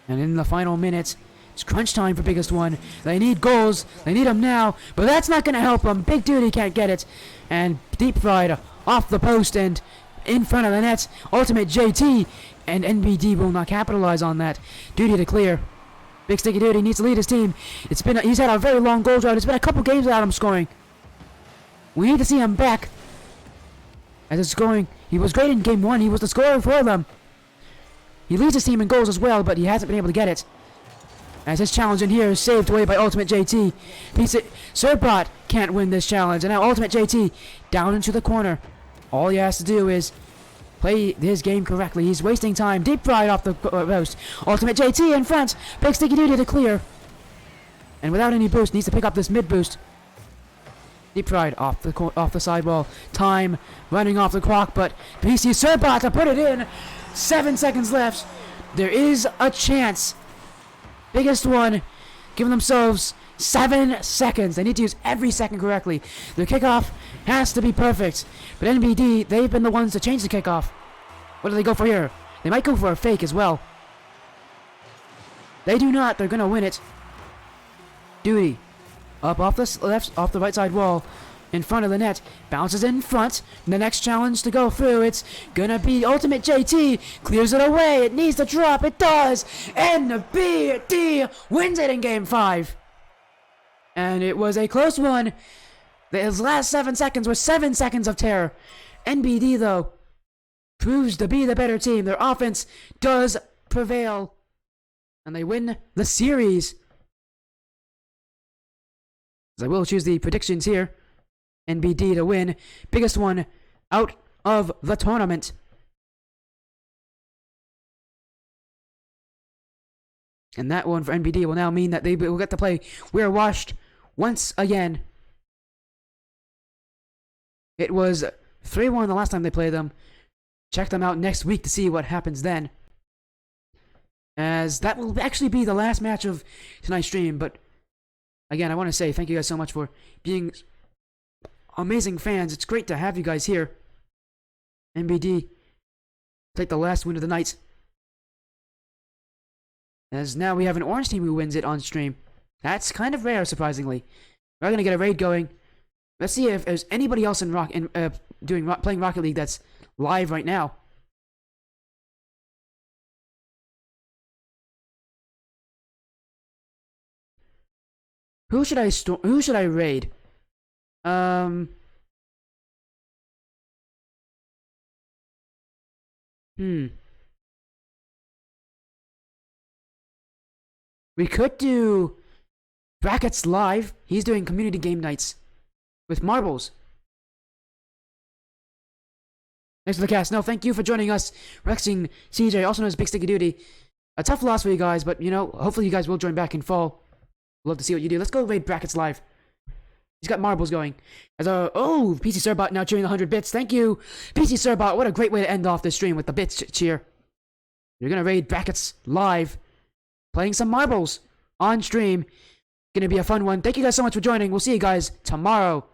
And in the final minutes, it's crunch time for biggest one. They need goals. They need them now, but that's not gonna help them. Big Duty can't get it, and deep fried off the post and in front of the net. Ultimate JT and NBD will not capitalize on that. Duty to clear. Big Sticky Duty needs to lead his team. He's had a very long goal drought. It's been a couple games without him scoring. We need to see him back. As it's scoring, he was great in game 1. He was the scorer for them. He leads his team in goals as well, but he hasn't been able to get it. As his challenge in here is saved away by Ultimate JT. Surbot can't win this challenge, and now Ultimate JT down into the corner. All he has to do is play his game correctly. He's wasting time. Deep fried off the post. Ultimate JT in front. Big Sticky Duty to clear. And without any boost, needs to pick up this mid boost. Deep fried off the sidewall. Time running off the clock, but PC Surbot to put it in. 7 seconds left. There is a chance. Biggest one giving themselves 7 seconds. They need to use every second correctly. Their kickoff has to be perfect. But NBD, they've been the ones to change the kickoff. What do they go for here? They might go for a fake as well. They do not. They're going to win it. Duty. Up off the right side wall. In front of the net. Bounces in front. The next challenge to go through. It's going to be Ultimate JT. Clears it away. It needs to drop. It does. NBD wins it in game 5. And it was a close one. His last 7 seconds were 7 seconds of terror. NBD, though, proves to be the better team. Their offense does prevail. And they win the series. As I will choose the predictions here. NBD to win. Biggest one out of the tournament. And that one for NBD will now mean that they will get to play We're Washed once again. It was 3-1 the last time they played them. Check them out next week to see what happens then. As that will actually be the last match of tonight's stream. But again, I want to say thank you guys so much for being amazing fans. It's great to have you guys here. NBD take the last win of the night. As now we have an orange team who wins it on stream. That's kind of rare, surprisingly. We're gonna get a raid going. Let's see if there's anybody else playing Rocket League that's live right now. Who should I raid? We could do Brackets live. He's doing community game nights with marbles. Thanks for the cast. No, thank you for joining us. Rexing CJ, also known as Big Sticky Duty. A tough loss for you guys, but you know, hopefully you guys will join back in fall. Love to see what you do. Let's go raid Brackets live. He's got marbles going. As PC Sirbot now cheering 100 bits. Thank you, PC Sirbot. What a great way to end off the stream with the bits cheer. You're gonna raid Brackets live, playing some marbles on stream. Gonna be a fun one. Thank you guys so much for joining. We'll see you guys tomorrow.